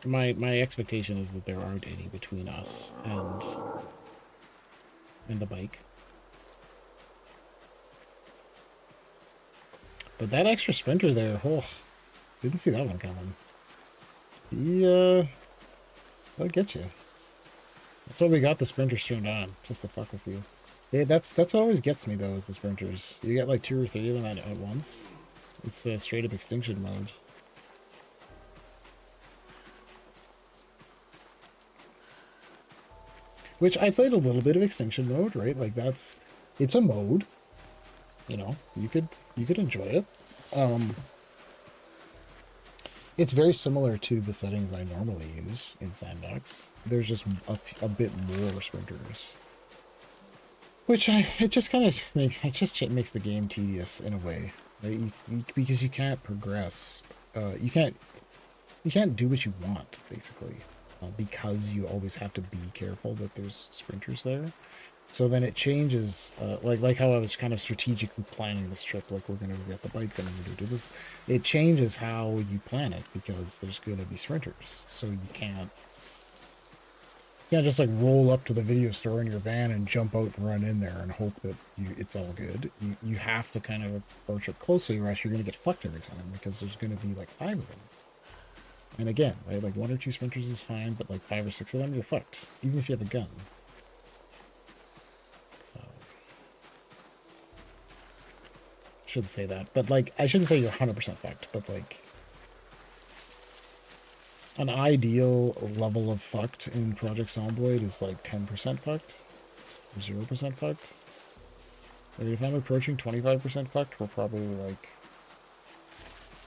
My expectation is that there aren't any between us and the bike. But that extra sprinter there, oh, didn't see that one coming. I'll get you. That's why we got the sprinters turned on, just to fuck with you. Yeah, that's what always gets me though, is the sprinters. You get like 2 or 3 of them at once. It's a straight up extinction mode. Which I played a little bit of extinction mode, right? Like it's a mode. You know, you could enjoy it. It's very similar to the settings I normally use in Sandbox. There's just a bit more sprinters. Which it just makes the game tedious in a way, right? Because you can't progress. You can't do what you want, basically, because you always have to be careful that there's sprinters there. So then it changes, like how I was kind of strategically planning this trip, like we're going to get the bike, then we're going to do this. It changes how you plan it because there's going to be sprinters. So you can't just like roll up to the video store in your van and jump out and run in there and hope that it's all good. You have to kind of approach it closely, or else you're going to get fucked every time because there's going to be like 5 of them. And again, right, like 1 or 2 sprinters is fine, but like 5 or 6 of them, you're fucked, even if you have a gun. So, shouldn't say that, but like I shouldn't say you're 100% fucked, but like an ideal level of fucked in Project Zomboid is like 10% fucked or 0% fucked. Like if I'm approaching 25% fucked, we're probably like,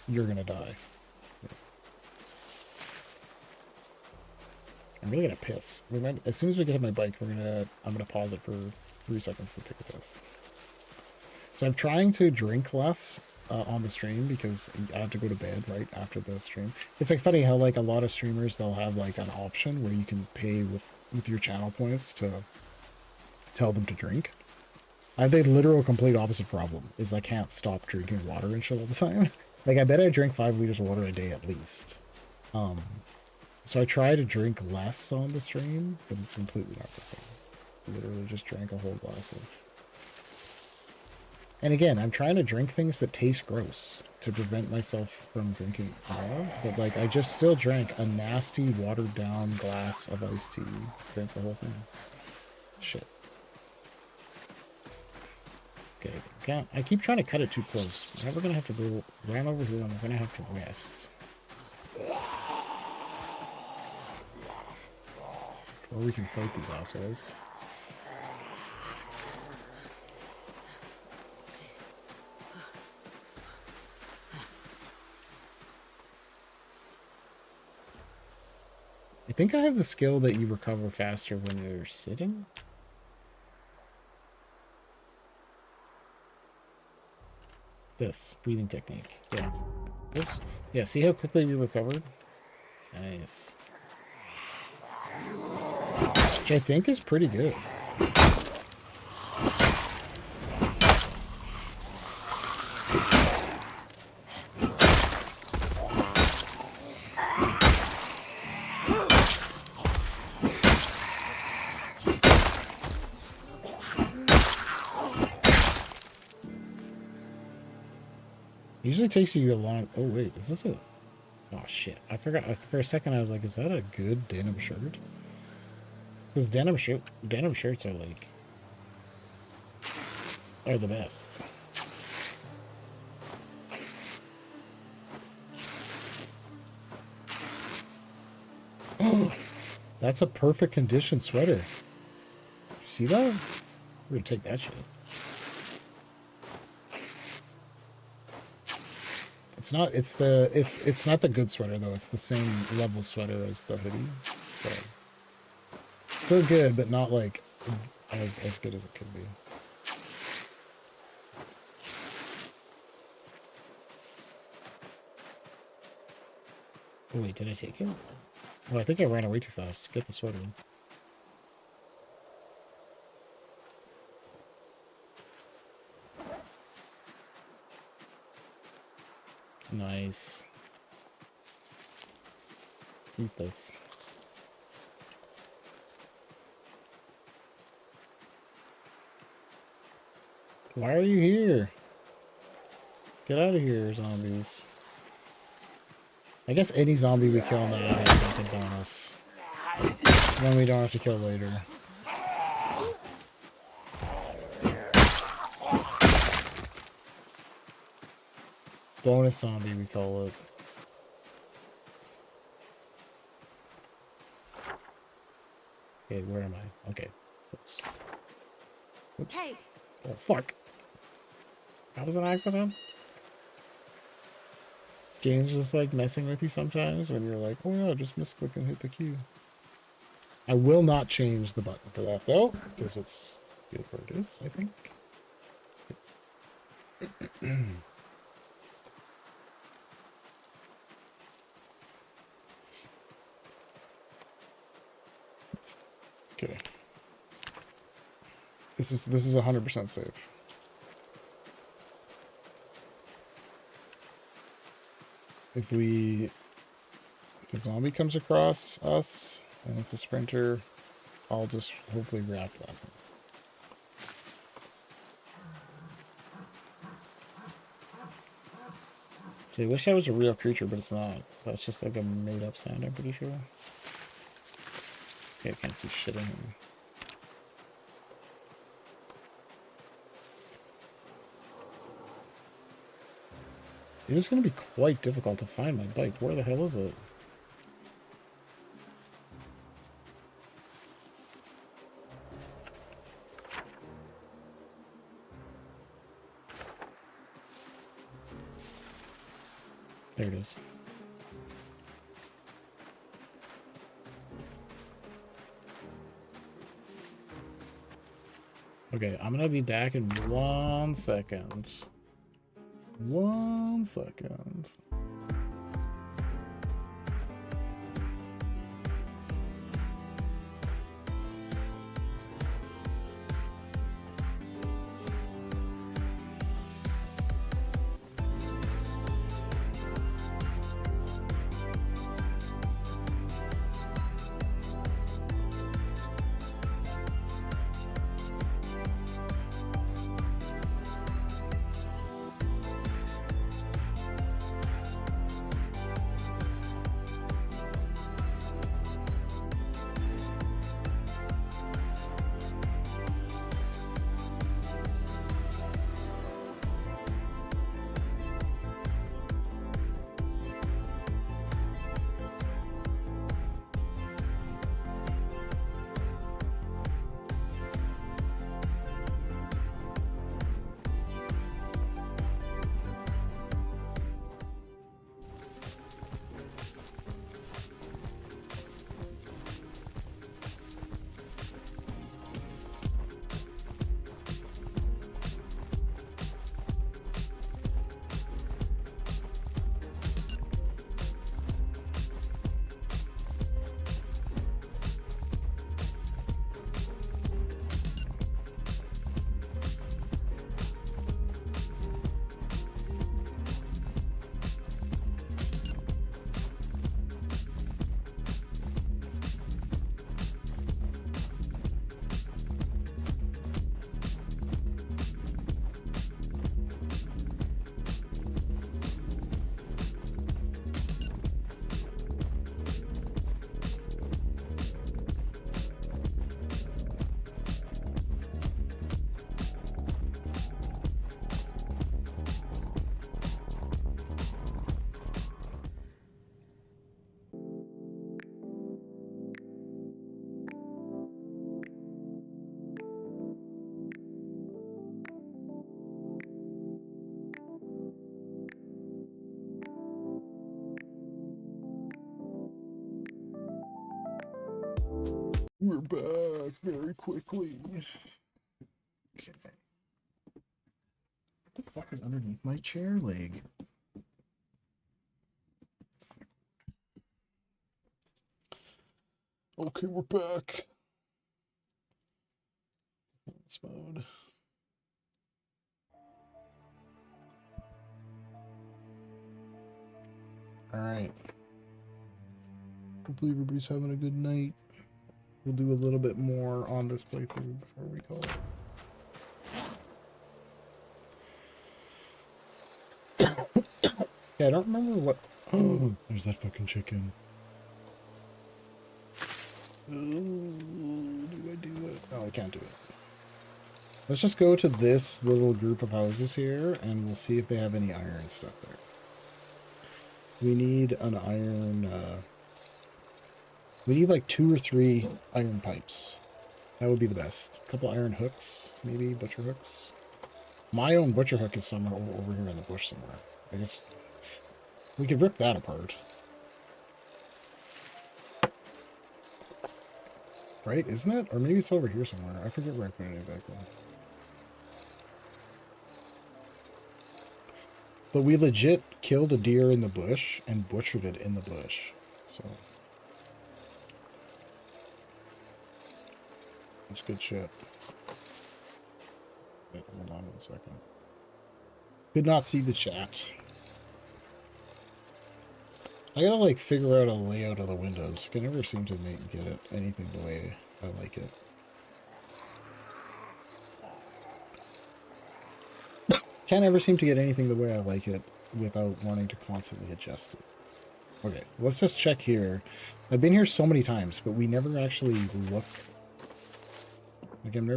you're gonna die. I'm really gonna piss. As soon as we get on my bike, I'm gonna pause it for 3 seconds to take a piss. So I'm trying to drink less on the stream because I have to go to bed right after the stream. It's like funny how like a lot of streamers, they'll have like an option where you can pay with your channel points to tell them to drink. I have the literal complete opposite problem, is I can't stop drinking water and shit all the time. Like I bet I drink 5 liters of water a day at least. So I try to drink less on the stream, but it's completely not the thing. Literally just drank a whole glass of... And again, I'm trying to drink things that taste gross to prevent myself from drinking more. But like, I just still drank a nasty watered down glass of iced tea. Drank the whole thing. Shit. Okay, I keep trying to cut it too close. Now we're gonna have to go right over here and we're gonna have to rest. Or we can fight these assholes. I think I have the skill that you recover faster when you're sitting. This breathing technique. Yeah. Oops. Yeah, see how quickly we recovered? Nice. Which I think is pretty good. Usually takes you a long... Oh, wait. Is this a... Oh, shit. I forgot. For a second, I was like, is that a good denim shirt? Because denim shirts are, like... are the best. That's a perfect condition sweater. You see that? We're gonna take that shit. It's not the good sweater though. It's the same level sweater as the hoodie. So still good, but not like as good as it could be. Oh, wait, did I take it? Oh, I think I ran away too fast. Get the sweater. Nice. Eat this. Why are you here? Get out of here, zombies. I guess any zombie we kill now has like a bonus. Then we don't have to kill later. Bonus zombie, we call it. Okay, where am I? Okay. Oops. Oops. Hey. Oh, fuck. That was an accident? Game's just like messing with you sometimes when you're like, oh yeah, just misclick and hit the Q. I will not change the button for that though, because it's good where it is, I think. Okay. This is 100% safe. If a zombie comes across us and it's a sprinter, I'll just hopefully react less. See, I wish I was a real creature, but it's not. That's just like a made-up sound, I'm pretty sure. Okay, I can't see shit in here. It is going to be quite difficult to find my bike. Where the hell is it? There it is. Okay, I'm gonna be back in 1 second. 1 second. We're back very quickly. Okay. What the fuck is underneath my chair leg? Okay, we're back. Performance mode. Alright. Hopefully everybody's having a good night. We'll do a little bit more on this playthrough before we call it. Yeah, I don't remember what... Oh, there's that fucking chicken. Oh, do I do it? Oh, I can't do it. Let's just go to this little group of houses here, and we'll see if they have any iron stuff there. We need an iron, we need like 2 or 3 iron pipes. That would be the best. A couple iron hooks, maybe butcher hooks. My own butcher hook is somewhere over here in the bush somewhere. I guess we could rip that apart. Right, isn't it? Or maybe it's over here somewhere. I forget where I put it back then. But we legit killed a deer in the bush and butchered it in the bush. So it's good shit. Wait, hold on 1 second. Could not see the chat. I gotta like figure out a layout of the windows. I can never seem to get it anything the way I like it. Can't ever seem to get anything the way I like it without wanting to constantly adjust it. Okay, let's just check here. I've been here so many times, but we never actually look. Like I'm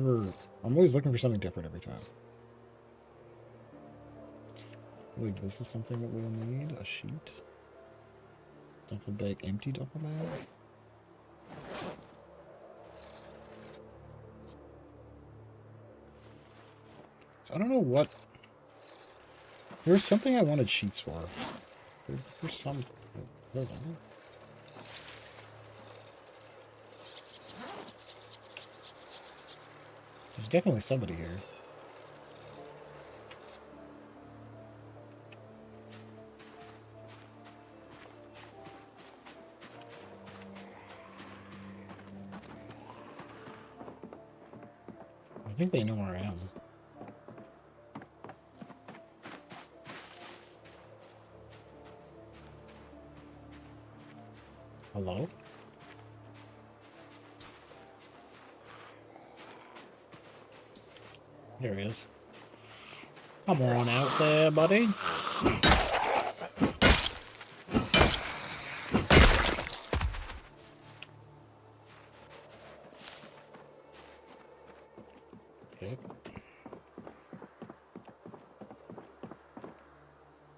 always looking for something different every time. Like this is something that we'll need. A sheet. Duffel bag, empty duffel bag. So I don't know what. There was something I wanted sheets for. There's some. There's definitely somebody here. I think they know where I am. Hello? There he is. Come on out there, buddy. Okay.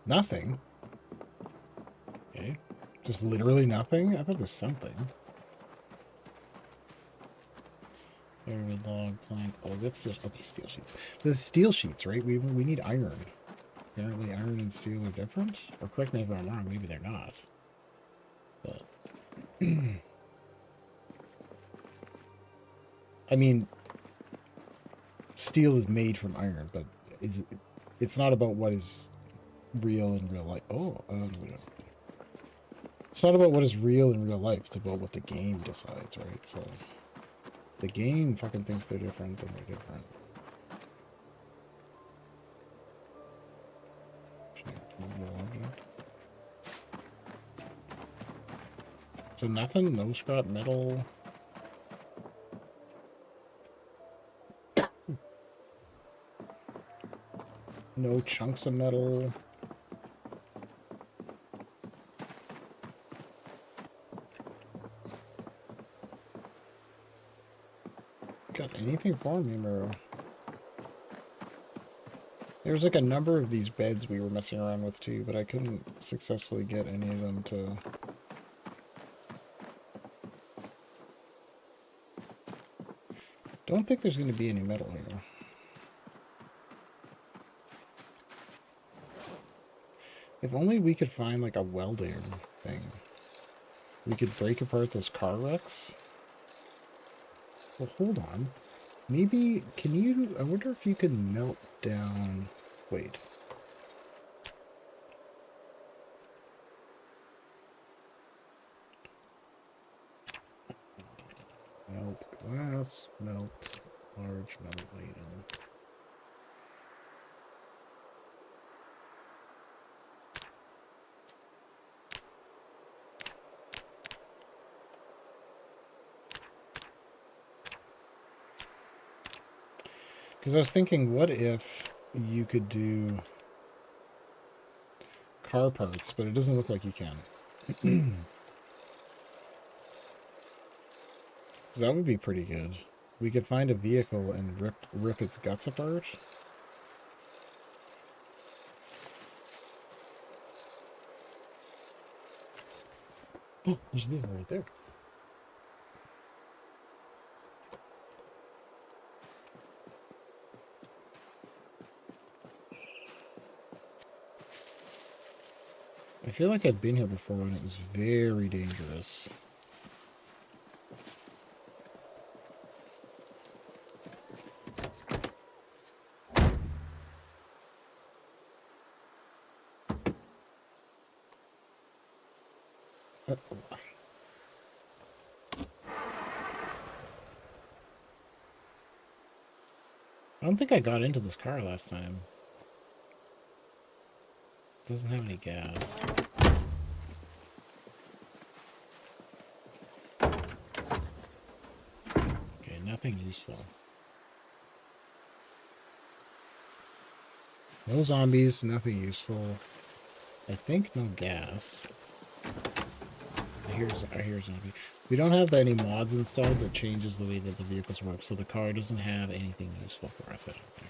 Nothing? Okay. Just literally nothing? I thought there's something. Fairy log, plank. Oh, that's just... Okay, steel sheets. The steel sheets, right? We need iron. Apparently iron and steel are different? Or correct me if I'm wrong, maybe they're not. But... I mean... Steel is made from iron, but it's not about what is real in real life. Oh, no, we don't. It's not about what is real in real life. It's about what the game decides, right? So the game fucking thinks they're different, then they're different. So nothing, no scrap metal. No chunks of metal. Got anything for me, bro? There's like a number of these beds we were messing around with too, but I couldn't successfully get any of them to... Don't think there's going to be any metal here. If only we could find like a welding thing. We could break apart those car wrecks. Well, hold on. Maybe, can you... I wonder if you can melt down... Wait. Glass, melt, large metal item. Because I was thinking, what if you could do car parts, but it doesn't look like you can. Because that would be pretty good. We could find a vehicle and rip its guts apart. Oh, there's a vehicle right there. I feel like I've been here before and it was very dangerous. I don't think I got into this car last time. Doesn't have any gas. Okay, nothing useful. No zombies, nothing useful. I think no gas. I hear zombie. We don't have any mods installed that changes the way that the vehicles work, so the car doesn't have anything useful for us, I don't think.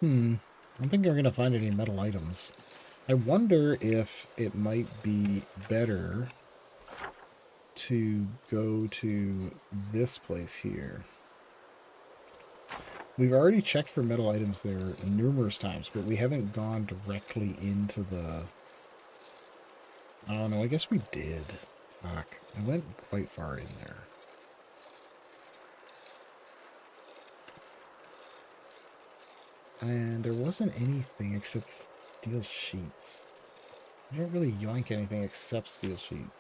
I don't think we're going to find any metal items. I wonder if it might be better to go to this place here. We've already checked for metal items there numerous times, but we haven't gone directly into the... Oh, no, I guess we did. Fuck. I went quite far in there. And there wasn't anything except steel sheets. I didn't really yoink anything except steel sheets.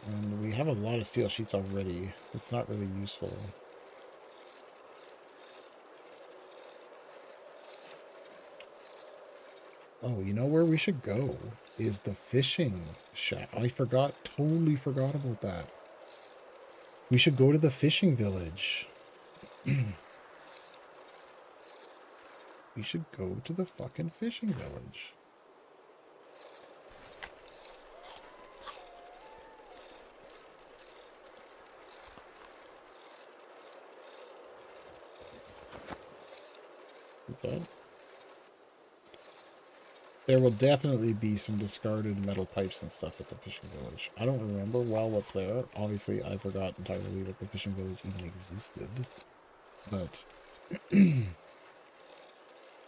And we have a lot of steel sheets already. It's not really useful. Oh, you know where we should go? Is the fishing shack. I totally forgot about that. We should go to the fishing village. We should go to the fucking fishing village. Okay. There will definitely be some discarded metal pipes and stuff at the fishing village. I don't remember well what's there. Obviously, I forgot entirely that the fishing village even existed. But...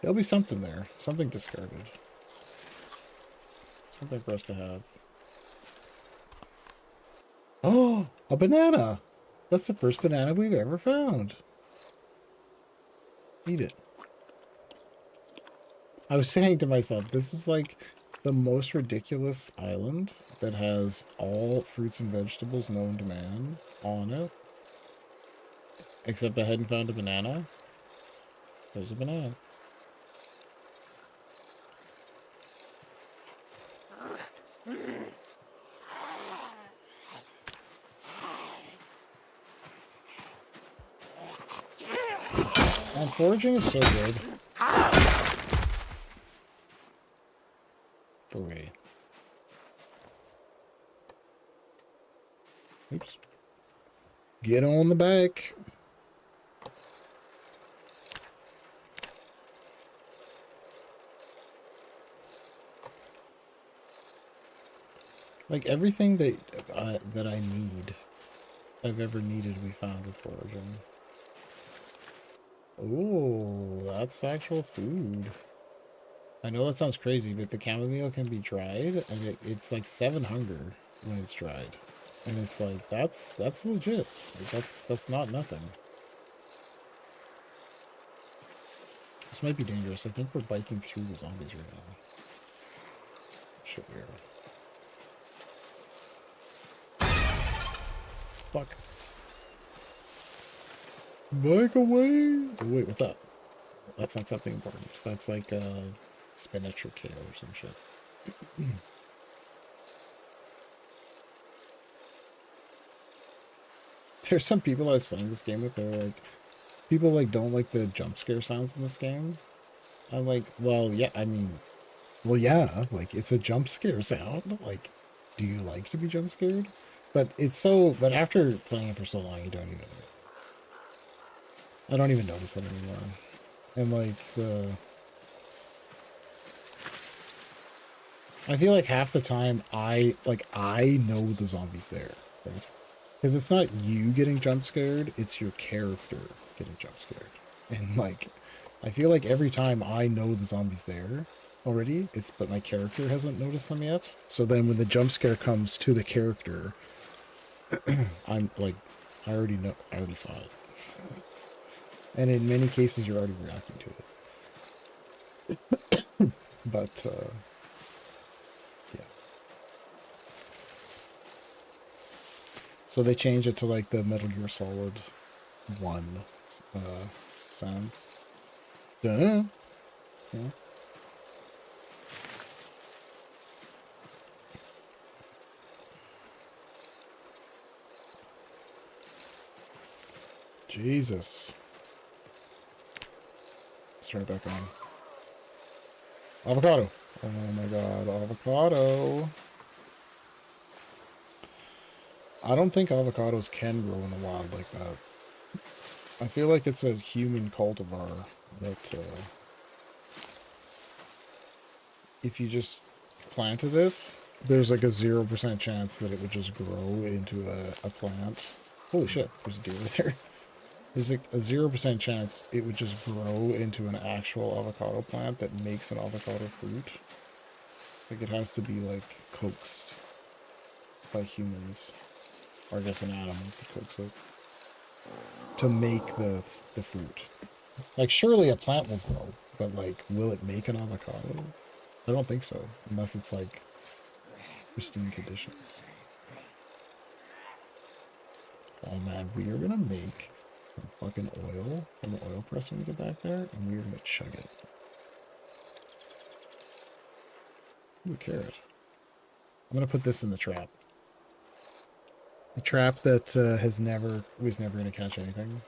there'll be something there. Something discarded. Something for us to have. Oh! A banana! That's the first banana we've ever found. Eat it. I was saying to myself, this is like the most ridiculous island that has all fruits and vegetables known to man on it. Except I hadn't found a banana. There's a banana. And foraging is so good. Hooray. Oops. Get on the back. Like everything that I need, I've ever needed, we found with foraging. Oh, that's actual food. I know that sounds crazy, but the chamomile can be dried, and it's like 7 hunger when it's dried. And it's like, that's legit. Like, that's not nothing. This might be dangerous. I think we're biking through the zombies right now. Shit, we are. Fuck. Bike away! Oh, wait, what's up? That's not something important. That's like spinach or kale or some shit. There's some people I was playing this game with, they're like, people like don't like the jump scare sounds in this game. I'm like, well, yeah, I mean, well, yeah, like it's a jump scare sound. Like, do you like to be jump scared? But it's so, but after playing it for so long, you don't even, I don't even notice it anymore. And like I feel like half the time I know the zombie's there, right? Because it's not you getting jump scared, it's your character getting jump scared. And like, I feel like every time I know the zombie's there already, but my character hasn't noticed them yet. So then when the jump scare comes to the character, I'm like, I already saw it. And in many cases, you're already reacting to it. But, yeah. So they changed it to like the Metal Gear Solid 1 sound. Duh. Yeah. Jesus. Let's turn it back on. Avocado. Oh my god, avocado. I don't think avocados can grow in the wild like that. I feel like it's a human cultivar that if you just planted it, there's like a 0% chance that it would just grow into a plant. Holy shit, there's a deer right there. There's like a 0% chance it would just grow into an actual avocado plant that makes an avocado fruit. Like it has to be like coaxed by humans. Or I guess an animal to coax it. To make the fruit. Like surely a plant will grow, but like will it make an avocado? I don't think so. Unless it's like pristine conditions. Oh man, we are gonna make some fucking oil from the oil press when we get back there, and we are gonna chug it. Ooh, a carrot. I'm gonna put this in the trap. The trap that was never gonna catch anything.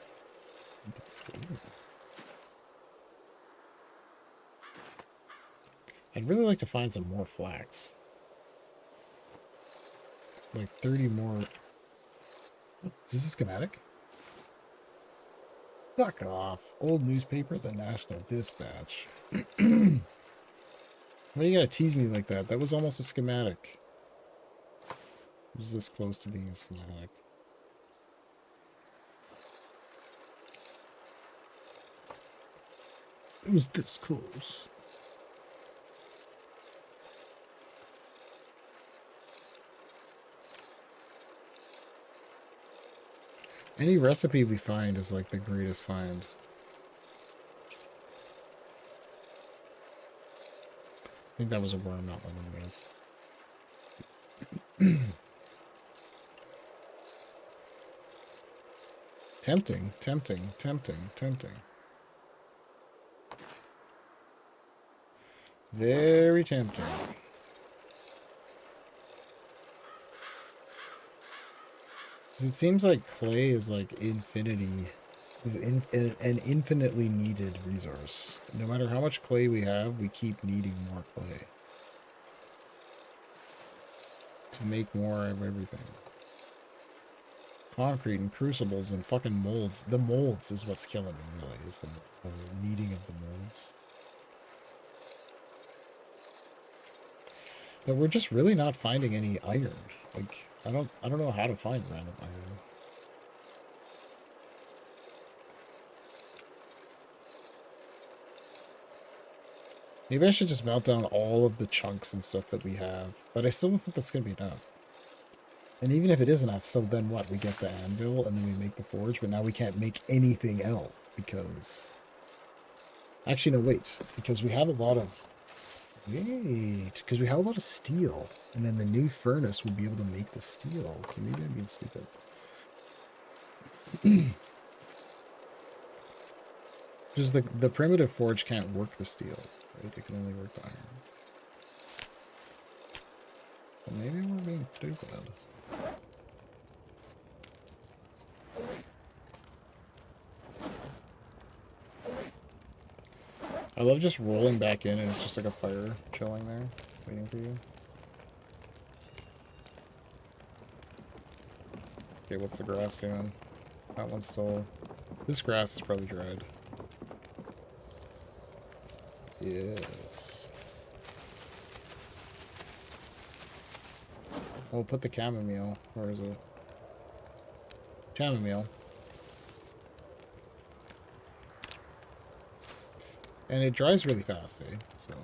I'd really like to find some more flax. Like 30 more. Is this a schematic? Fuck off. Old newspaper, the National Dispatch. Why do you gotta tease me like that? That was almost a schematic. It was this close to being a schematic. It was this close. Any recipe we find is like the greatest find. I think that was a worm, not one of these. Tempting, tempting, tempting, tempting. Very tempting. It seems like clay is like infinity, is an infinitely needed resource. No matter how much clay we have, we keep needing more clay to make more of everything. Concrete and crucibles and fucking molds. The molds is what's killing me, really, is the needing of the molds. But we're just really not finding any iron. Like, I don't know how to find random iron. Maybe I should just melt down all of the chunks and stuff that we have. But I still don't think that's going to be enough. And even if it is enough, so then what? We get the anvil and then we make the forge, but now we can't make anything else because... Actually, no, wait. Because we have a lot of... Wait. Because we have a lot of steel. And then the new furnace will be able to make the steel. Okay, maybe I'm being stupid. Because the primitive forge can't work the steel. Right? It can only work the iron. Well, maybe we're being stupid. I love just rolling back in and it's just like a fire chilling there, waiting for you. Okay, what's the grass doing? That one's still... This grass is probably dried. Yes. We'll put the chamomile. Where is it? Chamomile. And it dries really fast, eh? So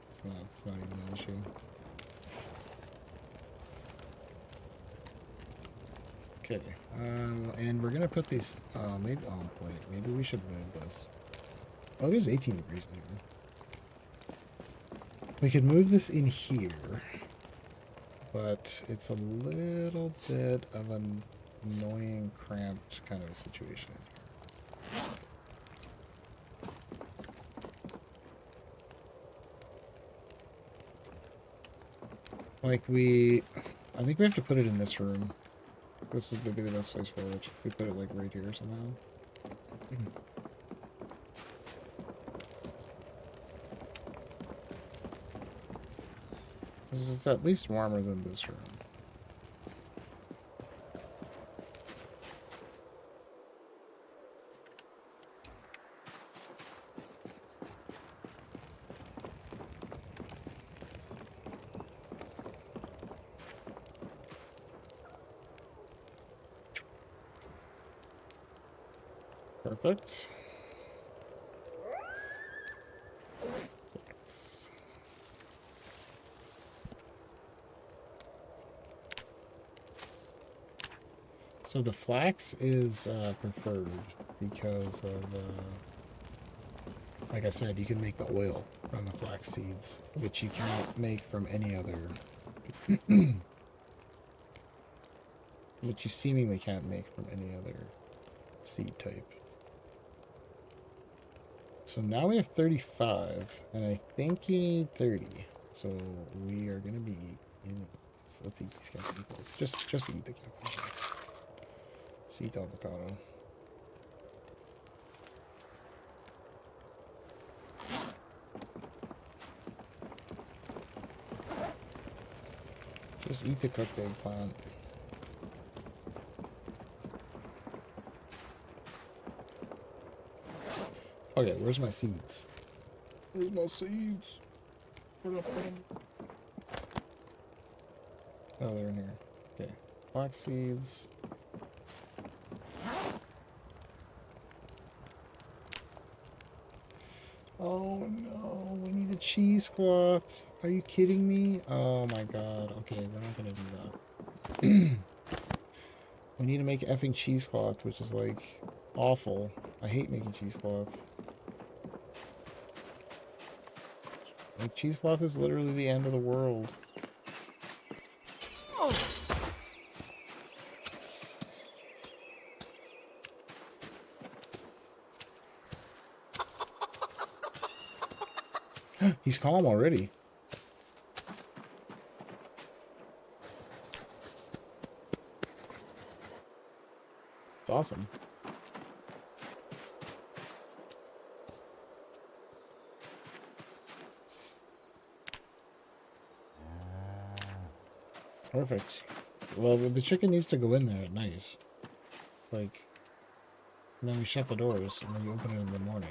it's not even an issue. Okay. And we're gonna put these maybe wait, maybe we should move this. Oh, it is 18 degrees in here. We could move this in here, but it's a little bit of an annoying, cramped kind of a situation. Like I think we have to put it in this room. This is gonna be the best place for it. We put it like right here somehow. This is at least warmer than this room. Perfect. Yes. So the flax is preferred because of, like I said, you can make the oil from the flax seeds, which you can't make from any other, which you seemingly can't make from any other seed type. So now we have 35, and I think you need 30. So we are going to be in... Let's eat these chemicals. Just eat the chemicals. Just eat the avocado. Just eat the cooked eggplant. Okay, where's my seeds? Where's my seeds? Where'd I put them? Oh, they're in here. Okay. Flax seeds. Oh no, we need a cheesecloth. Are you kidding me? Oh my god. Okay, we're not gonna do that. We need to make effing cheesecloth, which is like awful. I hate making cheesecloth. Like, cheesecloth is literally the end of the world. Oh. He's calm already. It's awesome. Perfect. Well, the chicken needs to go in there at night. Like, and then we shut the doors, and then you open it in the morning.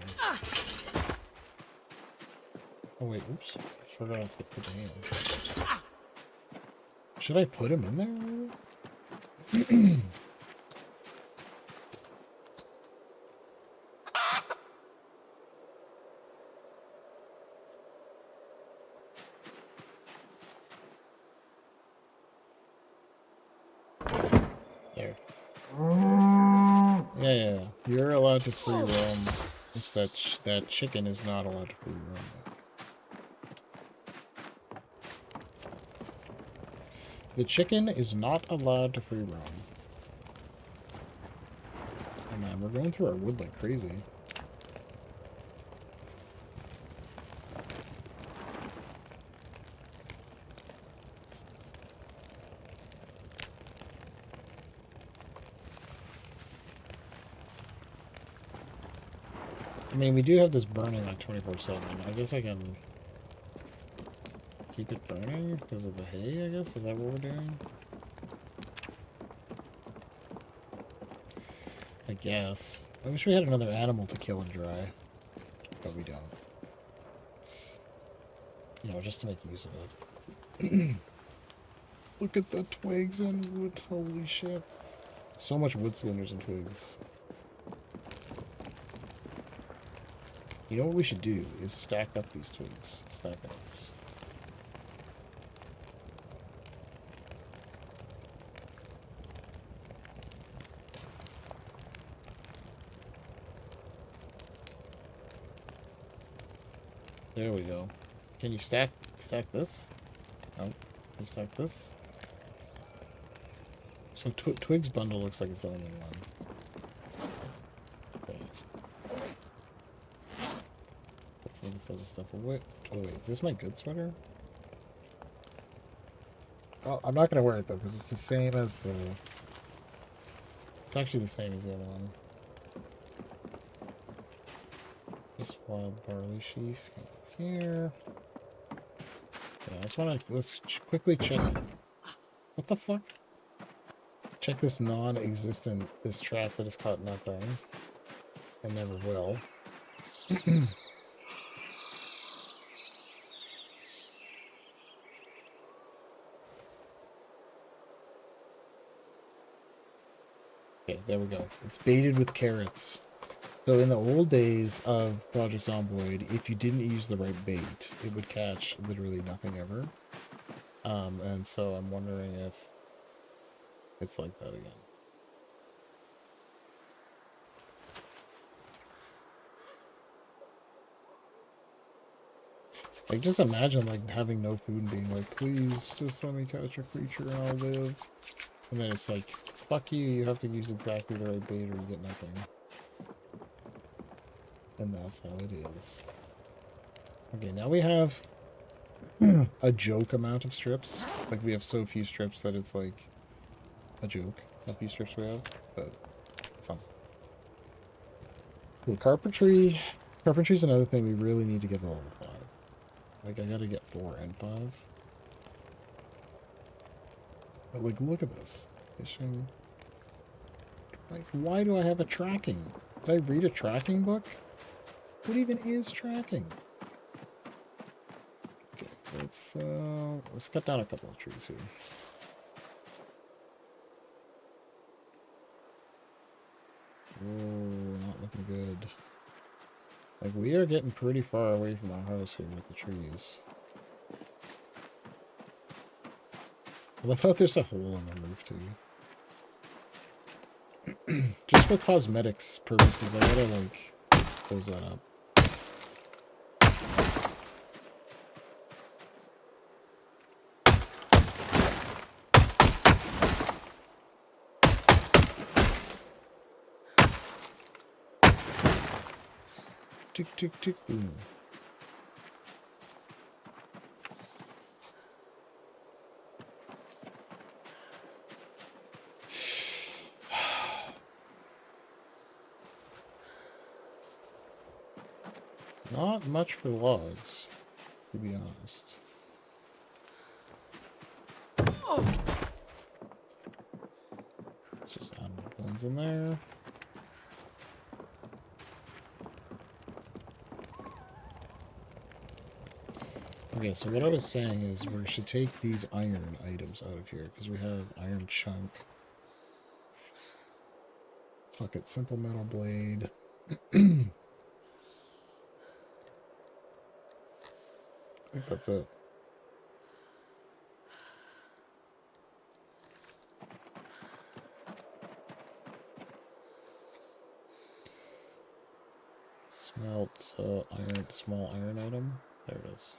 Oh wait, oops. I forgot to put the hand. Should I put him in there? allowed to free roam. It's that chicken is not allowed to free roam. The chicken is not allowed to free roam. Oh man, we're going through our wood like crazy. I mean, we do have this burning like 24/7. I guess I can keep it burning because of the hay, I guess? Is that what we're doing? I guess. I wish we had another animal to kill and dry. But we don't. You know, just to make use of it. Look at the twigs and wood. Holy shit. So much wood splinters and twigs. You know what we should do is stack up these twigs. Stack up. There we go. Can you stack this? No. Can you stack this? So Twig's bundle looks like it's only one. Okay. Let's move this other stuff away. Oh wait, is this my good sweater? Oh, I'm not gonna wear it though because it's the same as the. It's actually the same as the other one. This wild barley sheaf here. Yeah, I just want to let's quickly check. What the fuck? Check this non-existent trap that is caught in that thing. And never will. Okay, there we go. It's baited with carrots. So in the old days of Project Zomboid, if you didn't use the right bait, it would catch literally nothing ever. And so I'm wondering if it's like that again. Like, just imagine, like, having no food and being like, please, just let me catch a creature and I'll live. And then it's like, fuck you, you have to use exactly the right bait or you get nothing. And that's how it is. Okay, now we have a joke amount of strips. Like, we have so few strips that it's like a joke how few strips we have, but it's something. Okay, carpentry. Carpentry's another thing we really need to get to level 5. Like, I gotta get 4 and 5. But, like, look at this. Fishing. Like, why do I have a tracking? Did I read a tracking book? What even is tracking? Okay, let's cut down a couple of trees here. Oh, not looking good. Like, we are getting pretty far away from our house here with the trees. I love how there's a hole in the roof, too. Just for cosmetics purposes, I gotta, like, close that up. Tick, tick, tick, boom. Not much for logs, to be honest. Let's just add more bones in there. Okay, so what I was saying is we should take these iron items out of here because we have iron chunk. Fuck it, simple metal blade. I think that's it. Smelt iron, small iron item. There it is.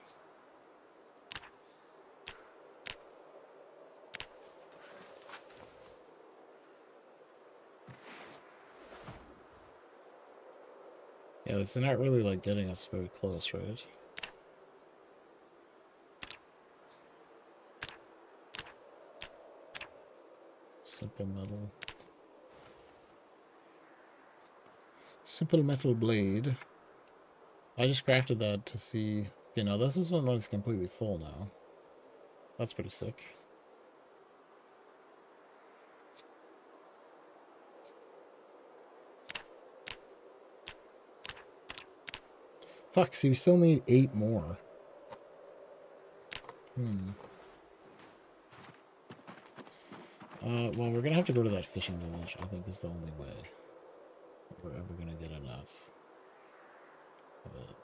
Yeah, it's not really like getting us very close, right? Simple metal. Simple metal blade. I just crafted that to see, you know, this is one that's completely full now. That's pretty sick. Fuck, see, we still need 8 more. Well, we're gonna have to go to that fishing village, I think is the only way we're ever gonna get enough of it.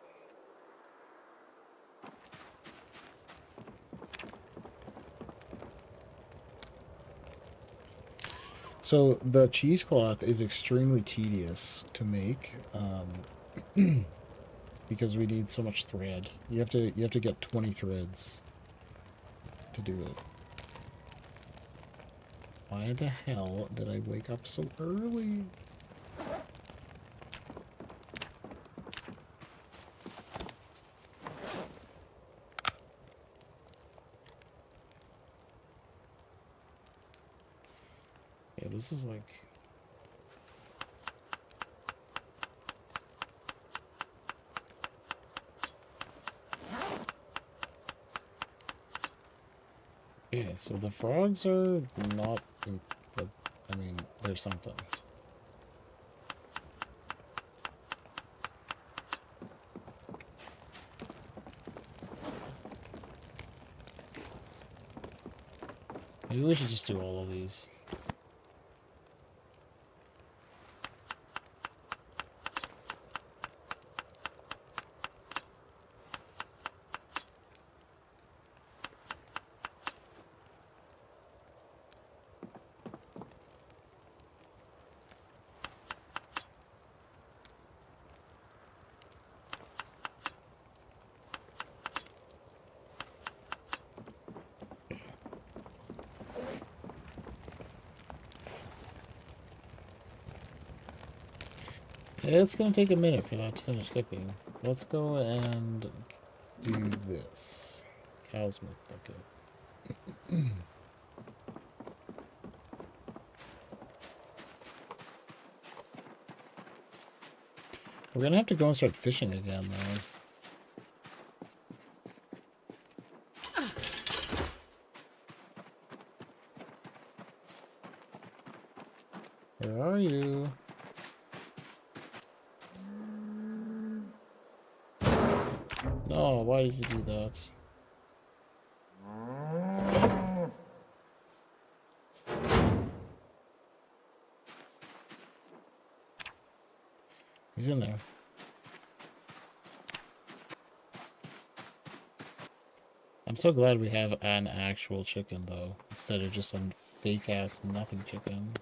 So the cheesecloth is extremely tedious to make, because we need so much thread. You have to get 20 threads to do it. Why the hell did I wake up so early? Yeah, this is like... Okay, so the frogs are not... I mean, there's something. Maybe we should just do all of these. It's gonna take a minute for that to finish cooking. Let's go and do this. Cow's milk bucket. We're gonna have to go and start fishing again, though. Where are you? No, why did you do that? He's in there. I'm so glad we have an actual chicken, though, instead of just some fake-ass nothing chicken.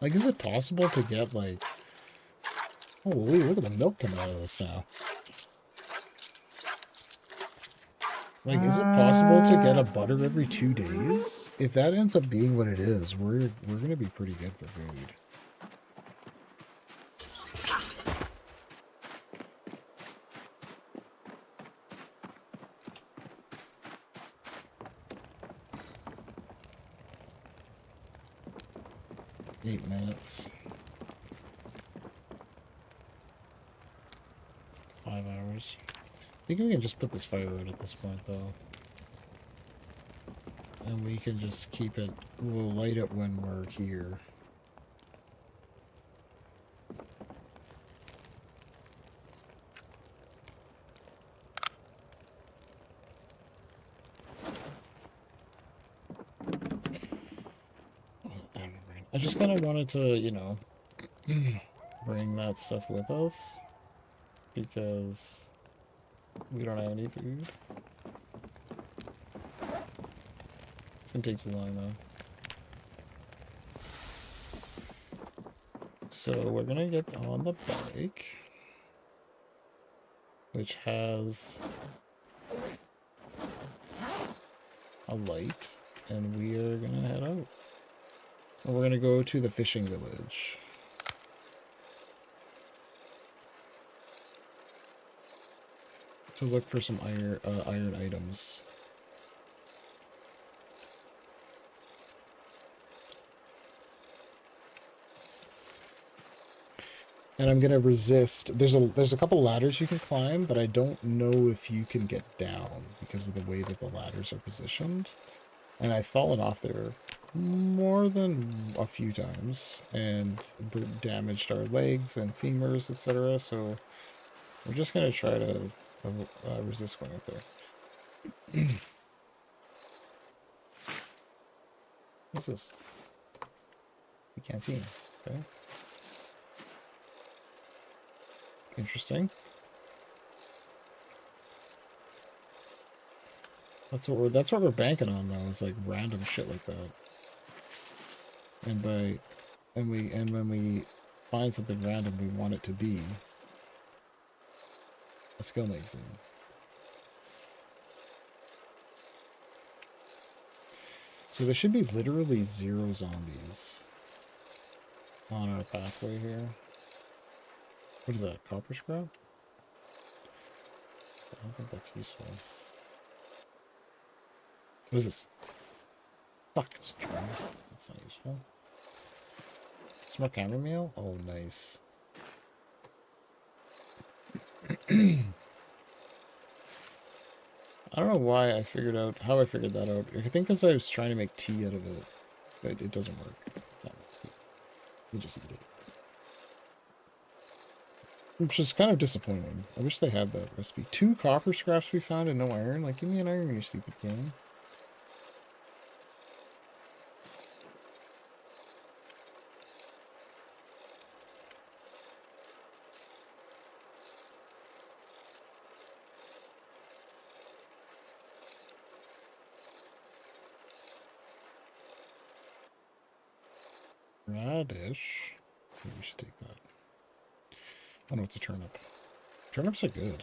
Like, is it possible to get, like... Holy, look at the milk coming out of this now. Like, is it possible to get a butter every 2 days? If that ends up being what it is, we're gonna be pretty good for food. Eight minutes. 5 hours. I think we can just put this fire out at this point, though. And we can just keep it... We'll light it when we're here. I just kind of wanted to, you know... bring that stuff with us because we don't have any food. It's gonna take too long though. So we're gonna get on the bike, which has a light, and we are gonna head out. And we're gonna go to the fishing village. To look for some iron items. And I'm gonna resist. There's a couple ladders you can climb, but I don't know if you can get down because of the way that the ladders are positioned. And I've fallen off there more than a few times and damaged our legs and femurs, etc. So we're just gonna try to resist going up there. What's this? The canteen. Okay. Interesting. That's what we're banking on though, is like random shit like that. And when we find something random we want it to be a skill magazine. So there should be literally 0 zombies on our pathway here. What is that? Copper scrap? I don't think that's useful. What is this? Fuck, it's a drum. That's not useful. Is this more camera meal? Oh, nice. I don't know why I figured out, how I figured that out. I think because I was trying to make tea out of it, but it doesn't work. No, we just eat it. Which is kind of disappointing. I wish they had that recipe. 2 copper scraps we found and no iron. Like, give me an iron, you stupid game. Radish. Maybe we should take that. Oh no, it's a turnip. Turnips are good.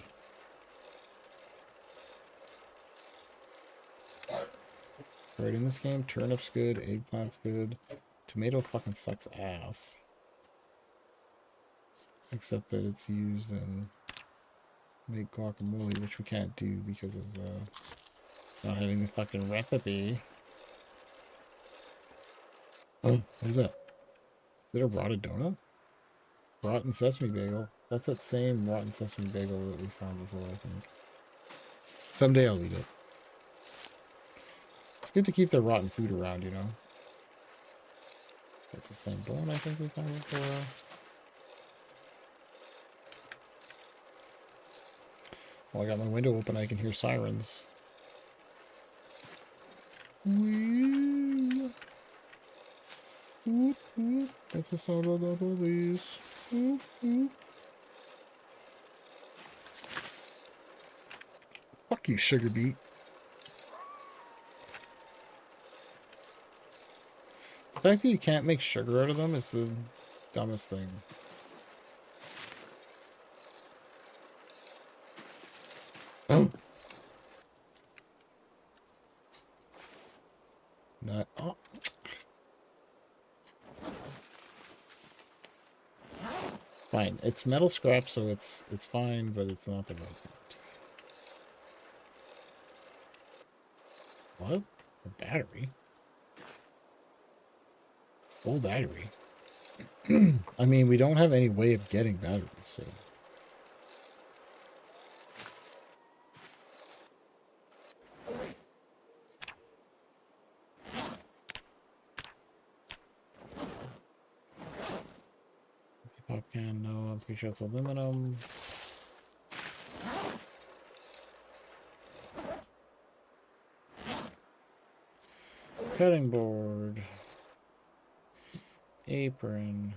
Right, in this game, turnip's good, eggplant's good. Tomato fucking sucks ass. Except that it's used in make guacamole, which we can't do because of not having the fucking recipe. Oh, what is that? Is it a rotted donut? Rotten sesame bagel. That's that same rotten sesame bagel that we found before, I think. Someday I'll eat it. It's good to keep the rotten food around, you know? That's the same bone I think we found before. Well, I got my window open, I can hear sirens. Whee! Whoop, whoop. That's the sound of the police. Whoop, whoop. Fuck you, sugar beet. The fact that you can't make sugar out of them is the dumbest thing. Oh. Not. Oh. Fine. It's metal scrap, so it's fine, but it's not the right part. What? A battery? Full battery? I mean, we don't have any way of getting batteries, so... Pop can, no, I'm pretty sure it's aluminum. Cutting board. Apron.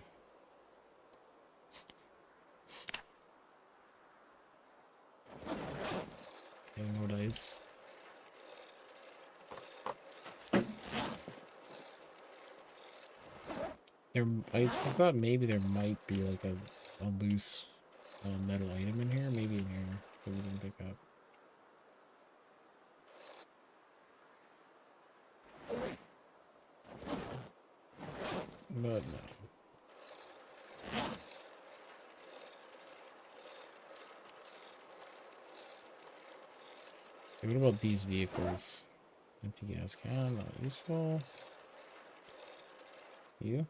guys. I just thought maybe there might be like a loose metal item in here. Maybe in here that we didn't pick up. But no. Okay, what about these vehicles? Empty gas can, not useful. You?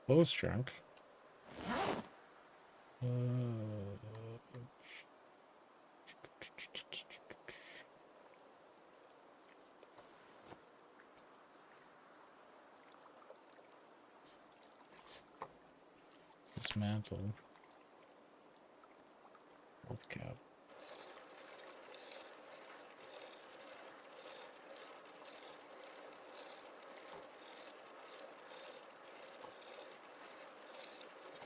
Close trunk. Dismantle. Wolf cap.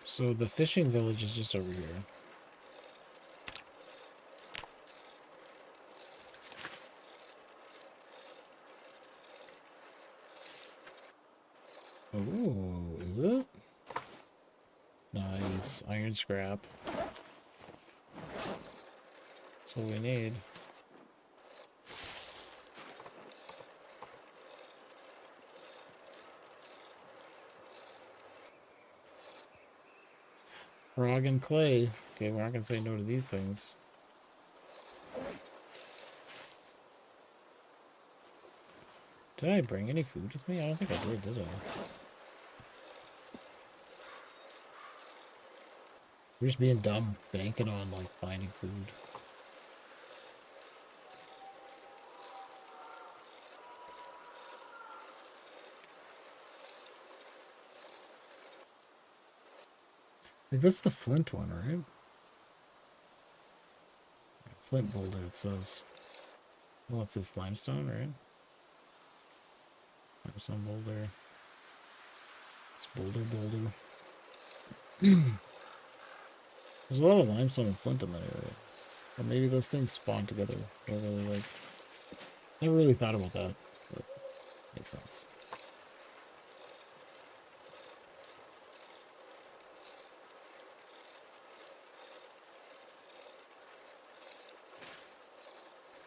So the fishing village is just over here. Oh, is it? Nice. Iron scrap. That's what we need. Frog and clay. Okay, we're not gonna say no to these things. Did I bring any food with me? I don't think I did I? We're just being dumb, banking on like finding food. Like, that's the flint one, right? Flint boulder, it says. Well, it's this limestone, right? Limestone boulder. It's boulder. There's a lot of limestone and flint in that area. Or maybe those things spawn together. I really like. Never really thought about that. But makes sense.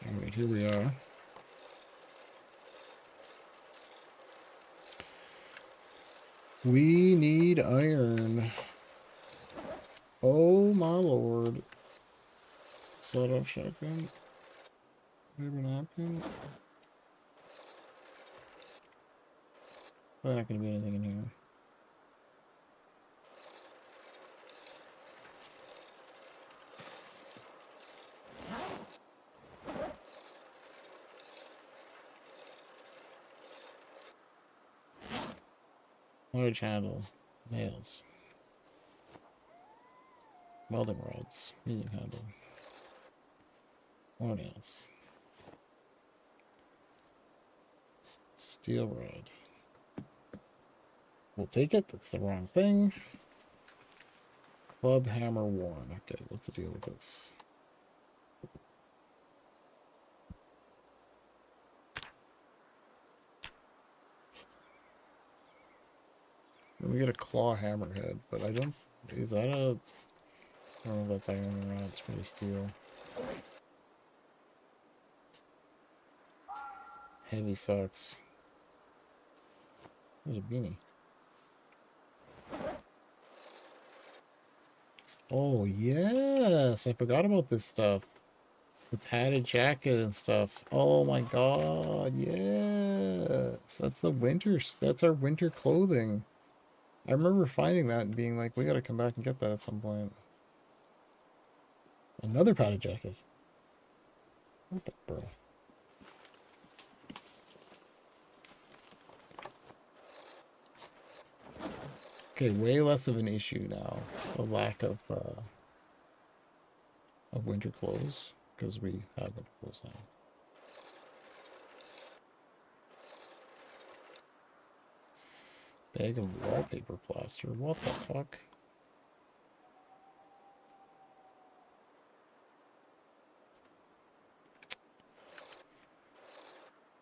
Alright, here we are. We need iron. Oh my lord. Set up shotgun. Paper napkin. Probably not gonna be anything in here. Large handle. Nails. Welding rods. Medium handle. More nails. Steel rod. We'll take it. That's the wrong thing. Club hammer worn. Okay, what's the deal with this? We get a claw hammerhead, but I don't. Is that a? I don't know if that's iron or not. It's probably steel. Heavy socks. There's a beanie. Oh yes, I forgot about this stuff. The padded jacket and stuff. Oh my god, yes. That's the winter. That's our winter clothing. I remember finding that and being like, we gotta come back and get that at some point. Another padded jacket. Perfect, bro. Okay, way less of an issue now. The lack of winter clothes, because we have winter clothes now. Bag of wallpaper plaster. What the fuck?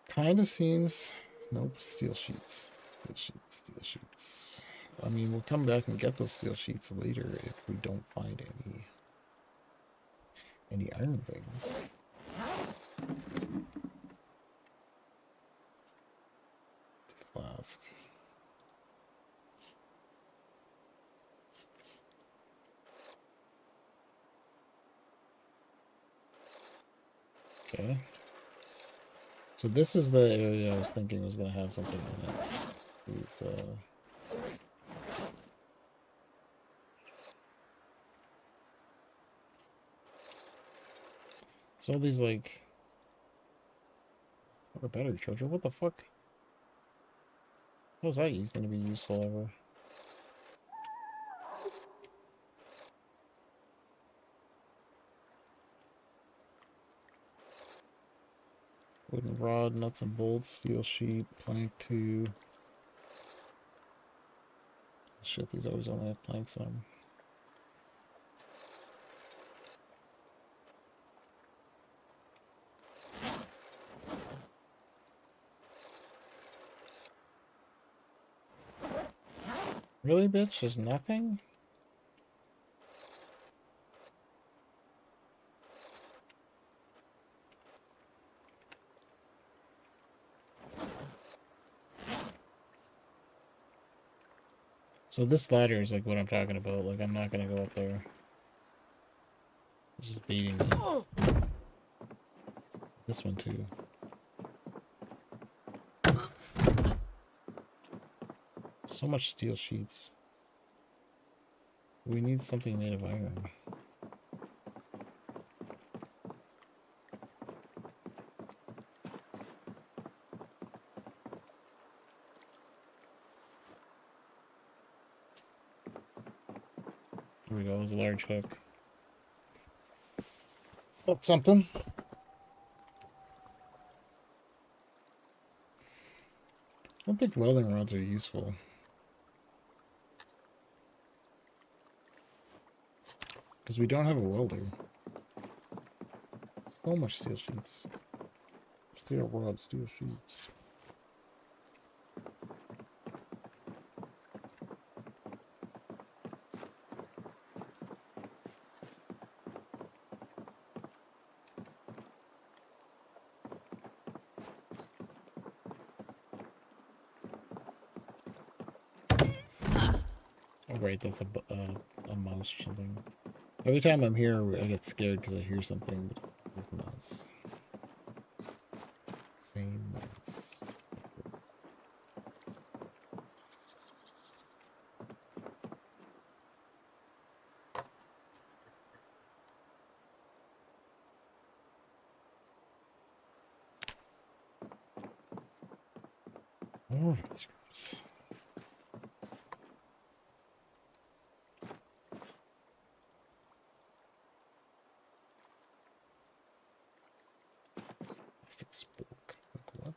Kind of seems... Nope, steel sheets. Steel sheets, steel sheets. I mean, we'll come back and get those steel sheets later if we don't find any iron things. Flask. Okay. So this is the area I was thinking was going to have something in it. It's, so all these, like... What a battery charger? What the fuck? How's that going to be useful ever? Wooden rod, nuts and bolts, steel sheet, plank 2. Shit, these always only have planks on them. Really, bitch? There's nothing? So this ladder is like what I'm talking about. Like, I'm not gonna go up there. It's just beating me. This one too. So much steel sheets. We need something made of iron. Here we go, it's a large hook. That's something. I don't think welding rods are useful. Because we don't have a welder. So much steel sheets. Steel rods, steel sheets. Oh, right, that's a mouse or something. Every time I'm here, I get scared because I hear something, but it's a mouse. Same mouse. More screws. Plastic spoke. Like what?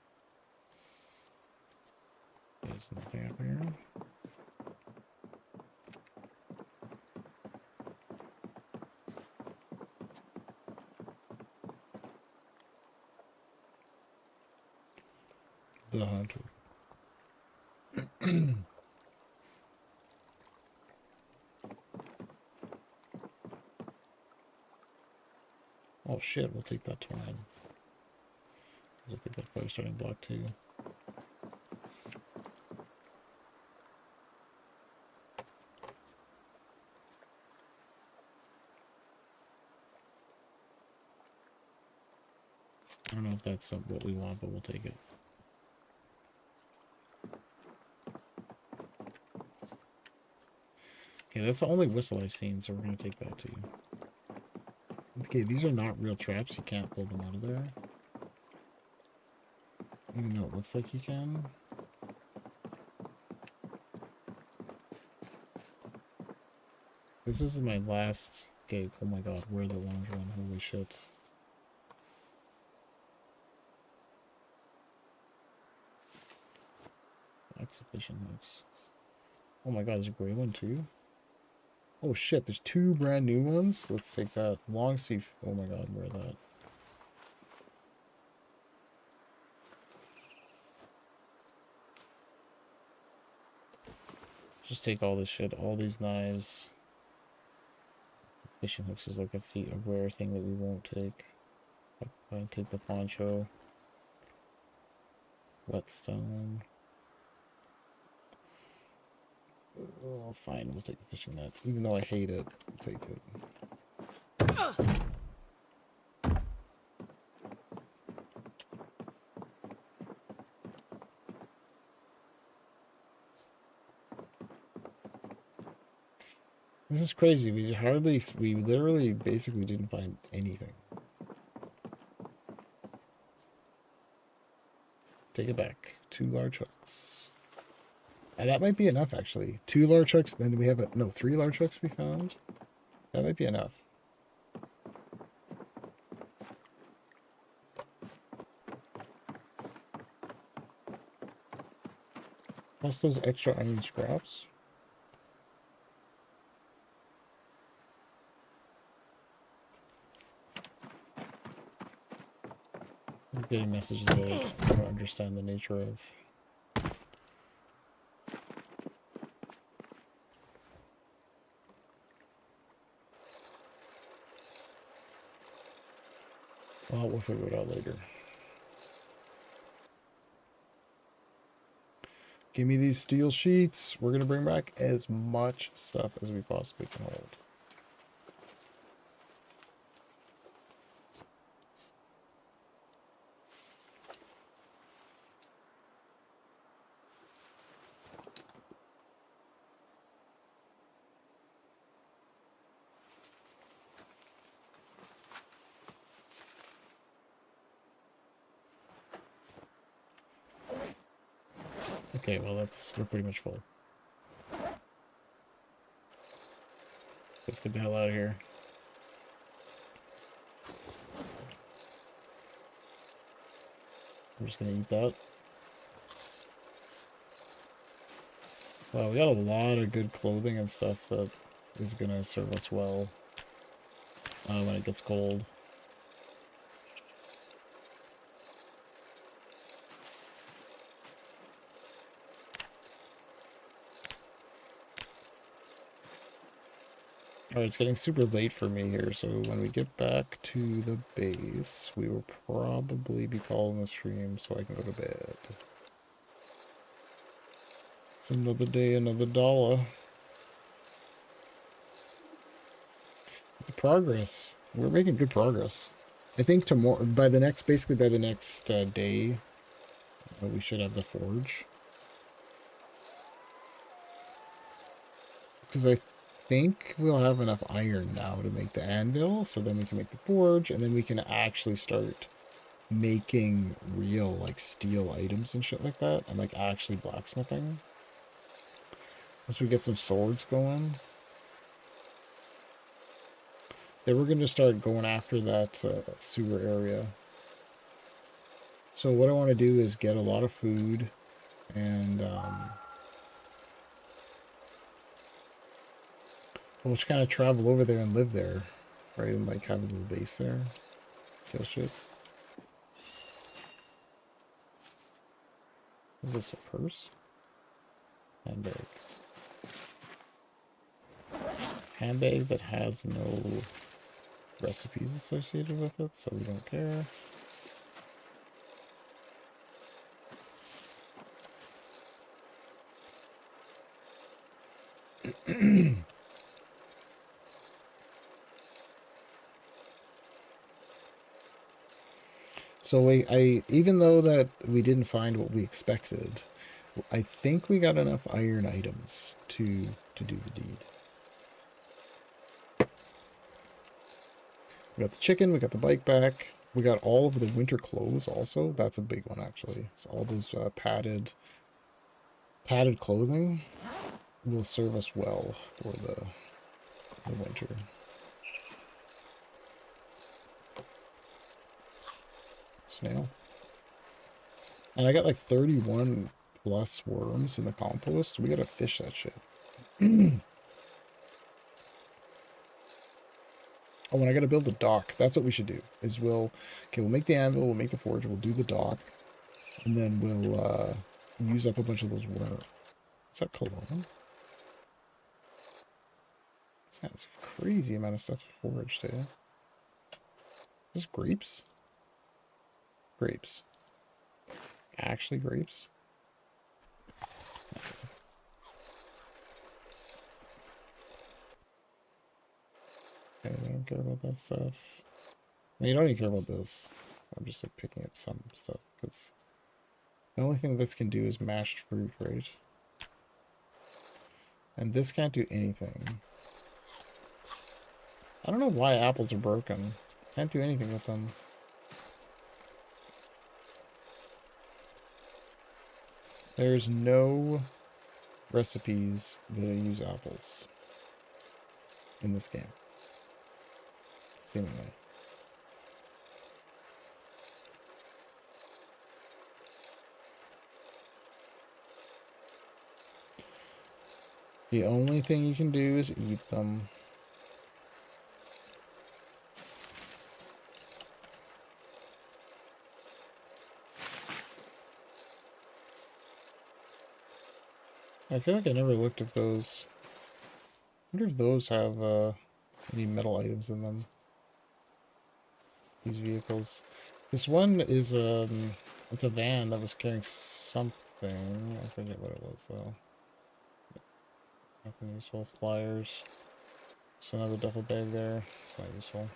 There's nothing up here. The hunter. Oh shit, we'll take that twine. I'll take that fire starting block too. I don't know if that's what we want, but we'll take it. Okay, that's the only whistle I've seen, so we're gonna take that too. Okay, these are not real traps. You can't pull them out of there. Even though it looks like you can. This is my last gate. Oh my god, where the long run? Holy shit. Black sufficient hooks. Oh my god, there's a gray one too. Oh shit, there's 2 brand new ones. Let's take that. Long sleeve. Oh my god, where that? Just take all this shit, all these knives. Fishing hooks is like a rare thing that we won't take. I'll take the poncho. Whetstone. Oh, fine, we'll take the fishing net. Even though I hate it, I'll take it. This is crazy. We literally basically didn't find anything. Take it back. 2 large hooks. And that might be enough, actually. 2 large hooks, then we have no, 3 large hooks we found. That might be enough. Plus those extra iron scraps. I'm getting messages that I don't understand the nature of. Well, we'll figure it out later. Give me these steel sheets. We're going to bring back as much stuff as we possibly can hold. Okay, well we're pretty much full. Let's get the hell out of here. I'm just gonna eat that. Wow, we got a lot of good clothing and stuff that is gonna serve us well when it gets cold. Alright, it's getting super late for me here, so when we get back to the base, we will probably be calling the stream so I can go to bed. It's another day, another dollar. The progress. We're making good progress. I think tomorrow, basically by the next day, we should have the forge. Because I think we'll have enough iron now to make the anvil, so then we can make the forge, and then we can actually start making real, like, steel items and shit like that, and, like, actually blacksmithing. Once we get some swords going, then we're going to start going after that sewer area. So what I want to do is get a lot of food, and we'll just kind of travel over there and live there, right? And like have a little base there. Kill shit. Is this a purse? Handbag. Handbag that has no recipes associated with it, so we don't care. So even though that we didn't find what we expected, I think we got enough iron items to do the deed. We got the chicken, we got the bike back, we got all of the winter clothes also. That's a big one actually. So all those padded clothing will serve us well for the winter. Snail. And I got like 31 plus worms in the compost. We gotta fish that shit. Oh, and I gotta build the dock. That's what we should do. Is we'll make the anvil, we'll make the forge, we'll do the dock, and then we'll use up a bunch of those worms. Is that cologne? Yeah, it's a crazy amount of stuff to forage today. Is this grapes? Grapes. Actually grapes? Okay, I don't care about that stuff. I mean, you don't even care about this. I'm just like picking up some stuff because the only thing this can do is mashed fruit, right? And this can't do anything. I don't know why apples are broken. Can't do anything with them. There's no recipes that use apples in this game. Seemingly. The only thing you can do is eat them. I feel like I never looked if those... I wonder if those have any metal items in them. These vehicles. This one is it's a van that was carrying something. I forget what it was though. Nothing useful. Pliers. Just another duffel bag there. It's not useful.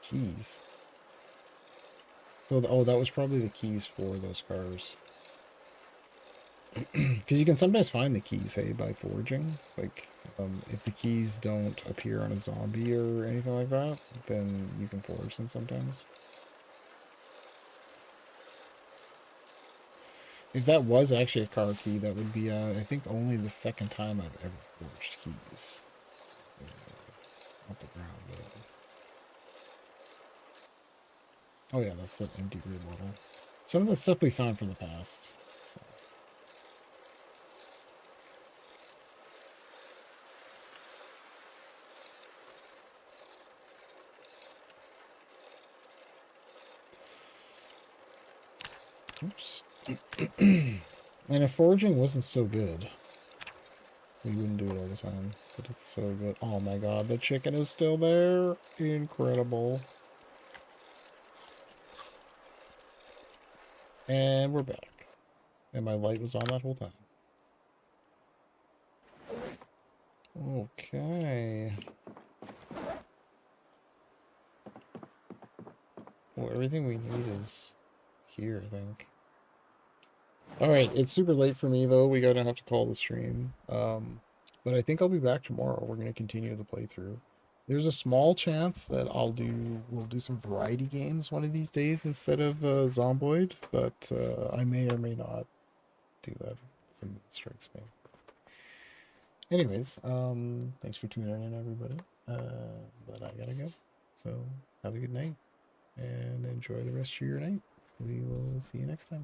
Keys. So, oh, that was probably the keys for those cars. Because you can sometimes find the keys, hey, by foraging. Like, if the keys don't appear on a zombie or anything like that, then you can forage them sometimes. If that was actually a car key, that would be, I think, only the second time I've ever forged keys. Off the ground, but... Oh yeah, that's the empty grid model. Some of the stuff we found from the past. So. Oops. And if foraging wasn't so good, we wouldn't do it all the time. But it's so good. Oh my god, the chicken is still there. Incredible. And we're back. And my light was on that whole time. Okay. Well, everything we need is here, I think. Alright, it's super late for me, though. We gotta have to call the stream. But I think I'll be back tomorrow. We're gonna continue the playthrough. There's a small chance that we'll do some variety games one of these days instead of Zomboid, but I may or may not do that. Something strikes me. Anyways, thanks for tuning in, everybody. But I gotta go. So have a good night and enjoy the rest of your night. We will see you next time.